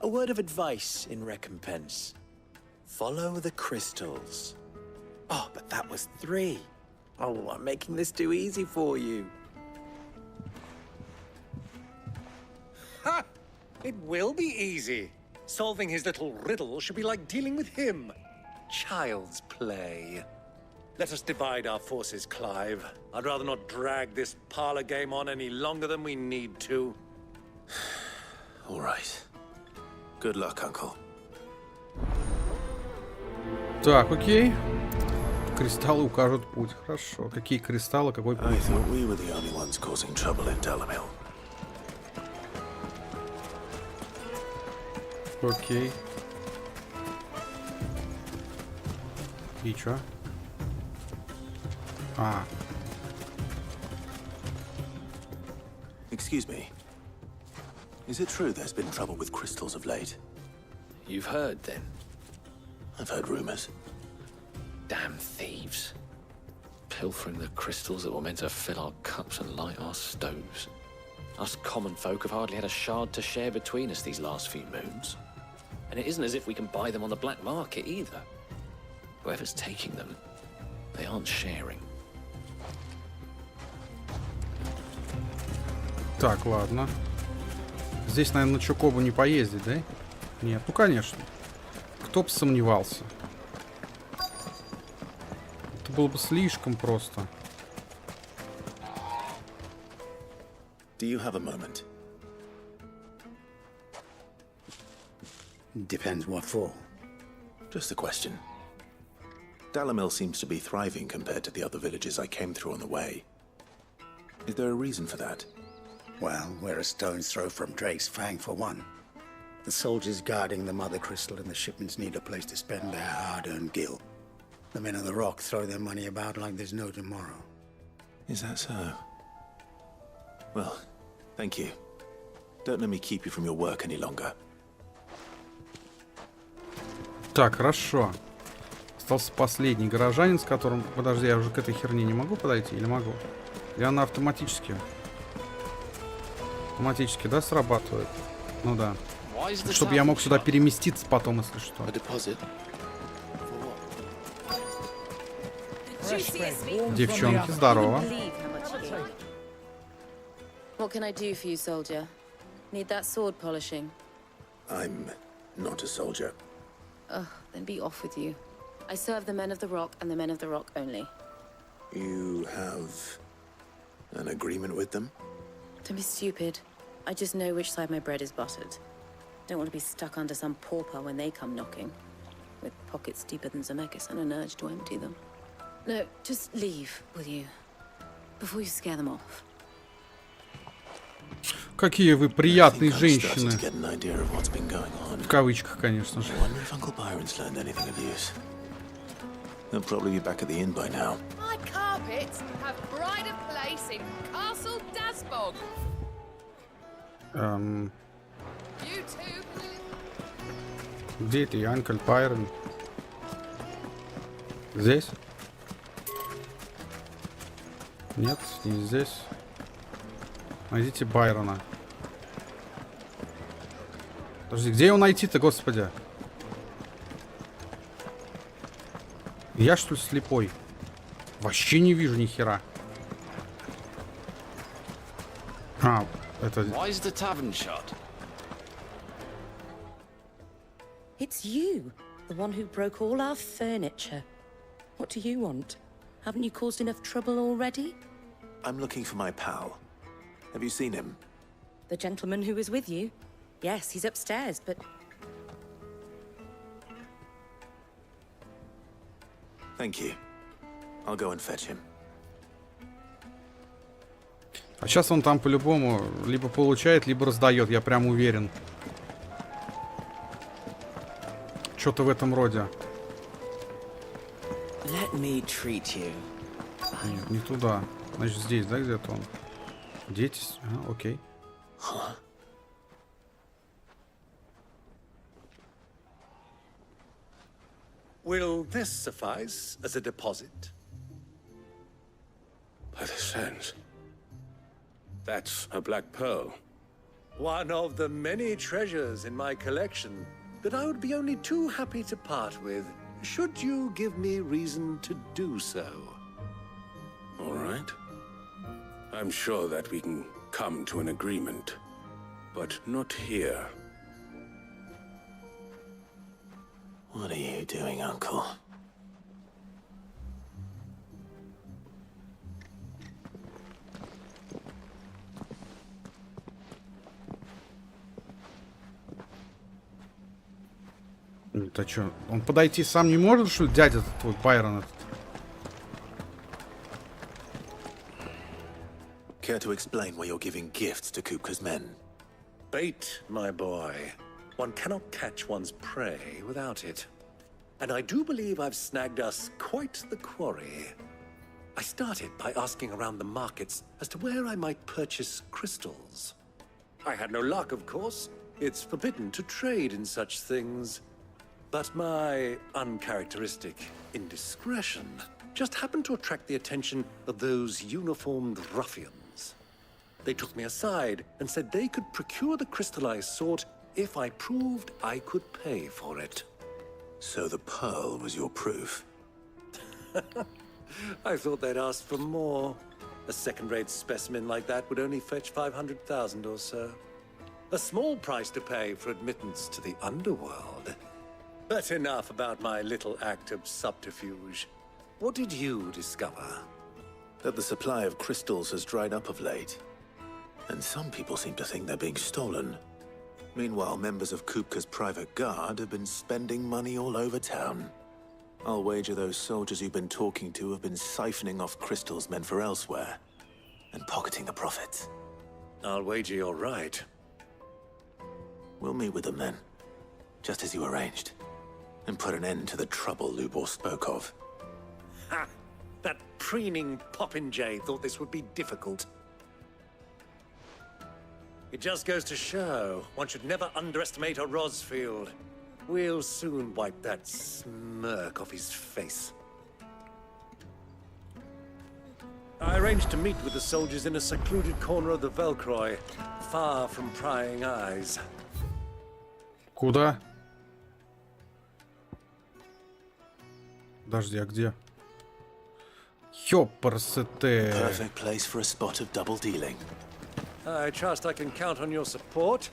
A word of advice in recompense. Follow the crystals. Oh, but that was 3. Oh, I'm making this too easy for you. Ha! It will be easy. Solving his little riddle should be like dealing with him. Child's play. Let us divide our forces, Clive. I'd rather not drag this parlor game on any longer than we need to. All right. Good luck, Uncle. Так, окей. Кристаллы укажут путь. Хорошо. Какие кристаллы, какой путь? I thought we were the only ones causing trouble in Dalamil. Окей. И чё? Excuse me. Is it true there's been trouble with crystals of late? You've heard, then? I've heard rumors. Damn thieves. Pilfering the crystals that were meant to fill our cups and light our stoves. Us common folk have hardly had a shard to share between us these last few moons. And it isn't as if we can buy them on the black market either. Whoever's taking them, they aren't sharing. Так, ладно. Здесь, наверное, на Чукобу не поездить, да? Нет, ну конечно. Кто бы сомневался. Это было бы слишком просто. Do you have a moment? Depends what for. Just a question. Dalamil seems to be thriving compared to the other villages I came through on the way. Is there a reason for that? Well, we're a stone's throw from Drake's Fang, for one. The soldiers guarding the Mother Crystal and the shipments need a place to spend their hard-earned gil. The men of the Rock throw their money about like there's no tomorrow. Is that so? Well, thank you. Don't let me keep you from your work any longer. Так, хорошо. Остался последний горожанин, с которым... Подожди, я уже к этой херне не могу подойти или могу? Или она автоматически? Автоматически, да, срабатывает? Ну да. Чтобы я мог сюда переместиться потом, если что. Девчонки, здорово. What can I do for you, soldier? Need that sword polishing? I'm not a soldier. Ugh, then be off with you. I serve the men of the Rock and the men of the Rock only. You have an agreement with them? Don't be stupid. I just know which side my bread is buttered. Don't want to be stuck under some pauper when they come knocking. With pockets deeper than Zemeckis and an urge to empty them. No, just leave, will you? Before you scare them off. Какие вы приятные женщины. В кавычках, конечно же. They'll probably be back at the inn by now. My carpets have pride of place in Castle Dasbog. You too. Где ты, Анкль Пайрон? Здесь? Нет, не здесь. Найдите Байрона. Подожди, где его найти-то, господи? Я, что ли, слепой? Вообще не вижу ни хера. А, это... Why is the tavern shut? It's you, the one who broke all our furniture. What do you want? Haven't you caused enough trouble already? I'm looking for my pal. Have you seen him? The gentleman who was with you? Yes, he's upstairs, but... Thank you. I'll go and fetch him. А сейчас он там по-любому либо получает, либо раздает, я прям уверен. Что-то в этом роде. Let me treat you. Нет, не туда. Значит, здесь, да, где-то он? Дети? А, окей. Will this suffice as a deposit? By the sands. That's a black pearl. One of the many treasures in my collection that I would be only too happy to part with, should you give me reason to do so. All right. I'm sure that we can come to an agreement, but not here. What are you doing, Uncle? Это что, он подойти сам не может, что ли, дядя твой Байрон этот? Care to explain why you're giving gifts to Kupka's men? Bait, my boy. One cannot catch one's prey without it. And I do believe I've snagged us quite the quarry. I started by asking around the markets as to where I might purchase crystals. I had no luck, of course. It's forbidden to trade in such things. But my uncharacteristic indiscretion just happened to attract the attention of those uniformed ruffians. They took me aside and said they could procure the crystal I sought if I proved I could pay for it. So the pearl was your proof? I thought they'd ask for more. A second-rate specimen like that would only fetch 500,000 or so. A small price to pay for admittance to the underworld. But enough about my little act of subterfuge. What did you discover? That the supply of crystals has dried up of late. And some people seem to think they're being stolen. Meanwhile, members of Kupka's private guard have been spending money all over town. I'll wager those soldiers you've been talking to have been siphoning off crystals meant for elsewhere, and pocketing the profits. I'll wager you're right. We'll meet with them then, just as you arranged, and put an end to the trouble Lubor spoke of. Ha! That preening popinjay thought this would be difficult. It just goes to show one should never underestimate a Rosfield. We'll soon wipe that smirk off his face. I arranged to meet with the soldiers in a secluded corner of the Velcroy, far from prying eyes. Куда? Подожди, а где? Ёпарсете. Perfect place for a spot of double dealing. I trust I can count on your support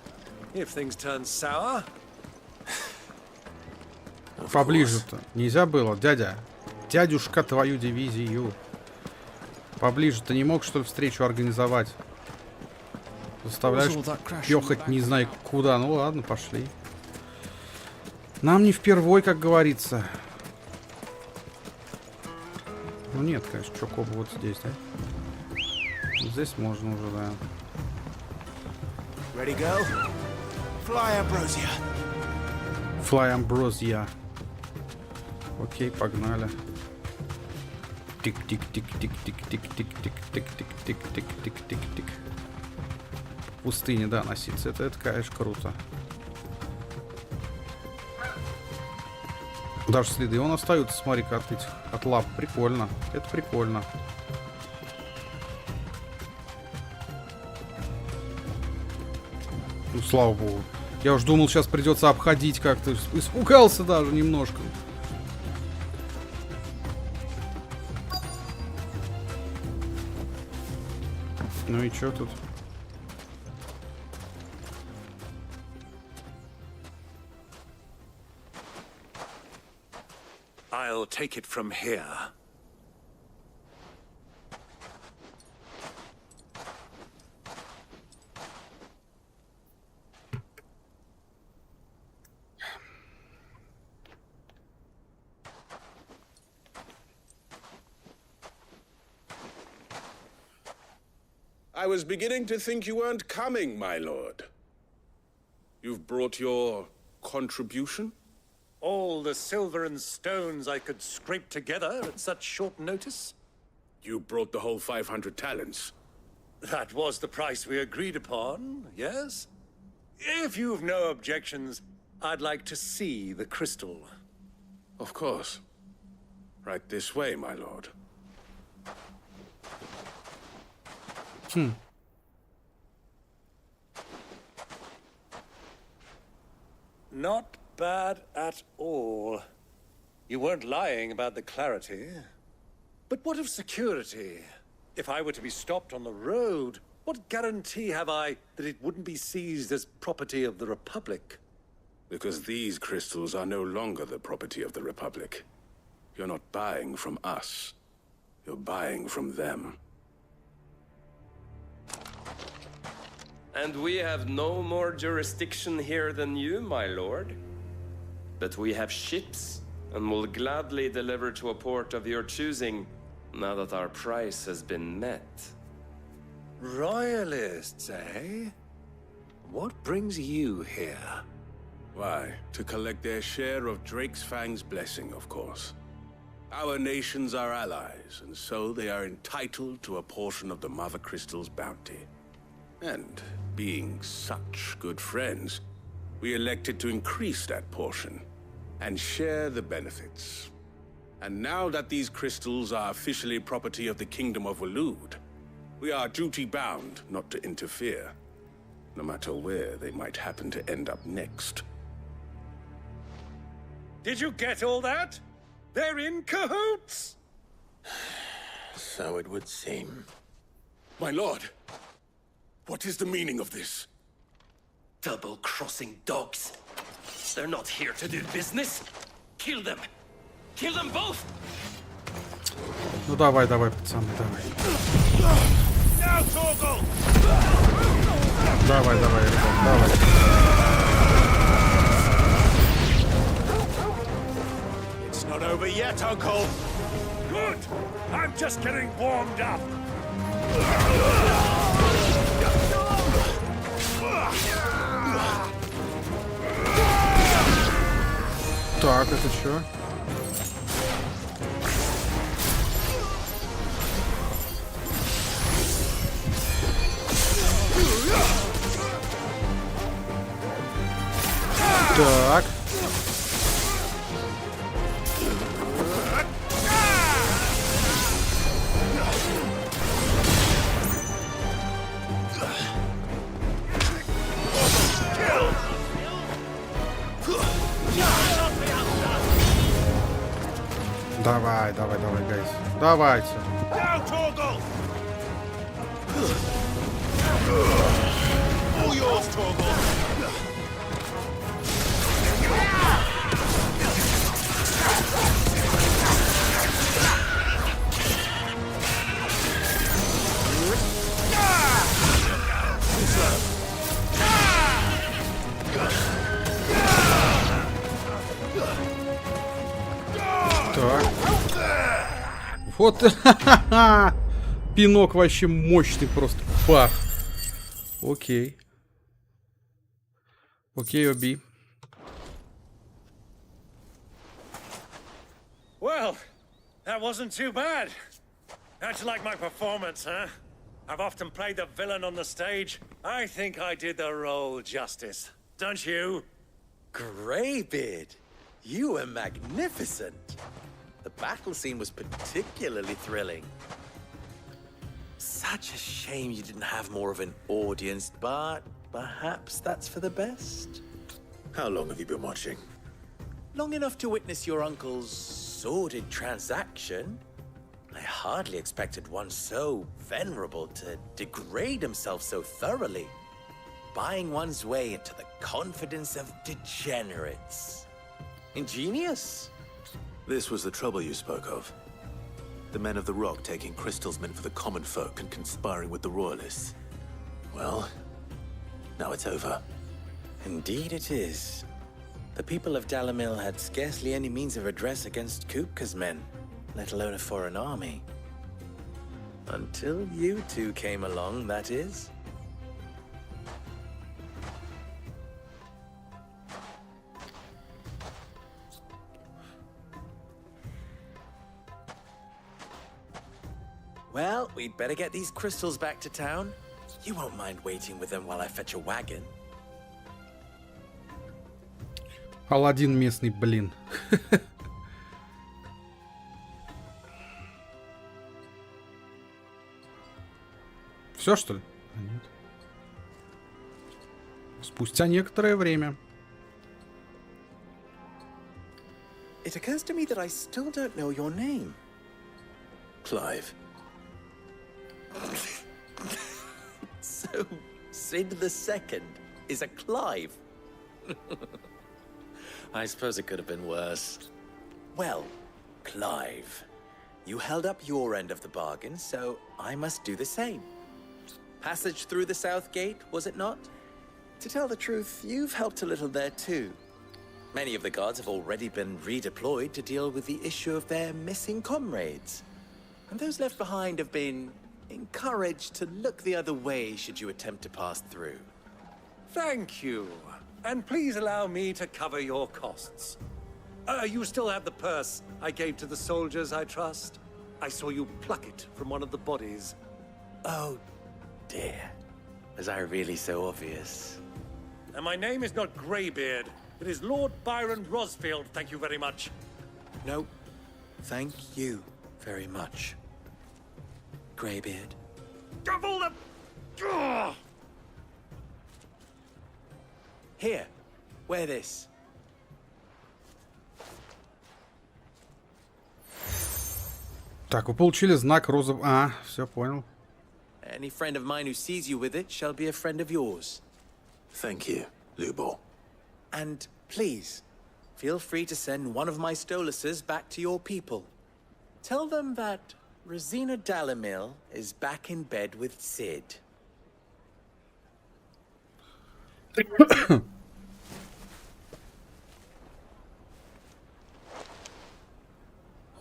if things turn sour. Поближе-то. Нельзя было, дядя. Дядюшка, твою дивизию. Поближе-то не мог, что ли, встречу организовать? Заставляешь пёхать не знаю куда. Ну ладно, пошли. Нам не впервой, как говорится. Ну нет, конечно, чё, Коба вот здесь, да? Здесь можно уже, да. Ready, go? Fly, Ambrosia. Fly, Ambrosia. Окей, погнали. Тик-тик-тик-тик-тик-тик-тик-тик-тик-тик-тик-тик-тик. В пустыне, да, носиться. Это, конечно, круто. Даже следы вон остаются, смотри-ка, от этих, от лап. Прикольно. Это прикольно. Ну, слава богу. Я уж думал, сейчас придется обходить как-то. Испугался даже немножко. Ну и чё тут? I'll take it from here. I was beginning to think you weren't coming, my lord. You've brought your contribution? All the silver and stones I could scrape together at such short notice? You brought the whole 500 talents. That was the price we agreed upon, yes? If you've no objections, I'd like to see the crystal. Of course. Right this way, my lord. Not bad at all. You weren't lying about the clarity. But what of security? If I were to be stopped on the road, what guarantee have I that it wouldn't be seized as property of the Republic? Because these crystals are no longer the property of the Republic. You're not buying from us. You're buying from them. And we have no more jurisdiction here than you, my lord. But we have ships, and will gladly deliver to a port of your choosing, now that our price has been met. Royalists, eh? What brings you here? Why, to collect their share of Drake's Fang's blessing, of course. Our nations are allies, and so they are entitled to a portion of the Mother Crystal's bounty. And being such good friends, we elected to increase that portion and share the benefits. And now that these crystals are officially property of the Kingdom of Waloed, we are duty-bound not to interfere, no matter where they might happen to end up next. Did you get all that? They're in cahoots! So it would seem. My lord! What is the meaning of this? Double-crossing dogs. They're not here to do business. Kill them. Kill them both. Ну давай, пацаны, давай. Давай, ребят, давай. It's not over yet, Uncle. Good. I'm just getting warmed up. Так, это что? Так. Давай, гайс. Давайте. All yours, Torgal. Так. Вот. Пинок вообще мощный просто. Пах. Окей. Окей, Оби. Well, that wasn't too bad. How'd you like my performance, huh? I've often played the villain on the stage. I think I did the role justice. Don't you? Greybeard, you were magnificent. The battle scene was particularly thrilling. Such a shame you didn't have more of an audience, but perhaps that's for the best. How long have you been watching? Long enough to witness your uncle's sordid transaction. I hardly expected one so venerable to degrade himself so thoroughly, buying one's way into the confidence of degenerates. Ingenious. This was the trouble you spoke of. The men of the Rock taking crystals meant for the common folk and conspiring with the Royalists. Well, now it's over. Indeed it is. The people of Dalamil had scarcely any means of redress against Kupka's men, let alone a foreign army. Until you two came along, that is. Well, we'd better get these crystals back to town. You won't mind waiting with them while I fetch a wagon. Аладдин местный, блин. Все, что ли? Нет. Спустя некоторое время. It occurs to me that I still don't know your name. Clive. So, Sid the Second is a Clive. I suppose it could have been worse. Well, Clive, you held up your end of the bargain, so I must do the same. Passage through the South Gate, was it not? To tell the truth, you've helped a little there too. Many of the guards have already been redeployed to deal with the issue of their missing comrades. And those left behind have been encouraged to look the other way should you attempt to pass through. Thank you. And please allow me to cover your costs. You still have the purse I gave to the soldiers, I trust? I saw you pluck it from one of the bodies. Oh, dear. Was I really so obvious? And my name is not Greybeard. It is Lord Byron Rosfield, thank you very much. No, thank you very much, Greybeard. Double the... Ugh! Here, wear this. Так, вы получили знак розового... А, все, понял. Any friend of mine who sees you with it shall be a friend of yours. Thank you, Lubo. And please, feel free to send one of my Stoluses back to your people. Tell them that Rosina Dalamil is back in bed with Sid.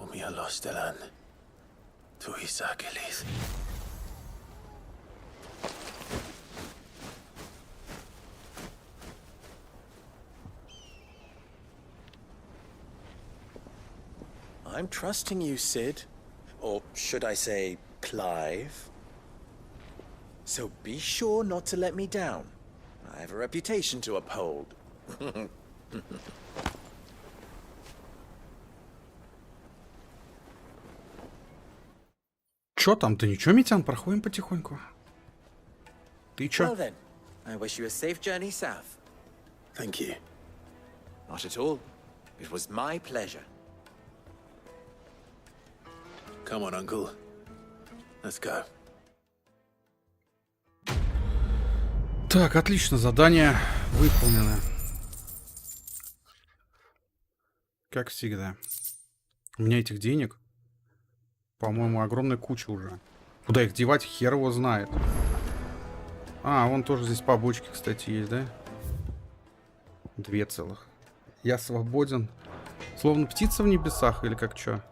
Omia Lostelan. Tuisa Achilles. I'm trusting you, Sid. Or should I say, Clive? So be sure not to let me down. I have a reputation to uphold. Чё там? Да ничего, Митян, проходим потихоньку. Ты чё? Well then, I wish you a safe journey south. Thank you. Not at all. It was my pleasure. Come on, Uncle. Let's go. Так, отлично, задание выполнено. Как всегда. У меня этих денег, по-моему, огромная куча уже. Куда их девать, хер его знает. А, вон тоже здесь побочки, кстати, есть, да? 2 целых. Я свободен. Словно птица в небесах, или как чё?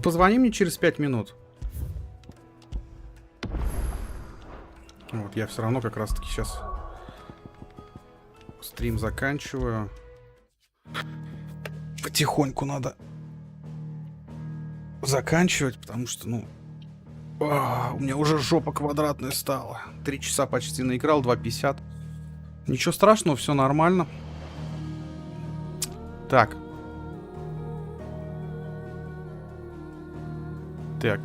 Позвони мне через 5 минут. Вот, я все равно как раз-таки сейчас стрим заканчиваю. Потихоньку надо заканчивать, потому что, ну... у меня уже жопа квадратная стала. 3 часа почти наиграл, 2:50. Ничего страшного, все нормально. Так. Так.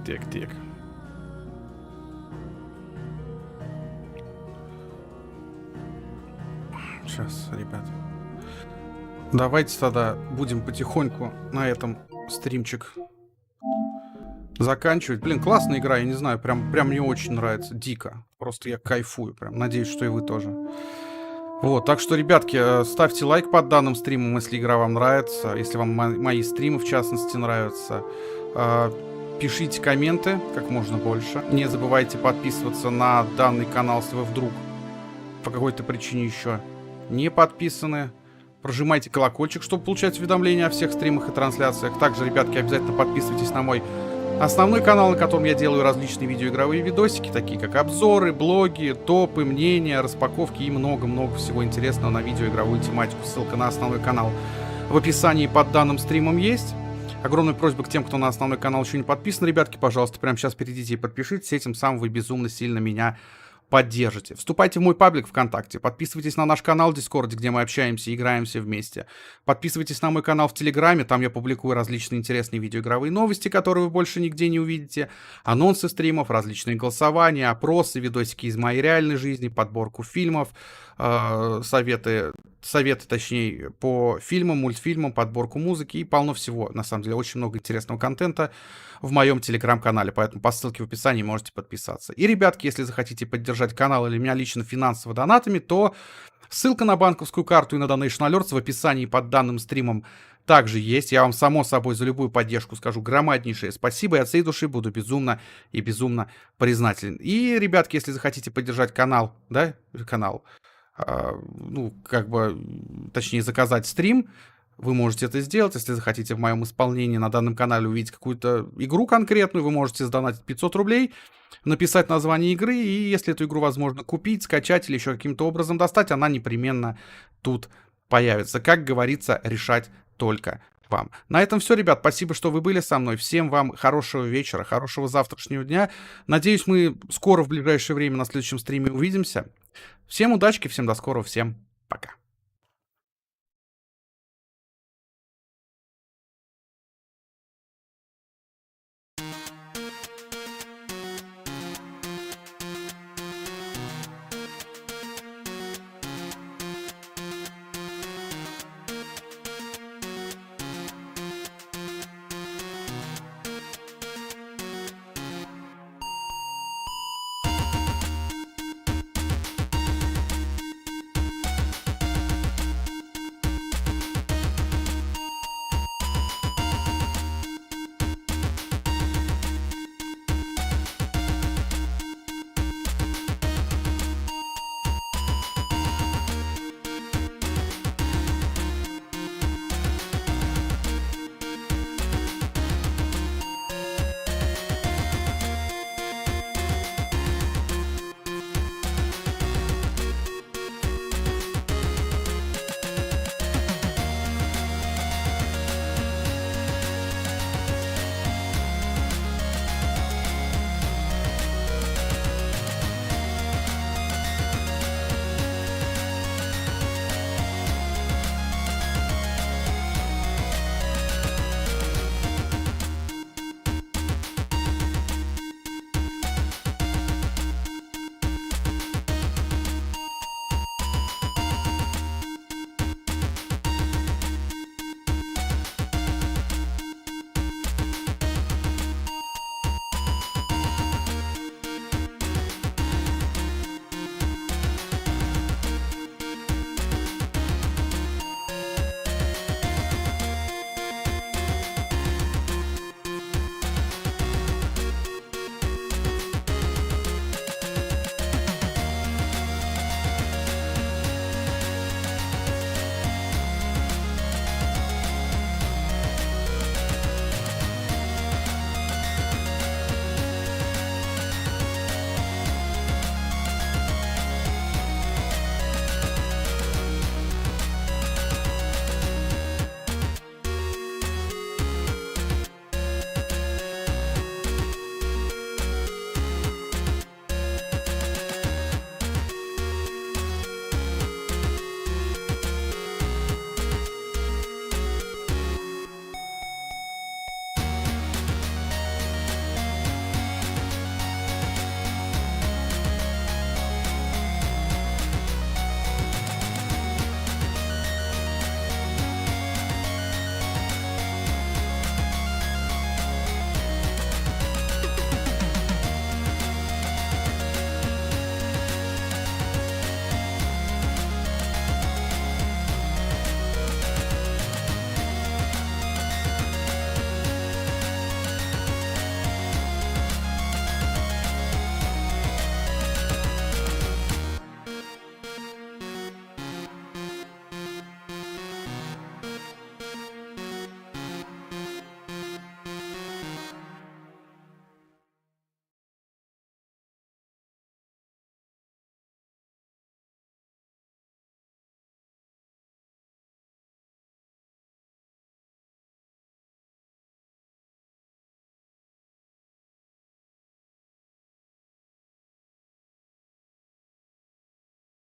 Сейчас, ребят. Давайте тогда будем потихоньку на этом стримчик заканчивать. Блин, классная игра, я не знаю, прям мне очень нравится. Дико. Просто я кайфую. Прям надеюсь, что и вы тоже. Вот, так что, ребятки, ставьте лайк под данным стримом, если игра вам нравится, если вам мои стримы, в частности, нравятся. Пишите комменты как можно больше. Не забывайте подписываться на данный канал, если вы вдруг по какой-то причине еще не подписаны. Прожимайте колокольчик, чтобы получать уведомления о всех стримах и трансляциях. Также, ребятки, обязательно подписывайтесь на мой основной канал, на котором я делаю различные видеоигровые видосики, такие как обзоры, блоги, топы, мнения, распаковки и много-много всего интересного на видеоигровую тематику. Ссылка на основной канал в описании под данным стримом есть. Огромная просьба к тем, кто на основной канал еще не подписан. Ребятки, пожалуйста, прямо сейчас перейдите и подпишитесь. Этим самым вы безумно сильно меня поддержите. Вступайте в мой паблик ВКонтакте, подписывайтесь на наш канал в Дискорде, где мы общаемся и играем все вместе. Подписывайтесь на мой канал в Телеграме, там я публикую различные интересные видеоигровые новости, которые вы больше нигде не увидите, анонсы стримов, различные голосования, опросы, видосики из моей реальной жизни, подборку фильмов, советы, точнее, по фильмам, мультфильмам, подборку музыки и полно всего. На самом деле, очень много интересного контента в моем телеграм-канале, поэтому по ссылке в описании можете подписаться. И, ребятки, если захотите поддержать канал или меня лично финансово донатами, то ссылка на банковскую карту и на Donation Alerts в описании под данным стримом также есть. Я вам, само собой, за любую поддержку скажу громаднейшее спасибо, и от всей души буду безумно и безумно признателен. И, ребятки, если захотите поддержать канал, точнее, заказать стрим, вы можете это сделать. Если захотите в моем исполнении на данном канале увидеть какую-то игру конкретную, вы можете сдонатить 500 рублей, написать название игры, и если эту игру возможно купить, скачать или еще каким-то образом достать, она непременно тут появится. Как говорится, решать только вам. На этом все, ребят. Спасибо, что вы были со мной. Всем вам хорошего вечера, хорошего завтрашнего дня. Надеюсь, мы скоро в ближайшее время на следующем стриме увидимся. Всем удачи, всем до скорого, всем пока.